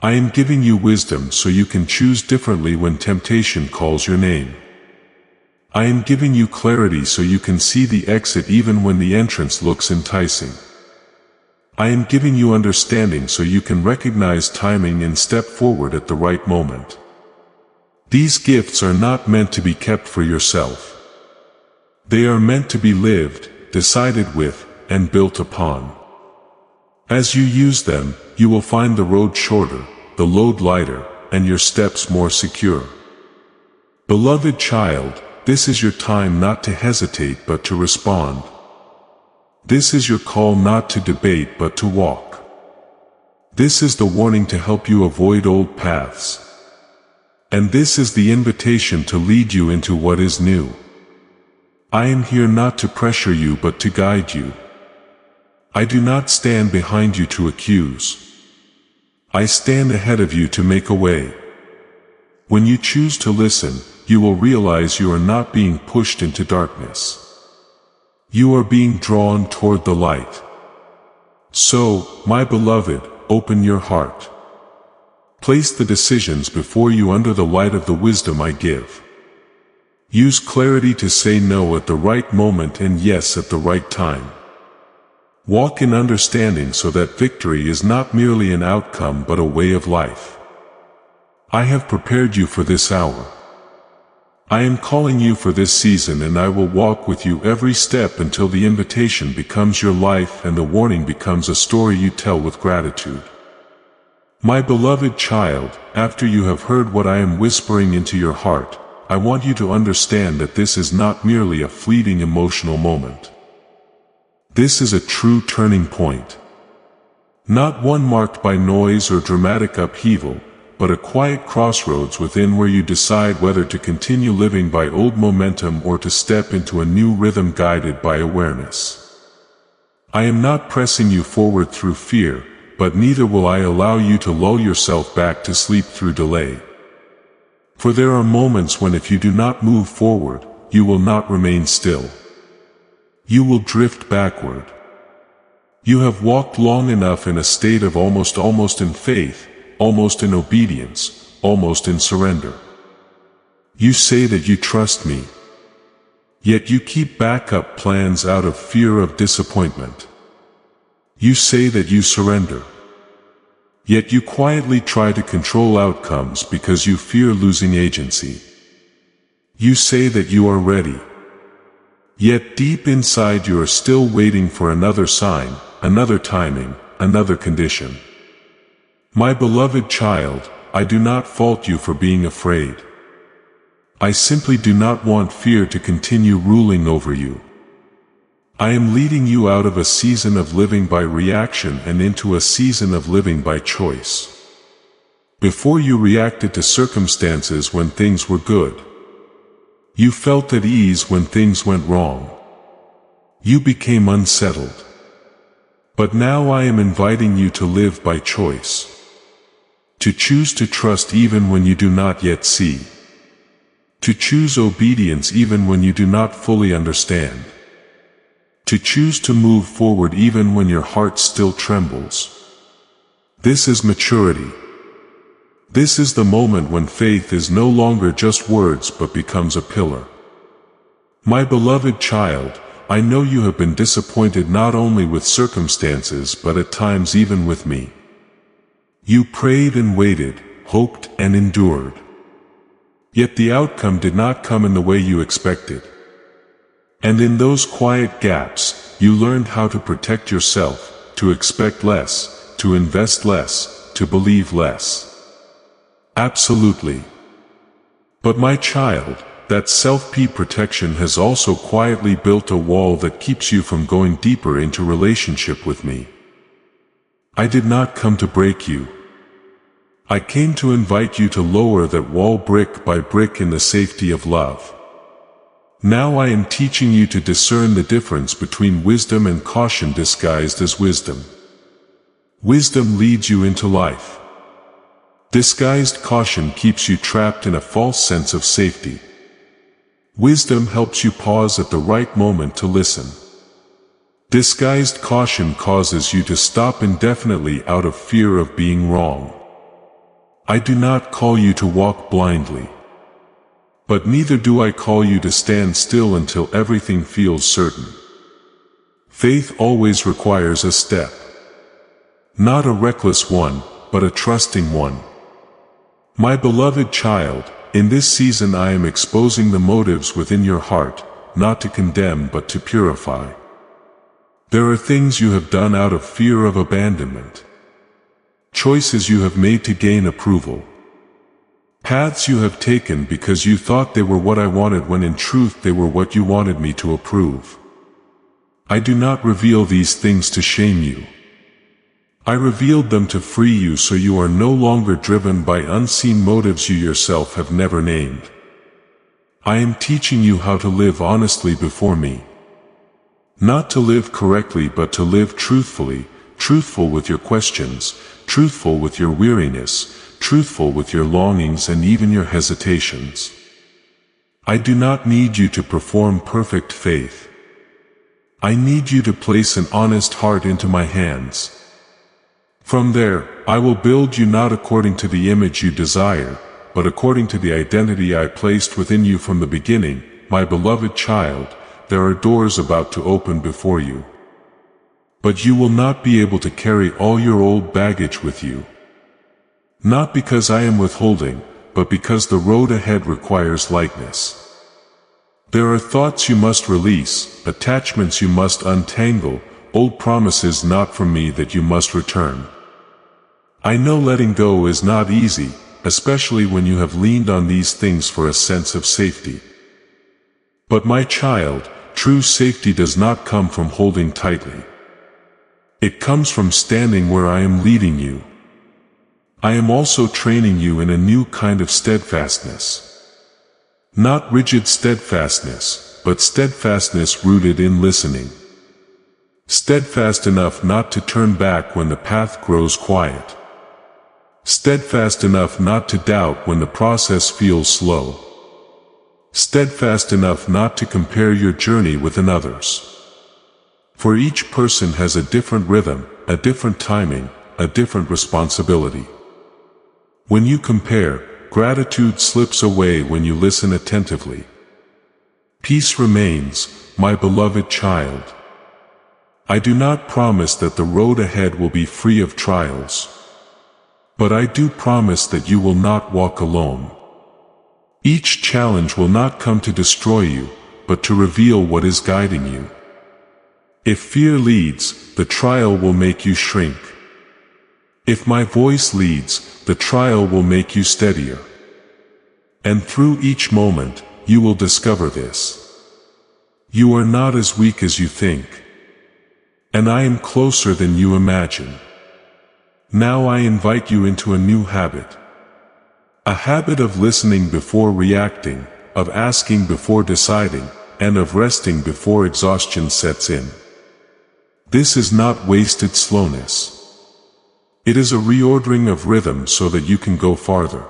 I am giving you wisdom so you can choose differently when temptation calls your name. I am giving you clarity so you can see the exit even when the entrance looks enticing. I am giving you understanding so you can recognize timing and step forward at the right moment. These gifts are not meant to be kept for yourself. They are meant to be lived, decided with, and built upon. As you use them, you will find the road shorter, the load lighter, and your steps more secure. Beloved child, this is your time not to hesitate but to respond. This is your call not to debate but to walk. This is the warning to help you avoid old paths. And this is the invitation to lead you into what is new. I am here not to pressure you but to guide you. I do not stand behind you to accuse. I stand ahead of you to make a way. When you choose to listen, you will realize you are not being pushed into darkness. You are being drawn toward the light. So, my beloved, open your heart. Place the decisions before you under the light of the wisdom I give. Use clarity to say no at the right moment and yes at the right time. Walk in understanding so that victory is not merely an outcome but a way of life. I have prepared you for this hour. I am calling you for this season and I will walk with you every step until the invitation becomes your life and the warning becomes a story you tell with gratitude. My beloved child, after you have heard what I am whispering into your heart, I want you to understand that this is not merely a fleeting emotional moment. This is a true turning point. Not one marked by noise or dramatic upheaval, but a quiet crossroads within where you decide whether to continue living by old momentum or to step into a new rhythm guided by awareness. I am not pressing you forward through fear, but neither will I allow you to lull yourself back to sleep through delay. For there are moments when if you do not move forward, you will not remain still. You will drift backward. You have walked long enough in a state of almost in faith, almost in obedience, almost in surrender. You say that you trust me. Yet you keep backup plans out of fear of disappointment. You say that you surrender. Yet you quietly try to control outcomes because you fear losing agency. You say that you are ready. Yet deep inside you are still waiting for another sign, another timing, another condition. My beloved child, I do not fault you for being afraid. I simply do not want fear to continue ruling over you. I am leading you out of a season of living by reaction and into a season of living by choice. Before you reacted to circumstances when things were good. You felt at ease when things went wrong. You became unsettled. But now I am inviting you to live by choice. To choose to trust even when you do not yet see. To choose obedience even when you do not fully understand. To choose to move forward even when your heart still trembles. This is maturity. This is the moment when faith is no longer just words but becomes a pillar. My beloved child, I know you have been disappointed not only with circumstances but at times even with me. You prayed and waited, hoped and endured. Yet the outcome did not come in the way you expected. And in those quiet gaps, you learned how to protect yourself, to expect less, to invest less, to believe less. Absolutely. But my child, that self-pity protection has also quietly built a wall that keeps you from going deeper into relationship with me. I did not come to break you. I came to invite you to lower that wall brick by brick in the safety of love. Now I am teaching you to discern the difference between wisdom and caution disguised as wisdom. Wisdom leads you into life. Disguised caution keeps you trapped in a false sense of safety. Wisdom helps you pause at the right moment to listen. Disguised caution causes you to stop indefinitely out of fear of being wrong. I do not call you to walk blindly. But neither do I call you to stand still until everything feels certain. Faith always requires a step. Not a reckless one, but a trusting one. My beloved child, in this season I am exposing the motives within your heart, not to condemn but to purify. There are things you have done out of fear of abandonment. Choices you have made to gain approval. Paths you have taken because you thought they were what I wanted when in truth they were what you wanted me to approve. I do not reveal these things to shame you. I revealed them to free you so you are no longer driven by unseen motives you yourself have never named. I am teaching you how to live honestly before me. Not to live correctly but to live truthfully, truthful with your questions, truthful with your weariness, truthful with your longings and even your hesitations. I do not need you to perform perfect faith. I need you to place an honest heart into my hands. From there, I will build you not according to the image you desire, but according to the identity I placed within you from the beginning. My beloved child, there are doors about to open before you. But you will not be able to carry all your old baggage with you. Not because I am withholding, but because the road ahead requires lightness. There are thoughts you must release, attachments you must untangle, old promises not from me that you must return. I know letting go is not easy, especially when you have leaned on these things for a sense of safety. But my child, true safety does not come from holding tightly. It comes from standing where I am leading you. I am also training you in a new kind of steadfastness. Not rigid steadfastness, but steadfastness rooted in listening. Steadfast enough not to turn back when the path grows quiet. Steadfast enough not to doubt when the process feels slow. Steadfast enough not to compare your journey with another's. For each person has a different rhythm, a different timing, a different responsibility. When you compare, gratitude slips away when you listen attentively. Peace remains, my beloved child. I do not promise that the road ahead will be free of trials. But I do promise that you will not walk alone. Each challenge will not come to destroy you, but to reveal what is guiding you. If fear leads, the trial will make you shrink. If my voice leads, the trial will make you steadier. And through each moment, you will discover this. You are not as weak as you think. And I am closer than you imagine. Now I invite you into a new habit. A habit of listening before reacting, of asking before deciding, and of resting before exhaustion sets in. This is not wasted slowness. It is a reordering of rhythm so that you can go farther.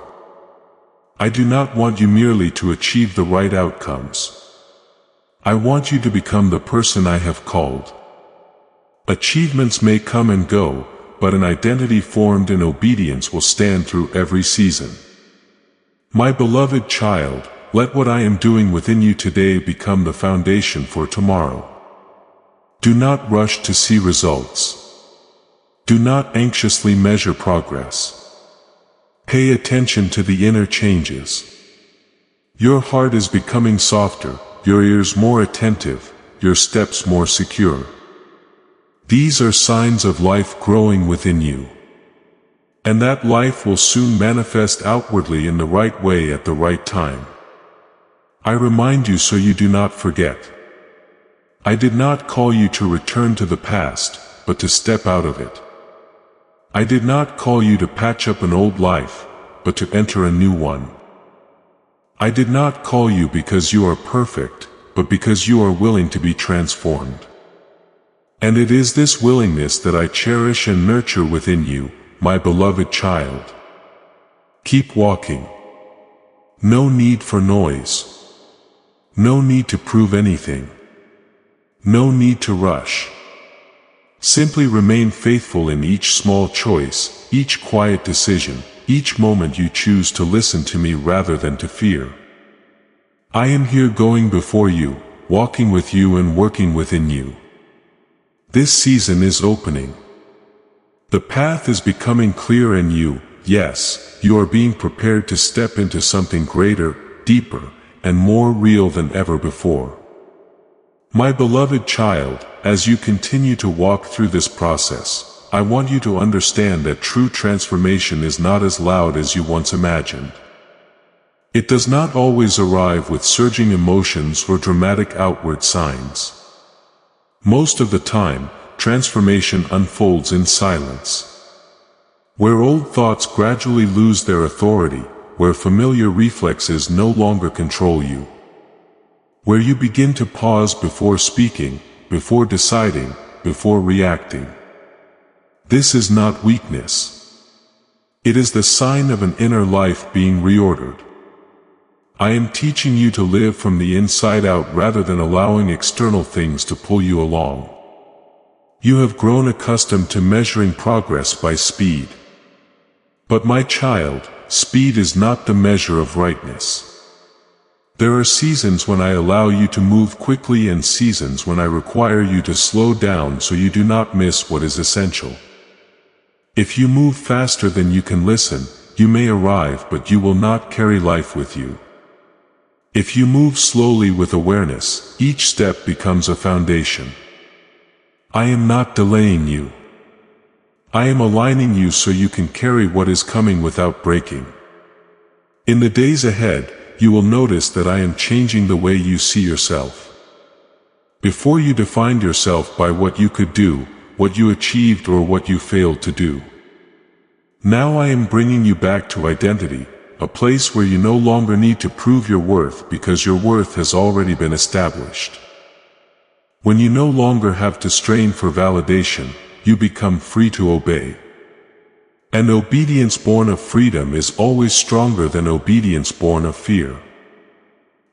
I do not want you merely to achieve the right outcomes. I want you to become the person I have called. Achievements may come and go, but an identity formed in obedience will stand through every season. My beloved child, let what I am doing within you today become the foundation for tomorrow. Do not rush to see results. Do not anxiously measure progress. Pay attention to the inner changes. Your heart is becoming softer, your ears more attentive, your steps more secure. These are signs of life growing within you. And that life will soon manifest outwardly in the right way at the right time. I remind you so you do not forget. I did not call you to return to the past, but to step out of it. I did not call you to patch up an old life, but to enter a new one. I did not call you because you are perfect, but because you are willing to be transformed. And it is this willingness that I cherish and nurture within you, my beloved child. Keep walking. No need for noise. No need to prove anything. No need to rush. Simply remain faithful in each small choice, each quiet decision, each moment you choose to listen to me rather than to fear. I am here going before you, walking with you and working within you. This season is opening. The path is becoming clear and you are being prepared to step into something greater, deeper, and more real than ever before. My beloved child, as you continue to walk through this process, I want you to understand that true transformation is not as loud as you once imagined. It does not always arrive with surging emotions or dramatic outward signs. Most of the time, transformation unfolds in silence. Where old thoughts gradually lose their authority, where familiar reflexes no longer control you. Where you begin to pause before speaking, before deciding, before reacting. This is not weakness. It is the sign of an inner life being reordered. I am teaching you to live from the inside out rather than allowing external things to pull you along. You have grown accustomed to measuring progress by speed. But my child, speed is not the measure of rightness. There are seasons when I allow you to move quickly and seasons when I require you to slow down so you do not miss what is essential. If you move faster than you can listen, you may arrive but you will not carry life with you. If you move slowly with awareness, each step becomes a foundation. I am not delaying you. I am aligning you so you can carry what is coming without breaking. In the days ahead, you will notice that I am changing the way you see yourself. Before you defined yourself by what you could do, what you achieved or what you failed to do. Now I am bringing you back to identity, a place where you no longer need to prove your worth because your worth has already been established. When you no longer have to strain for validation, you become free to obey. And obedience born of freedom is always stronger than obedience born of fear.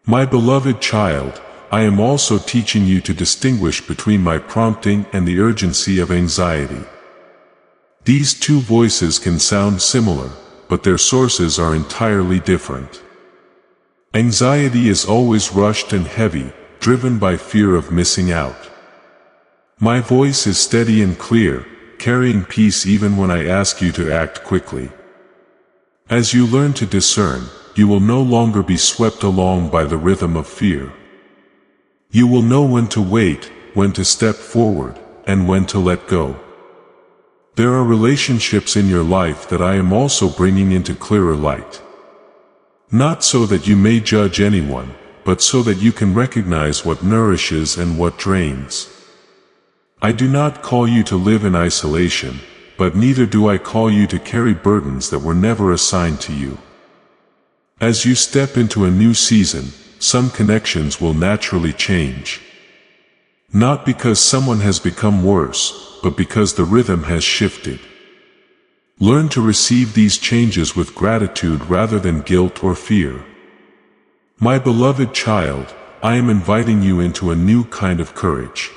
My beloved child, I am also teaching you to distinguish between my prompting and the urgency of anxiety. These two voices can sound similar, but their sources are entirely different. Anxiety is always rushed and heavy, driven by fear of missing out. My voice is steady and clear, carrying peace even when I ask you to act quickly. As you learn to discern, you will no longer be swept along by the rhythm of fear. You will know when to wait, when to step forward, and when to let go. There are relationships in your life that I am also bringing into clearer light. Not so that you may judge anyone, but so that you can recognize what nourishes and what drains. I do not call you to live in isolation, but neither do I call you to carry burdens that were never assigned to you. As you step into a new season, some connections will naturally change. Not because someone has become worse, but because the rhythm has shifted. Learn to receive these changes with gratitude rather than guilt or fear. My beloved child, I am inviting you into a new kind of courage.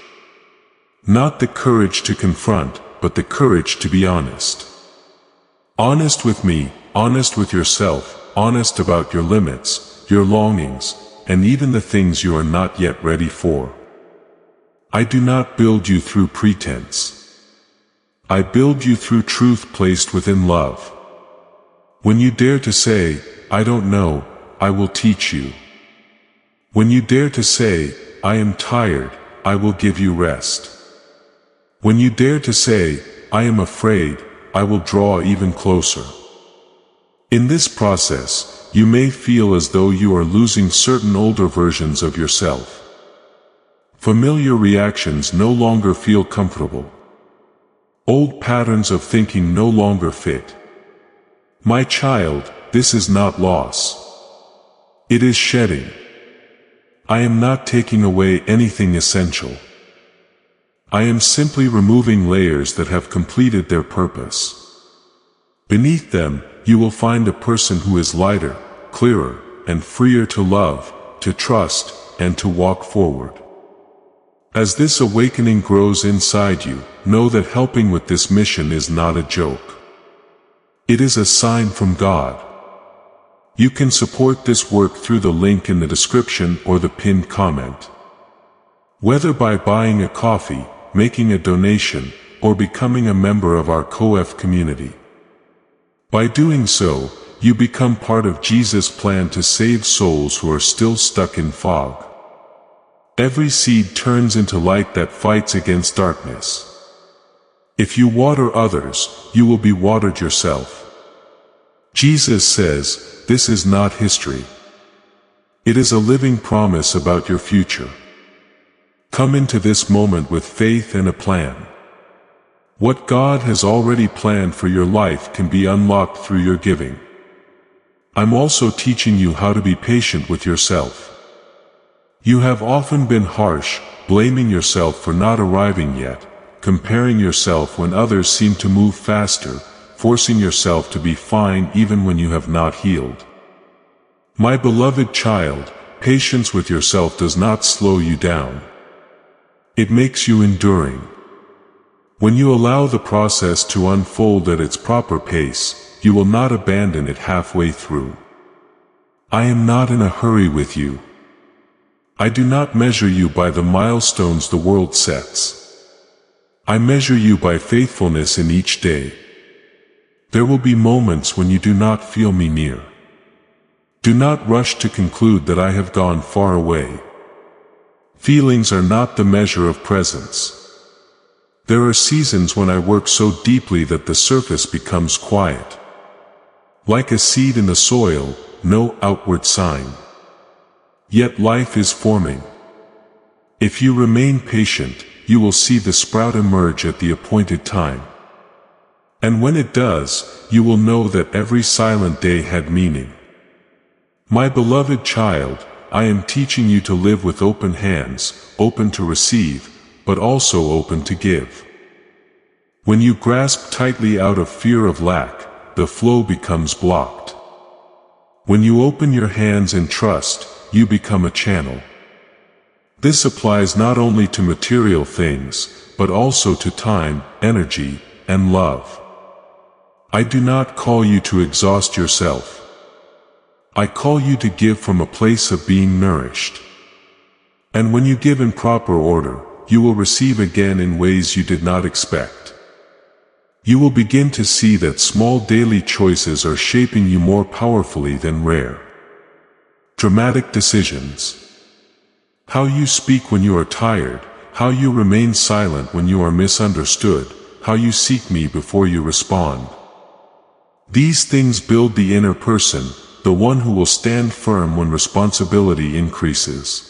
Not the courage to confront, but the courage to be honest. Honest with me, honest with yourself, honest about your limits, your longings, and even the things you are not yet ready for. I do not build you through pretense. I build you through truth placed within love. When you dare to say, I don't know, I will teach you. When you dare to say, I am tired, I will give you rest. When you dare to say, I am afraid, I will draw even closer. In this process, you may feel as though you are losing certain older versions of yourself. Familiar reactions no longer feel comfortable. Old patterns of thinking no longer fit. My child, this is not loss. It is shedding. I am not taking away anything essential. I am simply removing layers that have completed their purpose. Beneath them, you will find a person who is lighter, clearer, and freer to love, to trust, and to walk forward. As this awakening grows inside you, know that helping with this mission is not a joke. It is a sign from God. You can support this work through the link in the description or the pinned comment. Whether by buying a coffee, making a donation, or becoming a member of our COF community. By doing so, you become part of Jesus' plan to save souls who are still stuck in fog. Every seed turns into light that fights against darkness. If you water others, you will be watered yourself. Jesus says, this is not history. It is a living promise about your future. Come into this moment with faith and a plan. What God has already planned for your life can be unlocked through your giving. I'm also teaching you how to be patient with yourself. You have often been harsh, blaming yourself for not arriving yet, comparing yourself when others seem to move faster, forcing yourself to be fine even when you have not healed. My beloved child, patience with yourself does not slow you down. It makes you enduring. When you allow the process to unfold at its proper pace, you will not abandon it halfway through. I am not in a hurry with you. I do not measure you by the milestones the world sets. I measure you by faithfulness in each day. There will be moments when you do not feel me near. Do not rush to conclude that I have gone far away. Feelings are not the measure of presence. There are seasons when I work so deeply that the surface becomes quiet. Like a seed in the soil, no outward sign. Yet life is forming. If you remain patient, you will see the sprout emerge at the appointed time. And when it does, you will know that every silent day had meaning. My beloved child, I am teaching you to live with open hands, open to receive, but also open to give. When you grasp tightly out of fear of lack, the flow becomes blocked. When you open your hands in trust, you become a channel. This applies not only to material things, but also to time, energy, and love. I do not call you to exhaust yourself. I call you to give from a place of being nourished. And when you give in proper order, you will receive again in ways you did not expect. You will begin to see that small daily choices are shaping you more powerfully than rare. Dramatic decisions. How you speak when you are tired, how you remain silent when you are misunderstood, how you seek me before you respond. These things build the inner person, the one who will stand firm when responsibility increases.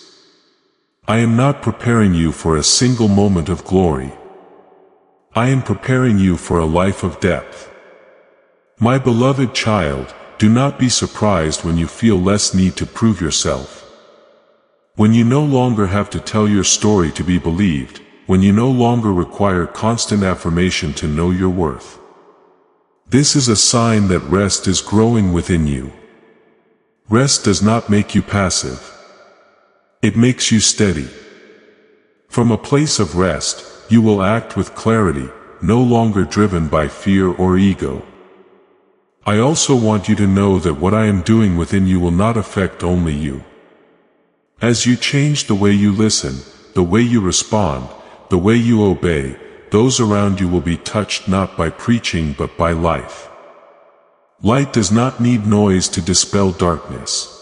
I am not preparing you for a single moment of glory. I am preparing you for a life of depth. My beloved child, do not be surprised when you feel less need to prove yourself. When you no longer have to tell your story to be believed, when you no longer require constant affirmation to know your worth. This is a sign that rest is growing within you. Rest does not make you passive. It makes you steady. From a place of rest, you will act with clarity, no longer driven by fear or ego. I also want you to know that what I am doing within you will not affect only you. As you change the way you listen, the way you respond, the way you obey, those around you will be touched not by preaching but by life. Light does not need noise to dispel darkness.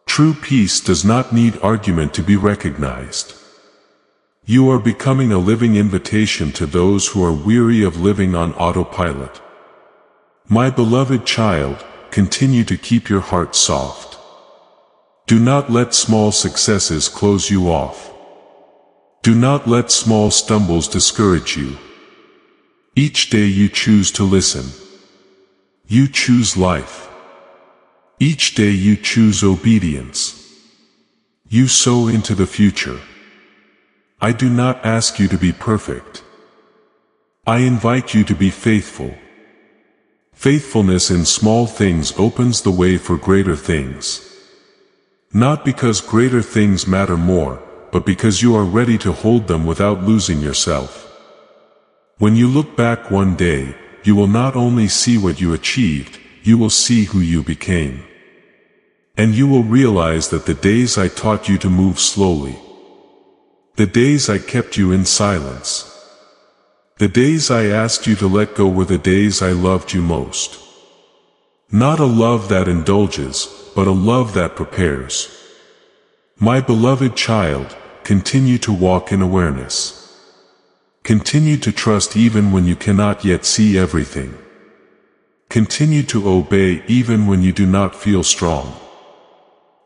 True peace does not need argument to be recognized. You are becoming a living invitation to those who are weary of living on autopilot. My beloved child, continue to keep your heart soft. Do not let small successes close you off. Do not let small stumbles discourage you. Each day you choose to listen. You choose life. Each day you choose obedience. You sow into the future. I do not ask you to be perfect. I invite you to be faithful. Faithfulness in small things opens the way for greater things. Not because greater things matter more, but because you are ready to hold them without losing yourself. When you look back one day, you will not only see what you achieved, you will see who you became. And you will realize that the days I taught you to move slowly, the days I kept you in silence, the days I asked you to let go were the days I loved you most. Not a love that indulges, but a love that prepares. My beloved child, continue to walk in awareness. Continue to trust even when you cannot yet see everything. Continue to obey even when you do not feel strong.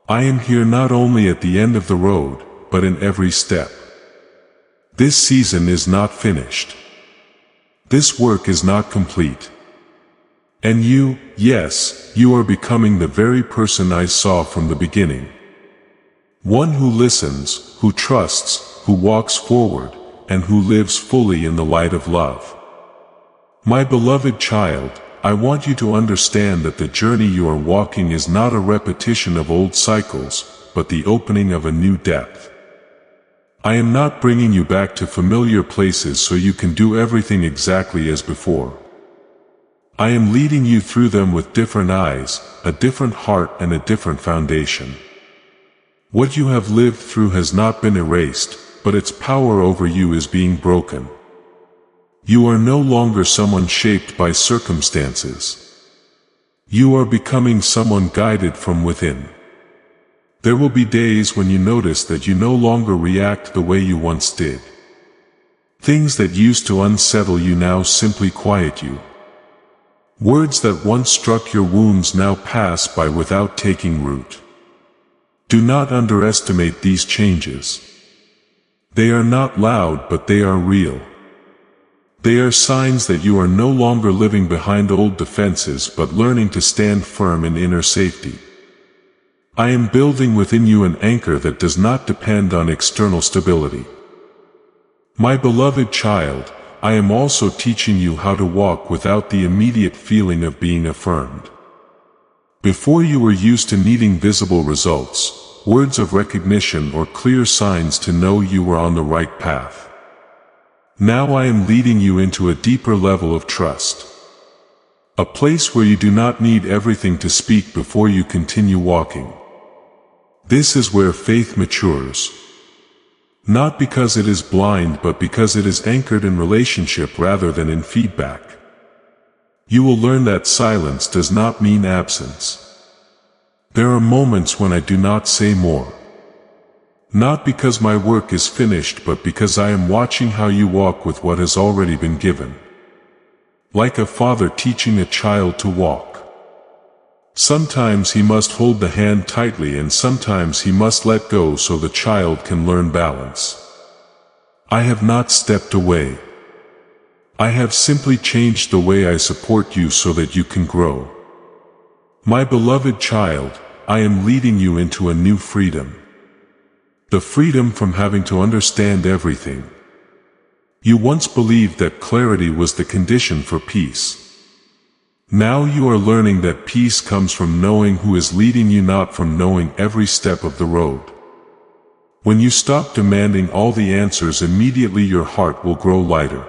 I am here not only at the end of the road, but in every step. This season is not finished. This work is not complete. And you, yes, you are becoming the very person I saw from the beginning. One who listens, who trusts, who walks forward, and who lives fully in the light of love. My beloved child, I want you to understand that the journey you are walking is not a repetition of old cycles, but the opening of a new depth. I am not bringing you back to familiar places so you can do everything exactly as before. I am leading you through them with different eyes, a different heart and a different foundation. What you have lived through has not been erased, but its power over you is being broken. You are no longer someone shaped by circumstances. You are becoming someone guided from within. There will be days when you notice that you no longer react the way you once did. Things that used to unsettle you now simply quiet you. Words that once struck your wounds now pass by without taking root. Do not underestimate these changes. They are not loud, but they are real. They are signs that you are no longer living behind old defenses but learning to stand firm in inner safety. I am building within you an anchor that does not depend on external stability. My beloved child, I am also teaching you how to walk without the immediate feeling of being affirmed. Before you were used to needing visible results, words of recognition or clear signs to know you were on the right path. Now I am leading you into a deeper level of trust. A place where you do not need everything to speak before you continue walking. This is where faith matures. Not because it is blind, but because it is anchored in relationship rather than in feedback. You will learn that silence does not mean absence. There are moments when I do not say more. Not because my work is finished, but because I am watching how you walk with what has already been given. Like a father teaching a child to walk. Sometimes he must hold the hand tightly and sometimes he must let go so the child can learn balance. I have not stepped away. I have simply changed the way I support you so that you can grow. My beloved child, I am leading you into a new freedom. The freedom from having to understand everything. You once believed that clarity was the condition for peace. Now you are learning that peace comes from knowing who is leading you, not from knowing every step of the road. When you stop demanding all the answers, immediately your heart will grow lighter.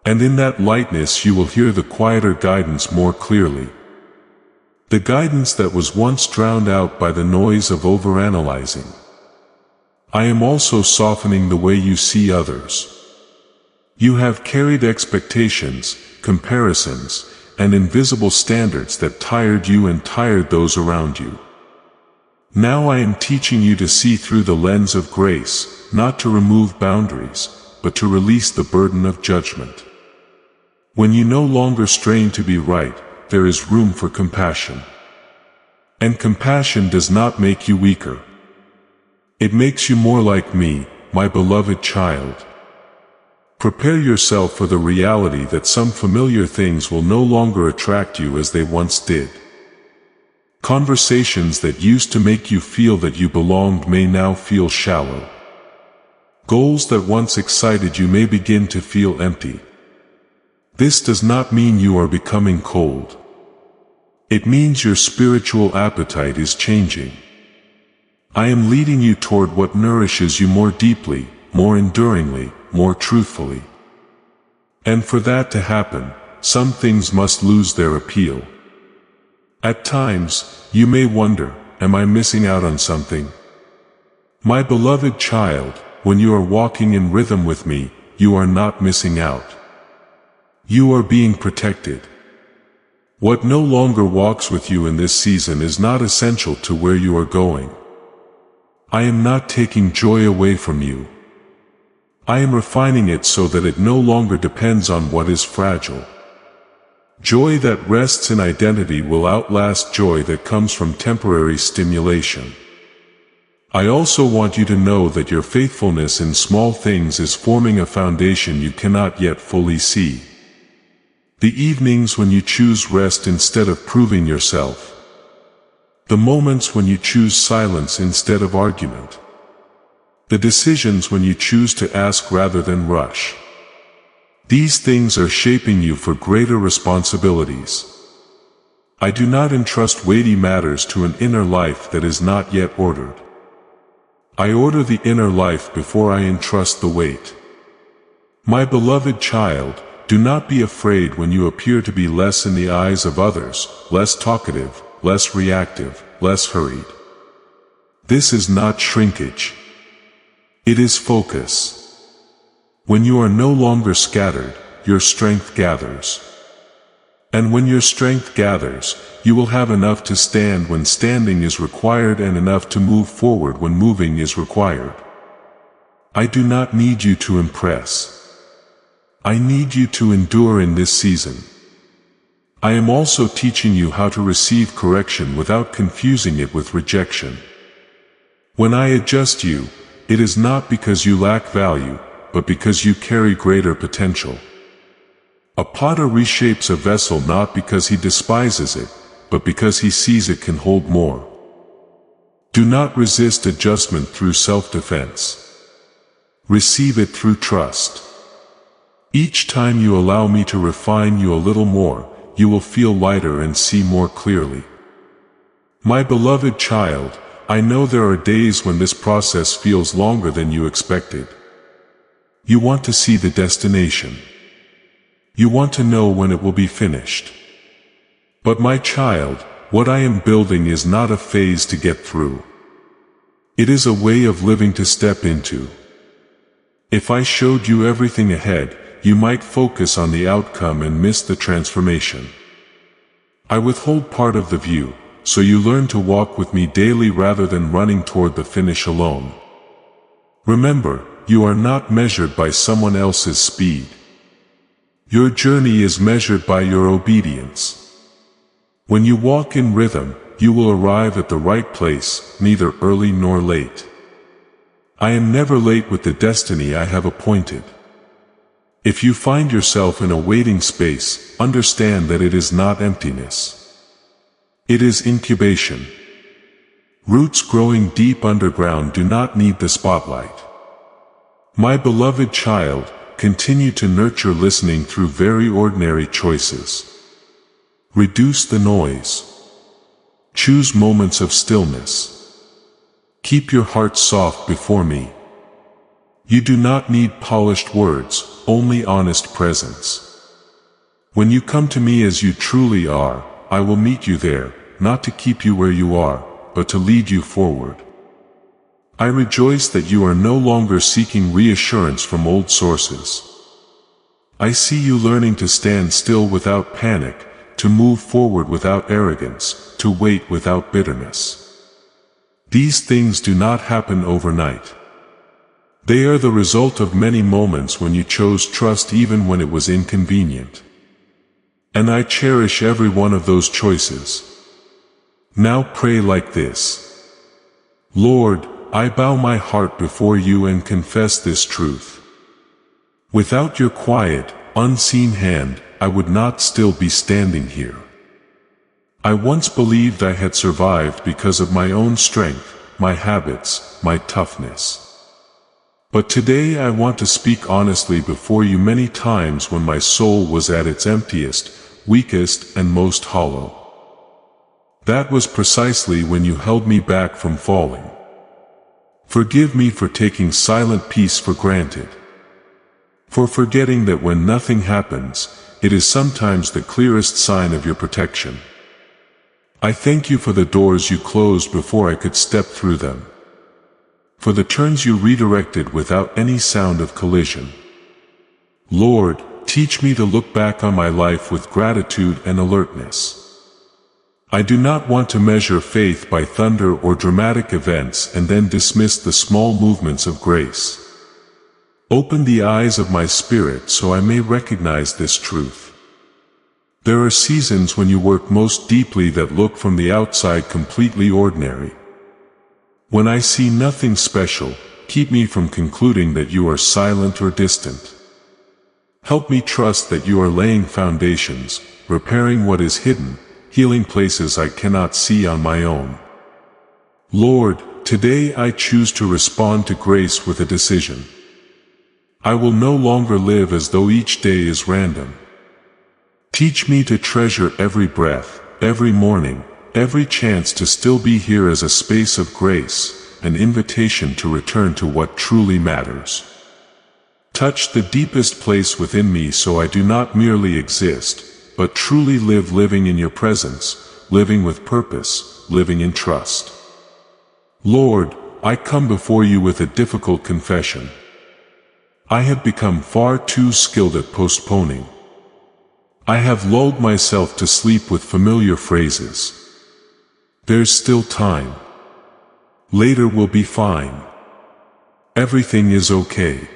And in that lightness you will hear the quieter guidance more clearly. The guidance that was once drowned out by the noise of overanalyzing. I am also softening the way you see others. You have carried expectations, comparisons, and invisible standards that tired you and tired those around you. Now I am teaching you to see through the lens of grace, not to remove boundaries, but to release the burden of judgment. When you no longer strain to be right, there is room for compassion. And compassion does not make you weaker. It makes you more like me, my beloved child. Prepare yourself for the reality that some familiar things will no longer attract you as they once did. Conversations that used to make you feel that you belonged may now feel shallow. Goals that once excited you may begin to feel empty. This does not mean you are becoming cold. It means your spiritual appetite is changing. I am leading you toward what nourishes you more deeply, more enduringly, more truthfully. And for that to happen, some things must lose their appeal. At times, you may wonder, am I missing out on something? My beloved child, when you are walking in rhythm with me, you are not missing out. You are being protected. What no longer walks with you in this season is not essential to where you are going. I am not taking joy away from you. I am refining it so that it no longer depends on what is fragile. Joy that rests in identity will outlast joy that comes from temporary stimulation. I also want you to know that your faithfulness in small things is forming a foundation you cannot yet fully see. The evenings when you choose rest instead of proving yourself. The moments when you choose silence instead of argument. The decisions when you choose to ask rather than rush. These things are shaping you for greater responsibilities. I do not entrust weighty matters to an inner life that is not yet ordered. I order the inner life before I entrust the weight. My beloved child, do not be afraid when you appear to be less in the eyes of others, less talkative, less reactive, less hurried. This is not shrinkage. It is focus. When you are no longer scattered, your strength gathers. And when your strength gathers, you will have enough to stand when standing is required and enough to move forward when moving is required. I do not need you to impress. I need you to endure in this season. I am also teaching you how to receive correction without confusing it with rejection. When I adjust you, it is not because you lack value, but because you carry greater potential. A potter reshapes a vessel not because he despises it, but because he sees it can hold more. Do not resist adjustment through self-defense. Receive it through trust. Each time you allow me to refine you a little more, you will feel lighter and see more clearly. My beloved child, I know there are days when this process feels longer than you expected. You want to see the destination. You want to know when it will be finished. But my child, what I am building is not a phase to get through. It is a way of living to step into. If I showed you everything ahead, you might focus on the outcome and miss the transformation. I withhold part of the view, so you learn to walk with me daily rather than running toward the finish alone. Remember, you are not measured by someone else's speed. Your journey is measured by your obedience. When you walk in rhythm, you will arrive at the right place, neither early nor late. I am never late with the destiny I have appointed. If you find yourself in a waiting space, understand that it is not emptiness. It is incubation. Roots growing deep underground do not need the spotlight. My beloved child, continue to nurture listening through very ordinary choices. Reduce the noise. Choose moments of stillness. Keep your heart soft before me. You do not need polished words, only honest presence. When you come to me as you truly are, I will meet you there, not to keep you where you are, but to lead you forward. I rejoice that you are no longer seeking reassurance from old sources. I see you learning to stand still without panic, to move forward without arrogance, to wait without bitterness. These things do not happen overnight. They are the result of many moments when you chose trust even when it was inconvenient. And I cherish every one of those choices. Now pray like this. Lord, I bow my heart before you and confess this truth. Without your quiet, unseen hand, I would not still be standing here. I once believed I had survived because of my own strength, my habits, my toughness. But today I want to speak honestly before you. Many times when my soul was at its emptiest, weakest, and most hollow. That was precisely when you held me back from falling. Forgive me for taking silent peace for granted. For forgetting that when nothing happens, it is sometimes the clearest sign of your protection. I thank you for the doors you closed before I could step through them. For the turns you redirected without any sound of collision. Lord, teach me to look back on my life with gratitude and alertness. I do not want to measure faith by thunder or dramatic events and then dismiss the small movements of grace. Open the eyes of my spirit so I may recognize this truth. There are seasons when you work most deeply that look from the outside completely ordinary. When I see nothing special, keep me from concluding that you are silent or distant. Help me trust that you are laying foundations, repairing what is hidden, healing places I cannot see on my own. Lord, today I choose to respond to grace with a decision. I will no longer live as though each day is random. Teach me to treasure every breath, every morning, every chance to still be here as a space of grace, an invitation to return to what truly matters. Touch the deepest place within me so I do not merely exist, but truly live living in your presence, living with purpose, living in trust. Lord, I come before you with a difficult confession. I have become far too skilled at postponing. I have lulled myself to sleep with familiar phrases. There's still time. Later will be fine. Everything is okay.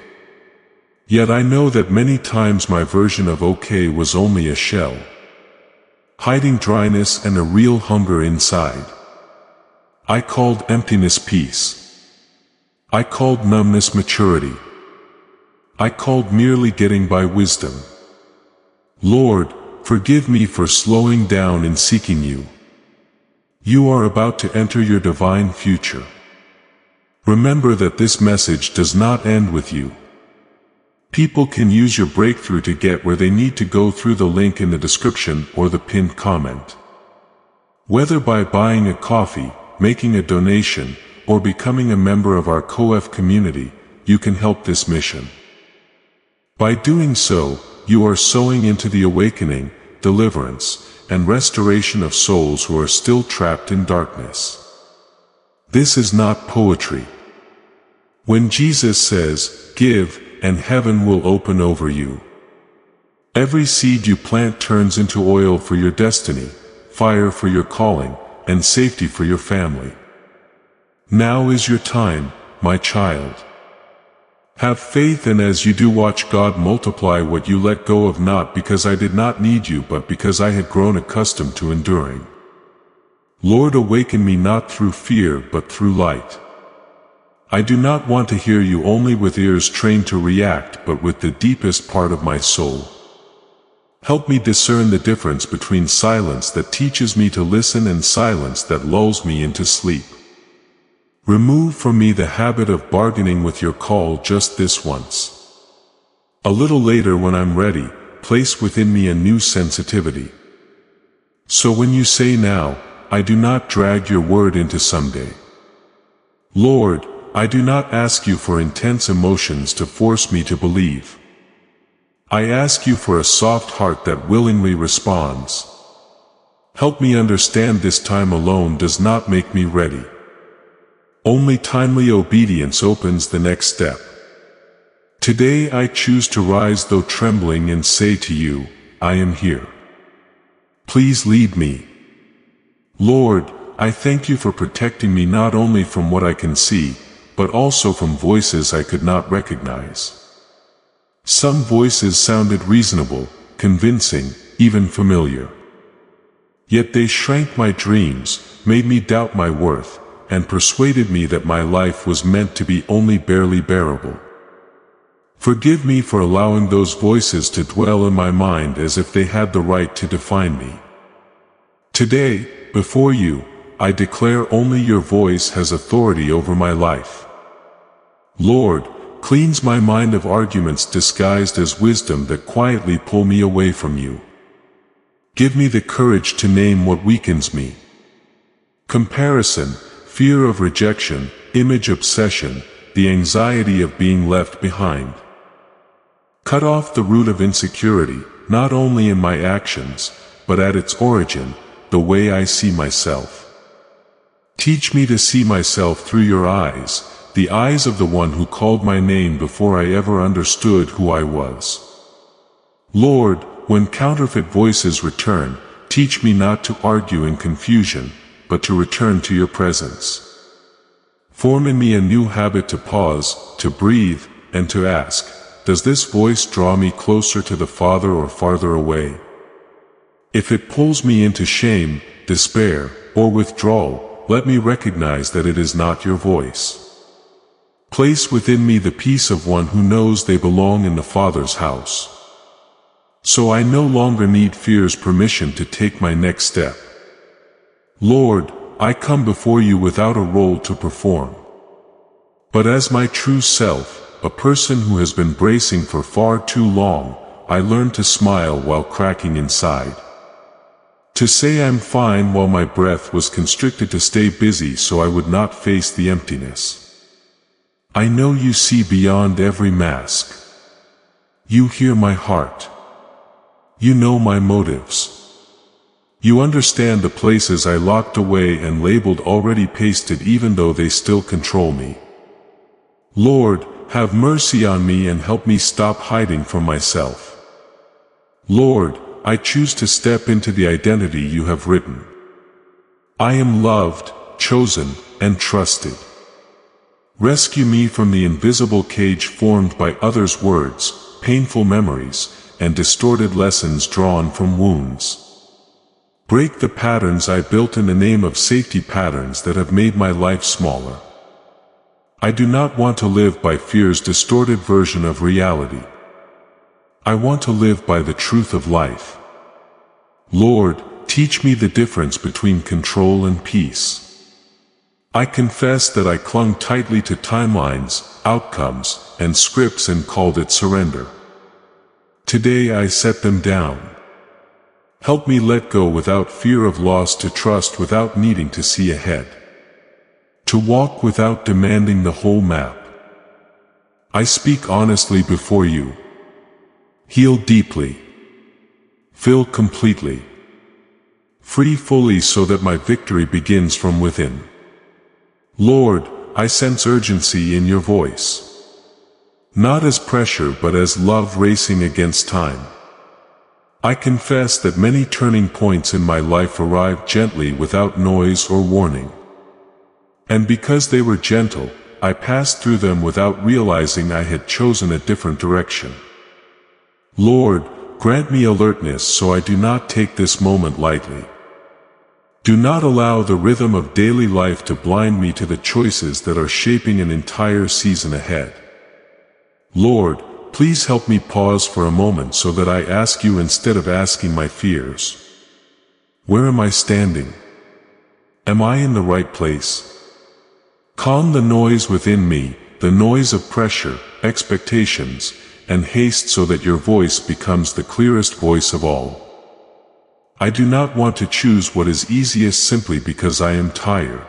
Yet I know that many times my version of okay was only a shell, hiding dryness and a real hunger inside. I called emptiness peace. I called numbness maturity. I called merely getting by wisdom. Lord, forgive me for slowing down in seeking you. You are about to enter your divine future. Remember that this message does not end with you. People can use your breakthrough to get where they need to go through the link in the description or the pinned comment. Whether by buying a coffee, making a donation, or becoming a member of our COF community, you can help this mission. By doing so, you are sowing into the awakening, deliverance, and restoration of souls who are still trapped in darkness. This is not poetry. When Jesus says, "Give, and heaven will open over you," every seed you plant turns into oil for your destiny, fire for your calling, and safety for your family. Now is your time, my child. Have faith, and as you do, watch God multiply what you let go of, not because I did not need you but because I had grown accustomed to enduring. Lord, awaken me not through fear but through light. I do not want to hear you only with ears trained to react but with the deepest part of my soul. Help me discern the difference between silence that teaches me to listen and silence that lulls me into sleep. Remove from me the habit of bargaining with your call just this once. A little later, when I'm ready, place within me a new sensitivity. So when you say now, I do not drag your word into someday. Lord, I do not ask you for intense emotions to force me to believe. I ask you for a soft heart that willingly responds. Help me understand this time alone does not make me ready. Only timely obedience opens the next step. Today I choose to rise though trembling and say to you, I am here. Please lead me. Lord, I thank you for protecting me not only from what I can see, but also from voices I could not recognize. Some voices sounded reasonable, convincing, even familiar. Yet they shrank my dreams, made me doubt my worth, and persuaded me that my life was meant to be only barely bearable. Forgive me for allowing those voices to dwell in my mind as if they had the right to define me. Today, before you, I declare only your voice has authority over my life. Lord, cleanse my mind of arguments disguised as wisdom that quietly pull me away from you. Give me the courage to name what weakens me. Comparison, fear of rejection, image obsession, the anxiety of being left behind. Cut off the root of insecurity, not only in my actions, but at its origin, the way I see myself. Teach me to see myself through your eyes, the eyes of the one who called my name before I ever understood who I was. Lord, when counterfeit voices return, teach me not to argue in confusion, but to return to your presence. Form in me a new habit to pause, to breathe, and to ask, does this voice draw me closer to the Father or farther away? If it pulls me into shame, despair, or withdrawal, let me recognize that it is not your voice. Place within me the peace of one who knows they belong in the Father's house. So I no longer need fear's permission to take my next step. Lord, I come before you without a role to perform, but as my true self, a person who has been bracing for far too long. I learned to smile while cracking inside. To say I'm fine while my breath was constricted, to stay busy so I would not face the emptiness. I know you see beyond every mask. You hear my heart. You know my motives. You understand the places I locked away and labeled already pasted, even though they still control me. Lord, have mercy on me and help me stop hiding from myself. Lord, I choose to step into the identity you have written. I am loved, chosen, and trusted. Rescue me from the invisible cage formed by others' words, painful memories, and distorted lessons drawn from wounds. Break the patterns I built in the name of safety, patterns that have made my life smaller. I do not want to live by fear's distorted version of reality. I want to live by the truth of life. Lord, teach me the difference between control and peace. I confess that I clung tightly to timelines, outcomes, and scripts and called it surrender. Today I set them down. Help me let go without fear of loss, to trust without needing to see ahead. To walk without demanding the whole map. I speak honestly before you. Heal deeply. Fill completely. Free fully so that my victory begins from within. Lord, I sense urgency in your voice. Not as pressure but as love racing against time. I confess that many turning points in my life arrived gently without noise or warning. And because they were gentle, I passed through them without realizing I had chosen a different direction. Lord, grant me alertness so I do not take this moment lightly. Do not allow the rhythm of daily life to blind me to the choices that are shaping an entire season ahead. Lord, please help me pause for a moment so that I ask you instead of asking my fears. Where am I standing? Am I in the right place? Calm the noise within me, the noise of pressure, expectations, and haste, so that your voice becomes the clearest voice of all. I do not want to choose what is easiest simply because I am tired.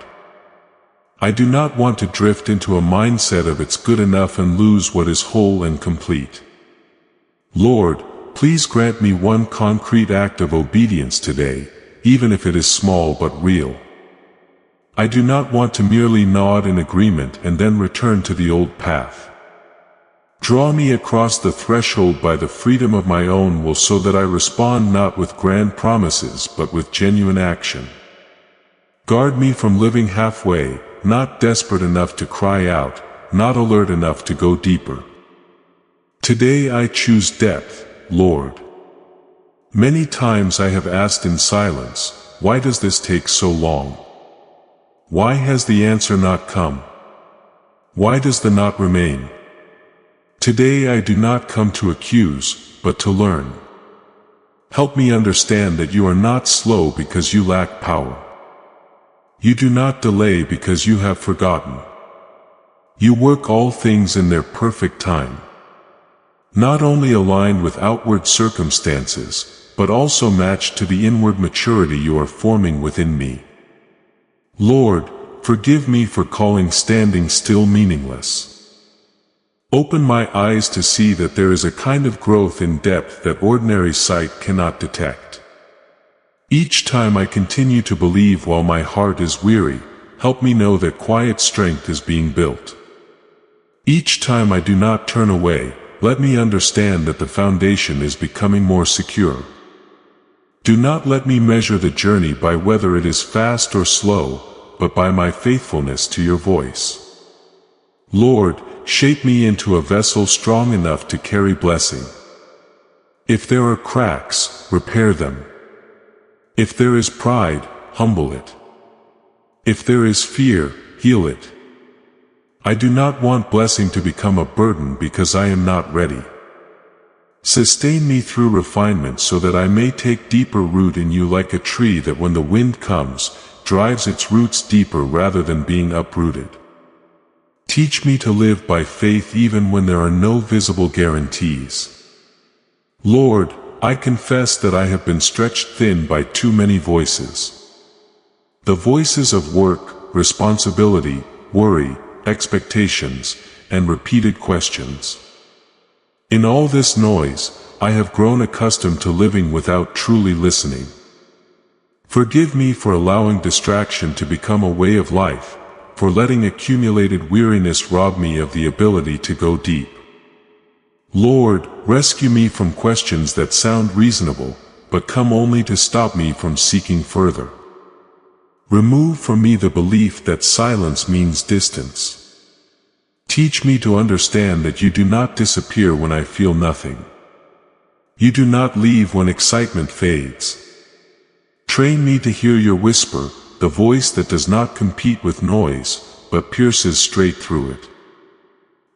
I do not want to drift into a mindset of it's good enough and lose what is whole and complete. Lord, please grant me one concrete act of obedience today, even if it is small but real. I do not want to merely nod in agreement and then return to the old path. Draw me across the threshold by the freedom of my own will, so that I respond not with grand promises but with genuine action. Guard me from living halfway, not desperate enough to cry out, not alert enough to go deeper. Today I choose depth, Lord. Many times I have asked in silence, why does this take so long? Why has the answer not come? Why does the not remain? Today I do not come to accuse, but to learn. Help me understand that you are not slow because you lack power. You do not delay because you have forgotten. You work all things in their perfect time. Not only aligned with outward circumstances, but also matched to the inward maturity you are forming within me. Lord, forgive me for calling standing still meaningless. Open my eyes to see that there is a kind of growth in depth that ordinary sight cannot detect. Each time I continue to believe while my heart is weary, help me know that quiet strength is being built. Each time I do not turn away, let me understand that the foundation is becoming more secure. Do not let me measure the journey by whether it is fast or slow, but by my faithfulness to your voice. Lord, shape me into a vessel strong enough to carry blessing. If there are cracks, repair them. If there is pride, humble it. If there is fear, heal it. I do not want blessing to become a burden because I am not ready. Sustain me through refinement so that I may take deeper root in you, like a tree that when the wind comes, drives its roots deeper rather than being uprooted. Teach me to live by faith even when there are no visible guarantees. Lord, I confess that I have been stretched thin by too many voices. The voices of work, responsibility, worry, expectations, and repeated questions. In all this noise, I have grown accustomed to living without truly listening. Forgive me for allowing distraction to become a way of life, for letting accumulated weariness rob me of the ability to go deep. Lord, rescue me from questions that sound reasonable, but come only to stop me from seeking further. Remove from me the belief that silence means distance. Teach me to understand that you do not disappear when I feel nothing. You do not leave when excitement fades. Train me to hear your whisper, the voice that does not compete with noise, but pierces straight through it.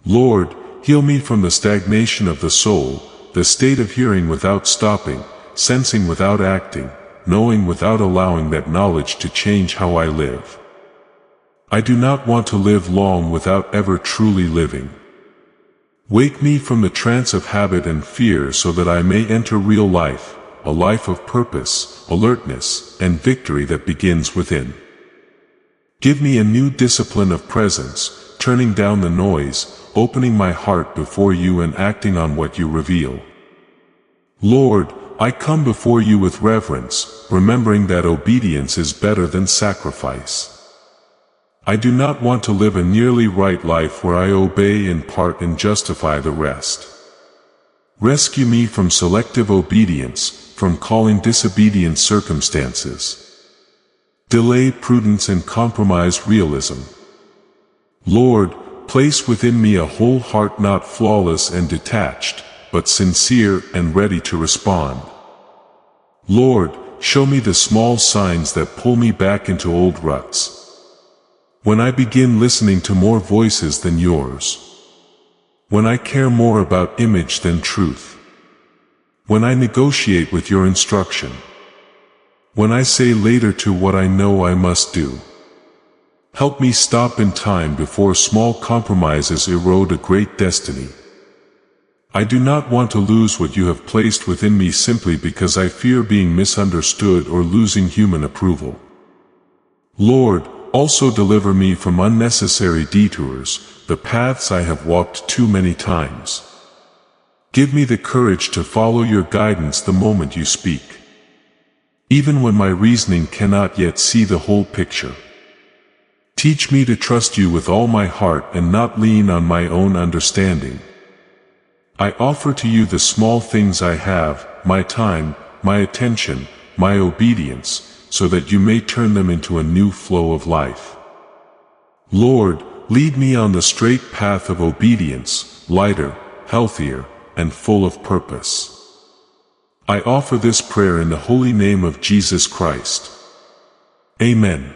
Lord, heal me from the stagnation of the soul, the state of hearing without stopping, sensing without acting, knowing without allowing that knowledge to change how I live. I do not want to live long without ever truly living. Wake me from the trance of habit and fear so that I may enter real life, a life of purpose, alertness, and victory that begins within. Give me a new discipline of presence, turning down the noise, opening my heart before you and acting on what you reveal. Lord, I come before you with reverence, remembering that obedience is better than sacrifice. I do not want to live a nearly right life where I obey in part and justify the rest. Rescue me from selective obedience, from calling disobedience circumstances. Delay prudence and compromise realism. Lord, place within me a whole heart not flawless and detached, but sincere and ready to respond. Lord, show me the small signs that pull me back into old ruts. When I begin listening to more voices than yours. When I care more about image than truth. When I negotiate with your instruction. When I say later to what I know I must do. Help me stop in time before small compromises erode a great destiny. I do not want to lose what you have placed within me simply because I fear being misunderstood or losing human approval. Lord, also deliver me from unnecessary detours, the paths I have walked too many times. Give me the courage to follow your guidance the moment you speak. Even when my reasoning cannot yet see the whole picture. Teach me to trust you with all my heart and not lean on my own understanding. I offer to you the small things I have, my time, my attention, my obedience, so that you may turn them into a new flow of life. Lord, lead me on the straight path of obedience, lighter, healthier, and full of purpose. I offer this prayer in the holy name of Jesus Christ. Amen.